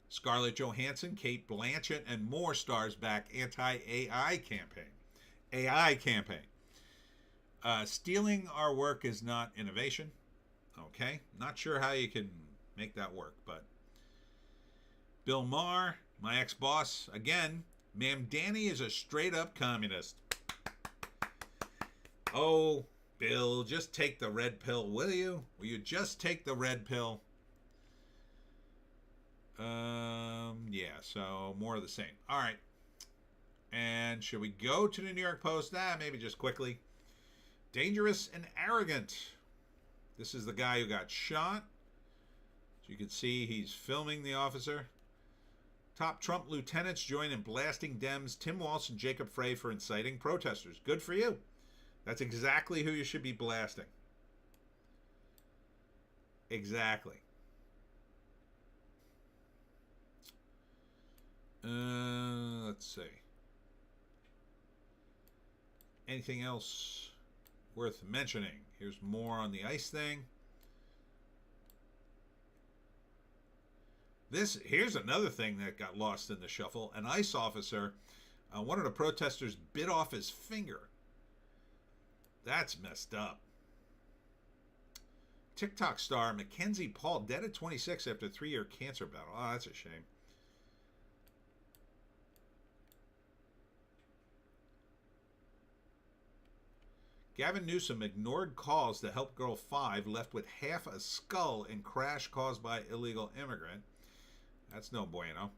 Scarlett Johansson, Kate Blanchett, and more stars back anti-AI campaign. AI campaign. Stealing our work is not innovation. Okay. Not sure how you can make that work, but Bill Maher, my ex-boss, again, Ma'am Danny is a straight-up communist. Oh, Bill, just take the red pill, will you? Will you just take the red pill? Yeah, so more of the same. All right. And should we go to the New York Post? Maybe just quickly. Dangerous and arrogant. This is the guy who got shot. As you can see, he's filming the officer. Top Trump lieutenants join in blasting Dems Tim Walz and Jacob Frey for inciting protesters. Good for you. That's exactly who you should be blasting. Exactly. Let's see. Anything else worth mentioning? Here's more on the ICE thing. Here's another thing that got lost in the shuffle. An ICE officer, one of the protesters bit off his finger. That's messed up. TikTok star Mackenzie Paul dead at 26 after a 3-year cancer battle. Oh, that's a shame. Gavin Newsom ignored calls to help girl 5 left with half a skull in crash caused by illegal immigrant. That's no bueno.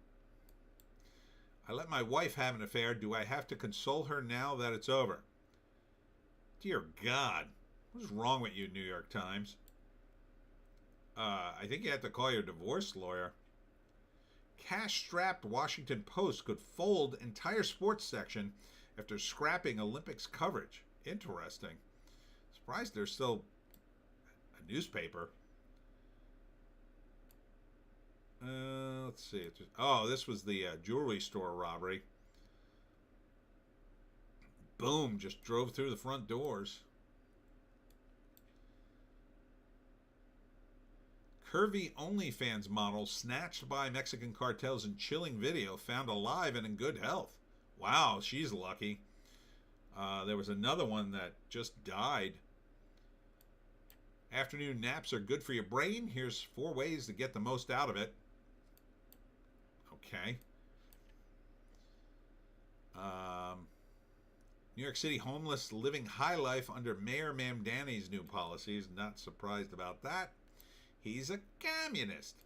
I let my wife have an affair. Do I have to console her now that it's over? Dear God. What is wrong with you, New York Times? I think you have to call your divorce lawyer. Cash-strapped Washington Post could fold entire sports section after scrapping Olympics coverage. Interesting. Surprised there's still a newspaper. Let's see. This was the jewelry store robbery. Boom, just drove through the front doors. Curvy OnlyFans model snatched by Mexican cartels in chilling video found alive and in good health. Wow, she's lucky. There was another one that just died. Afternoon naps are good for your brain. Here's 4 ways to get the most out of it. Okay. New York City homeless living high life under Mayor Mamdani's new policies. Not surprised about that. He's a communist.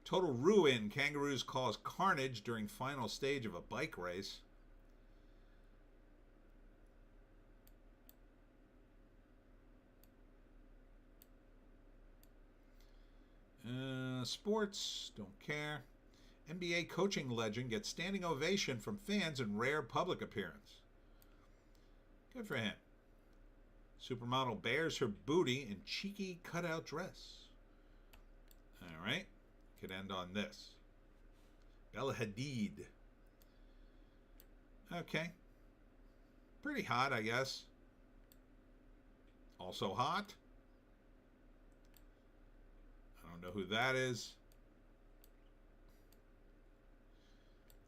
Total ruin. Kangaroos cause carnage during final stage of a bike race. Sports. Don't care. NBA coaching legend gets standing ovation from fans in rare public appearance. Good for him. Supermodel bares her booty in cheeky cutout dress. All right. Could end on this. Bella Hadid. Okay. Pretty hot, I guess. Also hot. I don't know who that is.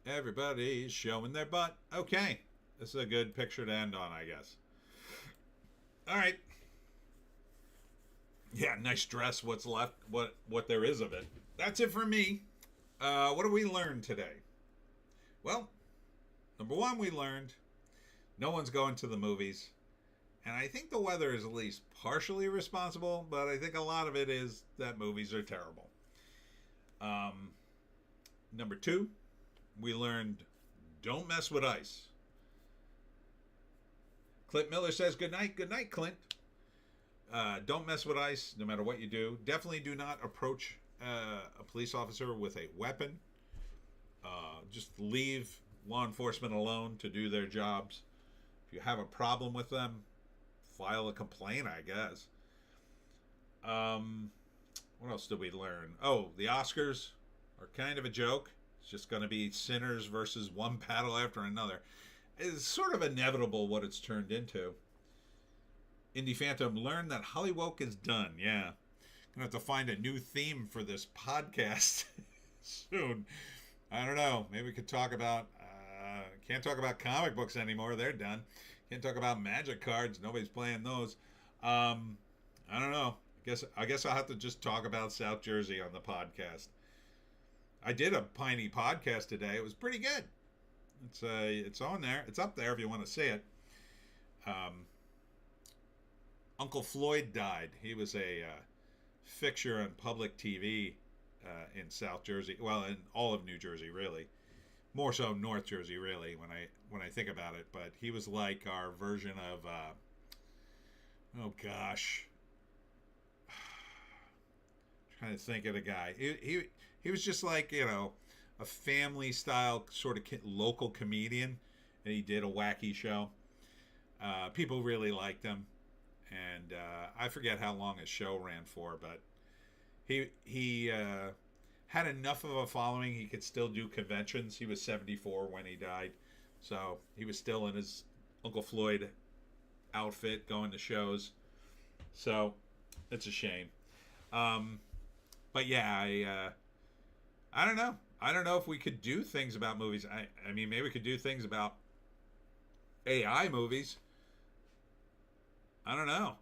Everybody's showing their butt. Okay. This is a good picture to end on, I guess. All right. Yeah, nice dress. What's left? What there is of it. That's it for me. What did we learn today? Well, number one, we learned no one's going to the movies. And I think the weather is at least partially responsible, but I think a lot of it is that movies are terrible. Number two, we learned don't mess with ice. Clint Miller says good night. Good night, Clint. Don't mess with ice no matter what you do. Definitely do not approach a police officer with a weapon. Just leave law enforcement alone to do their jobs. If you have a problem with them, file a complaint, I guess. What else did we learn? Oh, the Oscars are kind of a joke. It's just going to be sinners versus one battle after another. It's sort of inevitable what it's turned into. Indie Phantom learned that Hollywoke is done. Yeah. Gonna have to find a new theme for this podcast soon. I don't know. Maybe we could talk about can't talk about comic books anymore. They're done. Can't talk about magic cards. Nobody's playing those. I don't know. I guess I'll have to just talk about South Jersey on the podcast. I did a Piney podcast today. It was pretty good. It's on there. It's up there if you want to see it. Uncle Floyd died. He was a fixture on public TV in South Jersey. Well, in all of New Jersey, really. More so North Jersey, really, when I think about it. But he was like our version of oh gosh, trying to think of the guy. He was just like, you know, a family style sort of local comedian, and he did a wacky show. People really liked him, and I forget how long his show ran for, but he had enough of a following he could still do conventions. He was 74 when he died, so he was still in his Uncle Floyd outfit going to shows. So it's a shame. But yeah, I don't know. I don't know if we could do things about movies. I mean, maybe we could do things about AI movies. I don't know.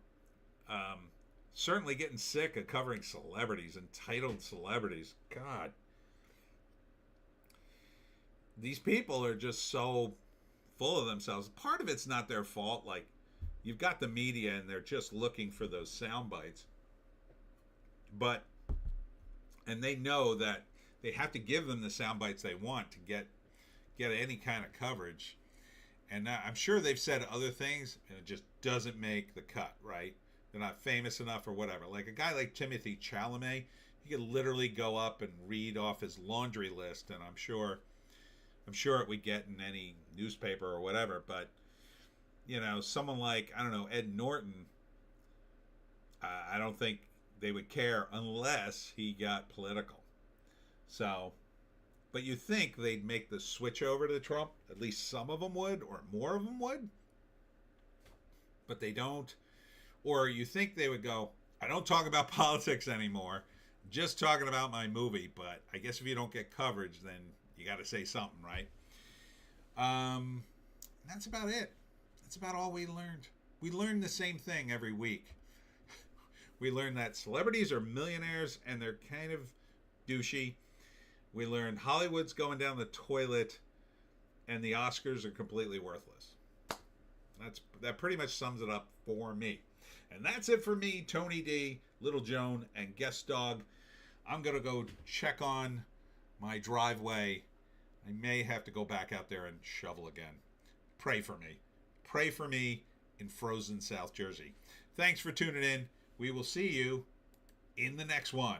Certainly getting sick of covering celebrities, entitled celebrities. God. These people are just so full of themselves. Part of it's not their fault. Like, you've got the media and they're just looking for those sound bites. And they know that they have to give them the sound bites they want to get any kind of coverage. And I'm sure they've said other things, and it just doesn't make the cut, right? They're not famous enough or whatever. Like a guy like Timothy Chalamet, he could literally go up and read off his laundry list, and I'm sure it would get in any newspaper or whatever. But, you know, someone like, I don't know, Ed Norton, I don't think they would care unless he got political. So, but you think they'd make the switch over to Trump? At least some of them would, or more of them would. But they don't. Or you think they would go, I don't talk about politics anymore, just talking about my movie. But I guess if you don't get coverage, then you got to say something, right? That's about it. That's about all we learned. We learned the same thing every week. We learned that celebrities are millionaires and they're kind of douchey. We learned Hollywood's going down the toilet and the Oscars are completely worthless. That pretty much sums it up for me. And that's it for me, Tony D, Little Joan, and Guest Dog. I'm going to go check on my driveway. I may have to go back out there and shovel again. Pray for me. Pray for me in frozen South Jersey. Thanks for tuning in. We will see you in the next one.